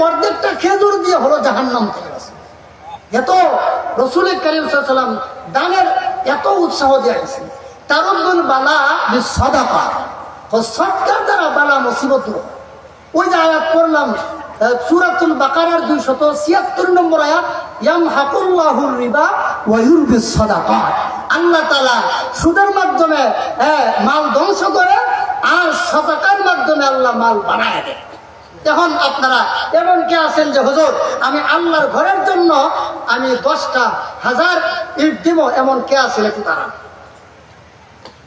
অর্ধেকটা খেজুর দিয়ে হলো জাহান্নাম থেকে বাঁচো। এত রাসূল কারীম সাল্লাল্লাহু আলাইহি ওয়াসাল্লাম দানের এত উৎসাহ দিয়েছেন। তারুল বালা বিসাদাকা, সদকার দ্বারা বালা মুসিবত দূর। ওই যে আয়াত পড়লাম সূরাতুল বাকারার 276 নম্বর আয়াত, ইয়ামহাকুল্লাহুর রিবা ওয়া ইউরবিস সাদাকাত। আল্লাহ তাআলা সুদের মাধ্যমে মাল ধ্বংস করে আর সাদাকার মাধ্যমে আল্লাহ মাল বাড়ায় দেয়। এখন আপনারা এমন কে আছেন যে হুজুর আমি আল্লাহর ঘরের জন্য আমি 10,000 ইট দিব? এমন কে আছেন? একটু তারা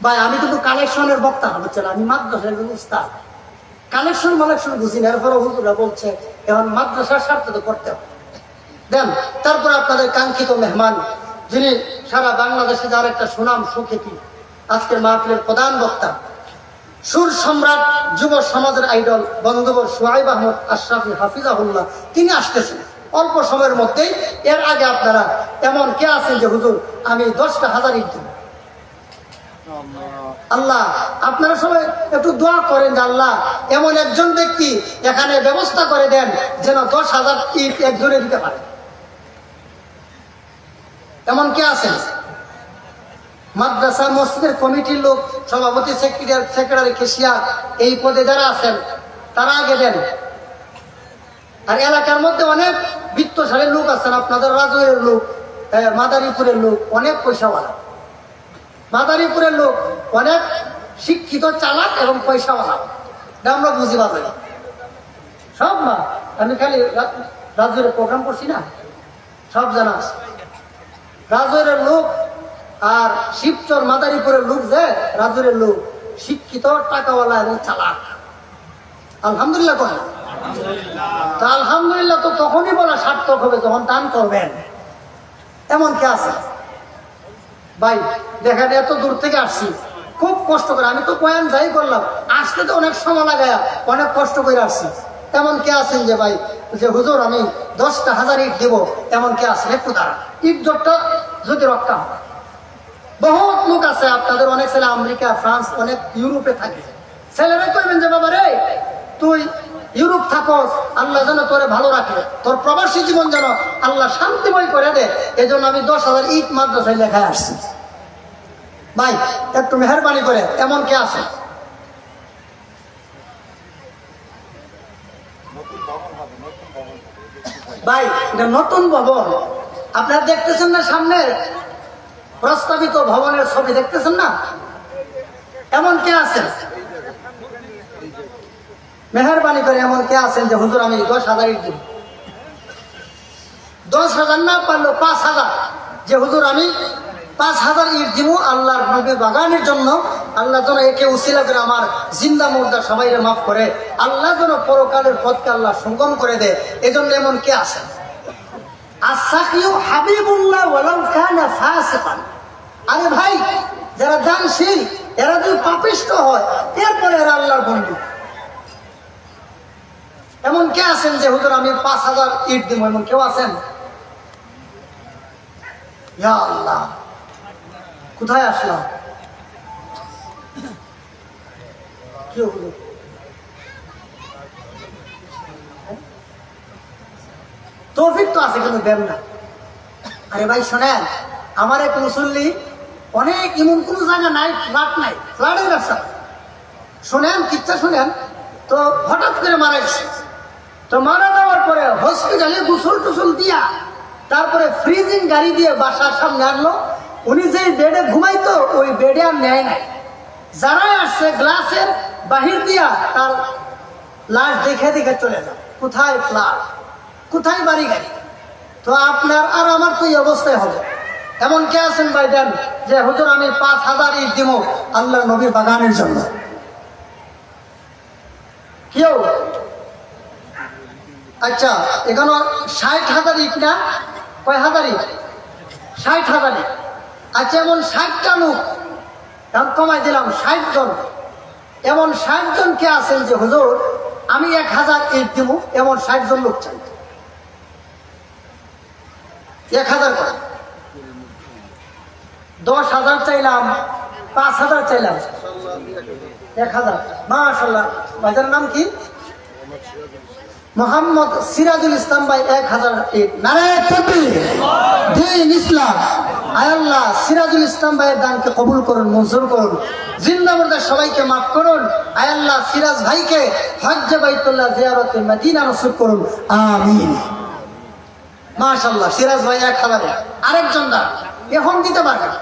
ভাই আমি কিন্তু কালেকশনের বক্তা হচ্ছেন, আমি মাদ্রাসার উস্তাদ। কালেকশন মালেকশন বুঝি না, এরপরে হুজুরা বলছে এখন মাদ্রাসার স্বার্থে তো করতে হবে। দেন তারপর আপনাদের কাঙ্ক্ষিত মেহমান, যিনি সারা বাংলাদেশে যার একটা সুনাম সুখ্যাতি, আজকের মাহফিলের প্রধান বক্তা, সুর সম্রাট, যুব সমাজের আইডল বন্ধুবর সোহাইব আহমদ আশরাফি হাফিজাহুল্লাহ, তিনি আসতেছেন অল্প সময়ের মধ্যেই। এর আগে আপনারা এমন কে আছেন যে হুজুর আমি 10,000 ইট দিব? আল্লাহ আপনারা সবাই একটু দোয়া করেন যে আল্লাহ এমন একজন ব্যক্তি এখানে ব্যবস্থা করে দেন যেন 10,000 ইট একজনে দিতে পারে। এমন কে আছেন? মাদ্রাসা মসজিদের কমিটির লোক, সভাপতি, সেক্রেটারি, কেশিয়া, এই পদে যারা আছেন তারা আগে দেন। আর এলাকার মধ্যে অনেক বিত্তশালী লোক আছেন, আপনাদের রাজৌরের লোক, মাদারীপুরের লোক, অনেক পয়সাওয়ালা। মাদারীপুরের লোক অনেক শিক্ষিত, চালাক এবং পয়সাওয়ালা, আমরা বুঝি পাবো সব। মা আমি খালি রাজৌরের প্রোগ্রাম করছি না, সব জানা আছে। রাজৌরের লোক আর শিবচর মাদারীপুরের লোক যে রাজৌরের লোক শিক্ষিত, টাকাওয়ালা এবং চালাক। আলহামদুলিল্লাহ করেন। তা আলহামদুলিল্লাহ তো তখনই বলা সার্থক হবে যখন দান করবেন। এমন কে আছে ভাই? দেখেন এত দূর থেকে আসছি, খুব কষ্ট করে। আমি তো বয়ান যাই করলাম, আসতে তো অনেক সময় লাগায়, অনেক কষ্ট করে আসছি। এমন কে আছেন যে ভাই যে হুজুর আমি 10,000 ইট দিব, এমন কে আছেন? একটু দাঁড়ান, ইট জোটটা যদি রক্ষা হয়। বহুত লোক আছে, আপনাদের অনেক ছেলে আমেরিকা, ফ্রান্স, অনেক ইউরোপে থাকে। ছেলেরা কইবেন যে বাবা রে তুই ইউরোপ থাকস, আল্লাহ যেন তোরে ভালো রাখে, তোর প্রবাসী জীবন যেন আল্লাহ শান্তিময় করে দে, এই জন্য আমি 10,000 ইট মাদ্রাসায় লেখায় আসছি। ভাই একটু মেহরবানি করে এমন কে আছে? ভাই এটা নতুন ভবন, আপনারা দেখতেছেন না? সামনে প্রস্তাবিত ভবনের ছবি দেখতেছেন না? এমন কে আছেন? মেহরবানি করে এমন কে আছেন যে হুজুর আমি 10,000 ইট দিব? 10,000 না পারলো 5,000, যে হুজুর আমি 5,000 ইট দিব আল্লাহর নবীর বাগানের জন্য। আল্লাহ যেন একে উসিলা করে আমার জিন্দা মুর্দা সবাইকে মাফ করে, আল্লাহ যেন পরকালের পথকে আল্লাহ সুগম করে দেয়, এজন্য এমন কে আছেন? আসাকিউ হাবিবুল্লাহ ওয়ালাউ কানা ফাসিকান। আরে ভাই যারা দানশীল এরা যদি পাপিষ্ট হয় এরপরে এরা আল্লাহর বন্ধু। এমন কে আছেন যে হুজুর আমি 5,000 ইট দিব? এমন কেউ আছেন? ইয়া আল্লাহ, কোথায় আসলাম? কি হলো? তৌফিক তো আছে কিন্তু দেন না। আরে ভাই শোনেন, আমার এক মুসল্লি অনেক এমন কোন জায়গা নাই, ফ্ল্যাট নাই, ফ্ল্যাটের ব্যবসা। শোনেন কিচ্ছা শোনেন, তো হঠাৎ করে মারা গেছে। তো মারা যাওয়ার পরে হসপিটালে গোসল টোসল দিয়া তারপরে ফ্রিজিং গাড়ি দিয়ে বাসার সামনে আনলো। উনি যে বেডে ঘুমাইতো ওই বেডে আর নেয় নাই। যারা আসছে গ্লাসের বাহির দিয়া তার লাশ দেখে দেখে চলে যায়। কোথায় ফ্ল্যাট, কোথায় বাড়ি গাড়ি? তো আপনার আর আমার তো এই অবস্থায় হবে। এমন কে আছেন ভাই দেন যে হুজুর আমি 5,000 ইট দিব আল্লাহর নবীর বাগানের জন্য? কেউ? আচ্ছা এখানে 60,000 ইট না, কয় হাজার ইট? 60,000 ইট। আচ্ছা এমন 60টা লোক, দাম কমাই দিলাম 60 জন। এমন 60 জন কে আছেন যে হুজুর আমি 1,000 ইট দিব? এমন 60 জন লোক চাই। 1,000 করে 10,000 চাইলাম, 5,000 চাইলাম, 1,000। মাশাআল্লাহ। ভাইজার নাম কি? মোহাম্মদ সিরাজুল ইসলাম ভাই 1,000 ইট। নারায়ে তাকবীর, দ্বীন ইসলাম। আয় আল্লাহ সিরাজুল ইসলাম ভাইয়ের দানকে কবুল করুন, মঞ্জুর করুন, জিন্দা মুর্দা সবাইকে মাফ করুন। আয় আল্লাহ সিরাজ ভাইকে হজ্জে বাইতুল্লাহ জিয়ারতে মদিনা নসিব করুন, আমিন। মাশাআল্লাহ সিরাজ ভাই 1,000। আরেকজন দা এখন দিতে পারবেন?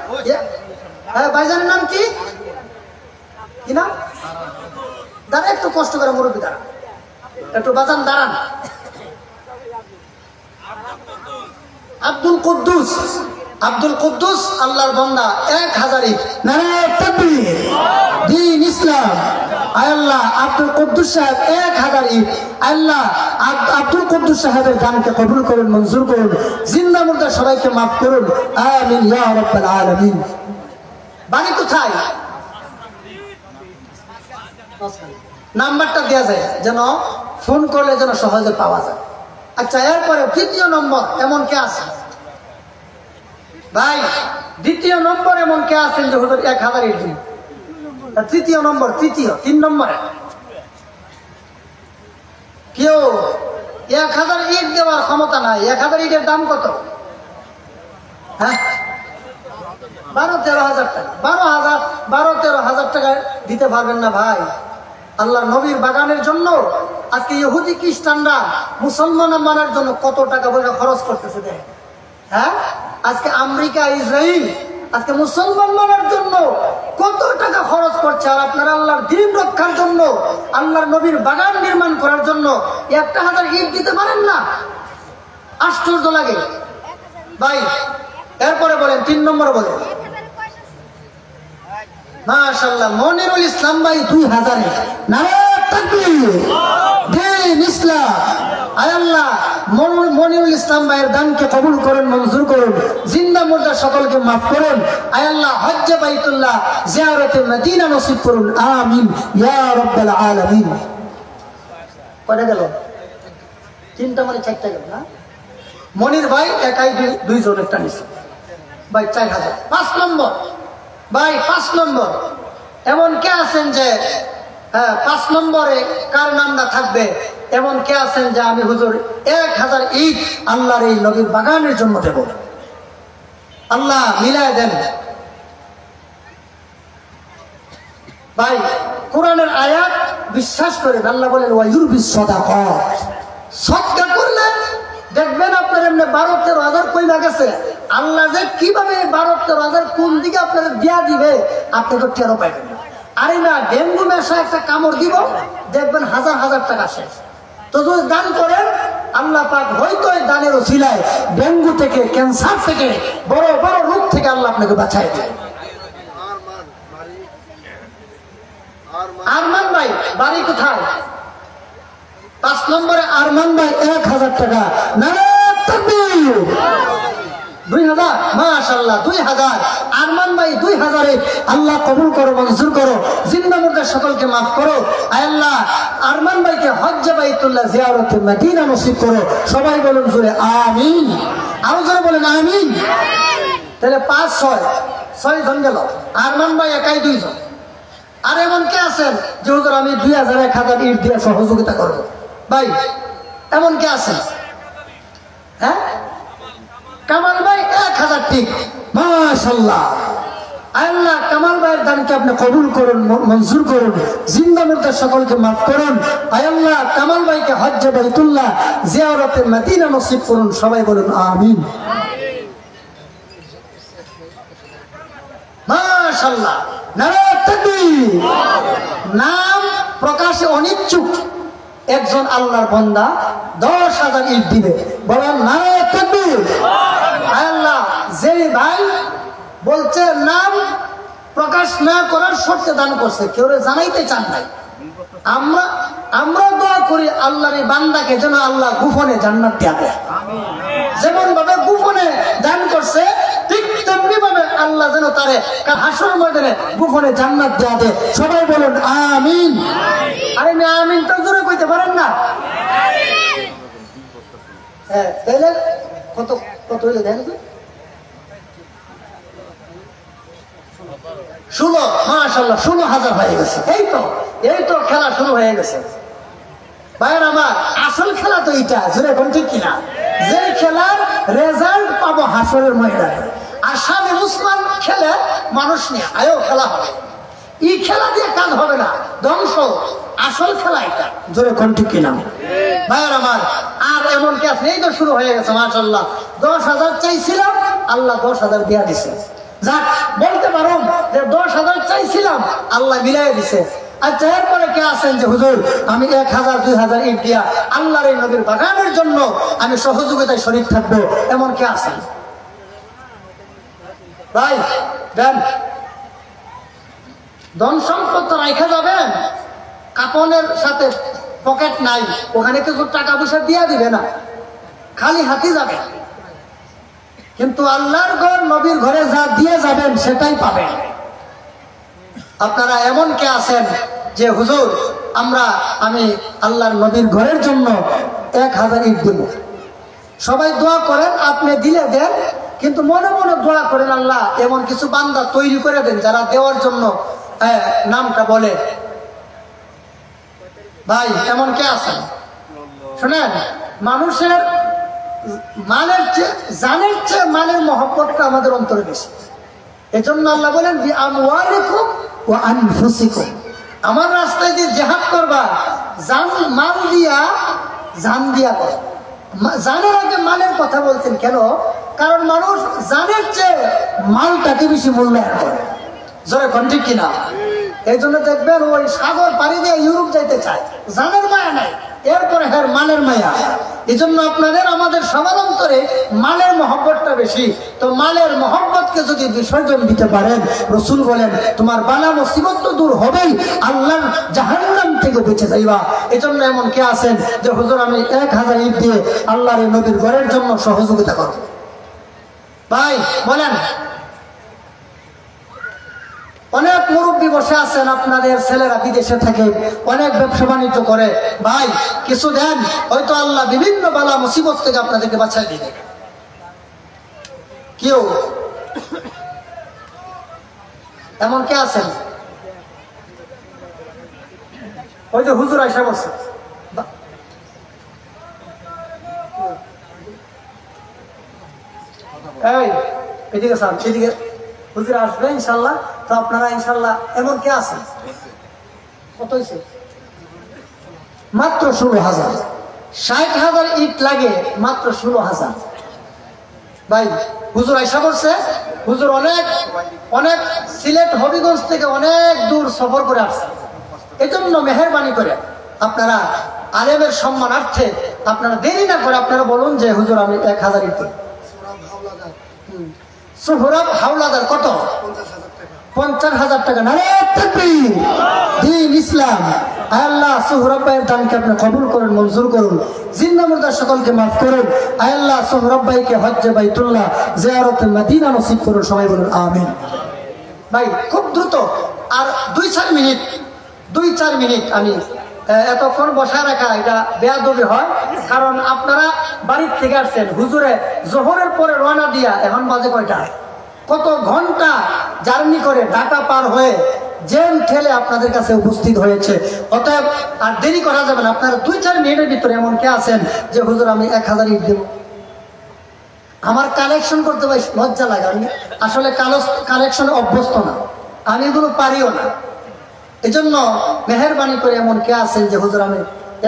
ভাইজানের নাম কি? কি নাম? দাঁড়া একটু কষ্ট করে মুরব্বী, দাঁড়া একটু বাজান, দাঁড়ান। আব্দুল কুদ্দুস। আব্দুল কুদ্দুস আল্লাহর বান্দা 1,000 ইট। নারায়ে তাকবীর, দ্বীন ইসলাম। আয় আল্লাহ আব্দুল কুদ্দুস সাহেব 1,000 ইট। আল্লাহ আব্দুল কুদ্দুস সাহেবের দানকে কবুল করুন, মঞ্জুর করুন, জিন্দা মুর্দা সবাইকে মাফ করুন, আমিন ইয়া রাব্বাল আলামিন। বাড়ি কোথায়? নাম্বারটা দেওয়া যায় যেন ফোন করলে যেন সহজে পাওয়া যায়। আচ্ছা এরপরে 3য় নম্বর এমন কে আছে ভাই? 2য় নম্বর এমন কে আছেন যে হুজুর 1,000 ইট দিন? 3য় নম্বর, 3 নম্বরে কেউ 1,000 ইট দেওয়ার ক্ষমতা নাই। 1,000 ইটের দাম কত? হ্যাঁ 12-13 হাজার টাকা। 12-13 হাজার টাকা দিতে পারবেন না ভাই আল্লাহর নবীর বাগানের জন্য? আজকে ইহুদি খ্রিস্টানরা মুসলমান মানার জন্য কত টাকা পয়সা খরচ করতেছে দেখেন। হ্যাঁ আজকে আমেরিকা, ইসরায়েল আজকে মুসলমান মানার জন্য কত টাকা খরচ করছে। আর আপনারা আল্লাহর দ্বীন রক্ষার জন্য, আল্লাহর নবীর বাগান নির্মাণ করার জন্য 1,000 ইট দিতে পারেন না? আশ্চর্য লাগে ভাই। এরপরে বলেন 3 নম্বর বলেন। মাশাআল্লাহ মনিরুল ইসলাম ভাই 2,000 ইট। নারায়ে তাকবীর, দিন ইসলাম। আয় আল্লাহ মনিরুল ইসলাম ভাইয়ের দানকে কবুল করুন, মঞ্জুর করুন, জিন্দা মুর্দা সকলকে মাফ করুন। আয় আল্লাহ হজ্জে বাইতুল্লাহ জিয়ারতে মদিনা নসিব করুন, আমিন ইয়া রাব্বাল আলামিন। কয়টা গেল? তিনটা মানে চারটা গেল না? মনির ভাই একাই দুইজন একটা নিছে ভাই 4000। 5 নম্বর ভাই, 5 নম্বর এমন কে আছেন যে 5 নম্বরে কার নামটা থাকবে? এমন কে আছেন যে আমি হুজুর 1000 ইট আল্লাহর এই নবীর বাগানের জন্য দেব? আল্লাহ মিলায় দেন ভাই। কোরআনের আয়াত বিশ্বাস করেন, আল্লাহ বলেন ওয়ায়ুরবিস সাদাকাত, সদকা করলে দেখবেন আপনার এমনি 12-13 কইলা গেছে। আল্লাহ যে কিভাবে 12-13 কোন দিকে আপনাদের দিয়া দিবে আপনি তো টেরও পাইবেন না। আরে না, ডেঙ্গু মেশা একটা কামড় দিব, দেখবেন 1000 টাকা শেষ। তো যদি দান করেন আল্লাহ পাক হয়তো এই দানের ওসিলায় ডেঙ্গু থেকে, ক্যান্সার থেকে, বড় বড় রোগ থেকে আল্লাহ আপনাকে বাঁচায় দেয়। আরমান ভাই বাড়ি কোথায়? 5 নম্বরে আরমান ভাই 1000 টাকা। নারায়ে তাকবীর। 2000, মাশাআল্লাহ 2000। আরমান ভাই 2000 আল্লাহ কবুল করো, মঞ্জুর করো, জিন্দা মুর্দা সকলকে মাফ করো। আয় আল্লাহ আরমান ভাইকে হজ্জে বাইতুল্লাহ জিয়ারতে মদিনা নসিব করো। সবাই বলুন জোরে আমিন, আরো জোরে বলেন আমিন। তাহলে 5-6 জন গেল। আরমান ভাই একাই 2 জন। আর এমন কে আছেন যে হুজুর আমি 2000-1000 ইট দিয়ে সহযোগিতা করব? ভাই এমন কে আছেন? হ্যাঁ, কামাল ভাই 1000 টিক, মাশাআল্লাহ। আল্লাহ কামাল ভাইয়ের দানকে আপনি কবুল করুন, মঞ্জুর করুন, জিন্দা মুর্দা সকলকে মাফ করুন। আল্লাহ কামাল ভাইকে হজ্জে বাইতুল্লাহ জিয়ারতে মদিনা নসিব করুন। সবাই বলুন আমিন, মাশাআল্লাহ। নারায়ে তাকবীর। নাম প্রকাশে অনিচ্ছুক একজন আল্লাহর বান্দা 10,000 ইট দিবে। বলেন নারায়ে তাকবীর। আল্লাহ যেই ভাই বলছে নাম প্রকাশ না করার শর্তে দান করছে, কেউ জানাইতে চান নাই। আমরা দোয়া করি আল্লাহর এই বান্দাকে যেন আল্লাহ গোপনে জান্নাত দেয়া দেয়। যেমন ভাবে গোপনে দান করছে ঠিক তেমনি ভাবে আল্লাহ যেন তারে হাসর ময়দানে গোপনে জান্নাত দেয়া দেয়। সবাই বলুন আমিন। আরে না আমিন তো জোরে কইতে পারেন না? হ্যাঁ, তাইলে কত কত হইলে দেন? 16, মাশাআল্লাহ 16,000 হয়ে গেছে। এই তো খেলা শুরু হয়ে গেছে ভাইয়ের আমার। আসল খেলা তো এইটা, জোরে কোন ঠিক কিনা? যে খেলার রেজাল্ট পাবো হাসরের ময়দানে। আর স্বামী মুসলমান খেলে মানুষ নিয়ে আয়ো খেলা হবে, এই খেলা দিয়ে কাজ হবে না, ধ্বংস। আসল খেলা এটা, জোরে কোন ঠিক কিনা ভাইয়ের আমার। আর এমন কি আছে? এই তো শুরু হয়ে গেছে মাশাআল্লাহ। 10,000 চাইছিলাম, আল্লাহ 10,000 দিয়া দিছে। যাক, বলতে পারো যে 10,000 চাইছিলাম, আল্লাহ মিলাই দিছে। আচ্ছা, এরপরে কে আছেন যে হুজুর আমি 1000-2000 ইট দিয়া আল্লাহর এই নবীর বাগানের জন্য আমি সহযোগিতায় শরীক থাকবো? এমন কে আছেন? ভাই দেন। ধন সম্পদ তো রাখা যাবেন, কাপনের সাথে পকেট নাই, ওখানে কিছু টাকা পয়সা দিয়া দিবে না, খালি হাতি যাবে। কিন্তু আল্লাহর ঘর, নবীর ঘরে যা দিয়ে যাবেন সেটাই পাবেন। আপনারা এমন কে আছেন যে হুজুর আমি আল্লাহর নবীর ঘরের জন্য 1000 ইট দেব? সবাই দোয়া করেন, আপনি দিলে দেন, কিন্তু মনে মনে দোয়া করেন আল্লাহ এমন কিছু বান্দা তৈরি করে দেন যারা দেওয়ার জন্য নামটা বলে। ভাই এমন কে আছেন? শোনেন, মানুষের মালের চেয়ে, জানের চেয়ে মালের মহব্বতটা আমাদের অন্তরে বেশি। এজন্য আল্লাহ বলেন আমওয়ালিকুম ওয়া আনফুসিকুম, আমার রাস্তায় যে জিহাদ করবা মাল দিয়া, জান দিয়া কর। জানের আগে মালের কথা বলছেন কেন? কারণ মানুষ জানের চেয়ে মালটাকে বেশি মূল্যায়ন করে, জোরে কোন ঠিক কিনা? এই জন্য দেখবেন ওই সাগর পাড়ি দিয়ে ইউরোপ যাইতে চায়, জানের মায়া নাই। এরপরে হ্যাঁ মালের মায়া। এই জন্য আপনাদের আমাদের সবার অন্তরে মালের মহব্বতটা বেশি। তো মালের মহব্বতকে যদি বিসর্জন দিতে পারেন, রসুল বলেন তোমার বালা মুসিবত তো দূর হবেই, আল্লাহর জাহান্নাম থেকে বেঁচে যাইবা। এই জন্য এমন কে আছেন যে হুজুর আমি 1000 ইট দিয়ে আল্লাহর নবীর ঘরের জন্য সহযোগিতা করব? ভাই বলেন। অনেক মুরব্বী বসে আছেন, আপনাদের ছেলেরা বিদেশে থাকে, অনেক ব্যবসা বাণিজ্য করে। ভাই কিছু দেন, হয়তো আল্লাহ বিভিন্ন বালা মুসিবত থেকে আপনাদেরকে বাঁচাই দিবে। কেউ এমন কে আছেন? ওই যে হুজুর আয়সা বলছে, এই এদিকে স্যার, এদিকে হুজুর আসবে ইনশাল্লাহ। তো আপনারা ইনশাল্লাহ এমন কে আছেন? কত হয়েছে? মাত্র 16,000। 60,000 ইট লাগে মাত্র 16,000। ভাই হুজুর আয়সা বলছে, হুজুর অনেক অনেক সিলেট হবিগঞ্জ থেকে অনেক দূর সফর করে আসছে। এই জন্য মেহরবানি করে আপনারা আলেমের সম্মানার্থে আপনারা দেরি না করে আপনারা বলুন যে হুজুর আমি 1000 ইট। সোহরাব হাওলাদার কত? 50,000 টাকা। নারে তাকবীর, দ্বীন ইসলাম। আল্লাহ সোহরাব ভাইয়ের দানকে আপনি কবুল করুন, মঞ্জুর করুন, জিন্দা মুর্দা সকলকে মাফ করুন। আল্লাহ সোহরাব ভাইকে হজ্জে বাইতুল্লাহ জিয়ারতে মদিনা নসিব করুন। সবাই বলুন আমিন। ভাই খুব দ্রুত আর 2-4 মিনিট আমি এতক্ষণ বসা রাখা এটা বেয়াদবি হয়, কারণ আপনারা বাড়ির থেকে আসছেন। হুজুরে জোহরের পরে রওনা দিয়া এখন বাজে কয়টা? কত ঘন্টা জার্নি করে ঢাকা পার হয়ে জেল ঠেলে আপনাদের কাছে উপস্থিত হয়েছে। অতএব আর দেরি করা যাবে না। আপনারা 2-4 মিনিটের ভিতরে এমন কে আছেন যে হুজুর আমি 1000 ইট দেব? আমার কালেকশন করতে বেশ লজ্জা লাগে। আমি আসলে কালেকশনে অভ্যস্ত না, আমি এগুলো পারিও না। এই জন্য মেহরবানি করে এমন কে আছেন যে হুজুর আমি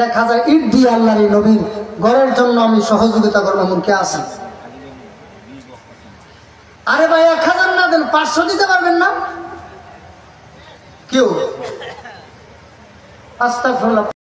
1000 ইট দিয়ে আল্লাহর নবীর ঘরের জন্য আমি সহযোগিতা করবো? এমন কে আছেন? আরে ভাই 1000 না দেন 500 দিতে পারবেন না কেউ? আস্তাগফিরুল্লাহ।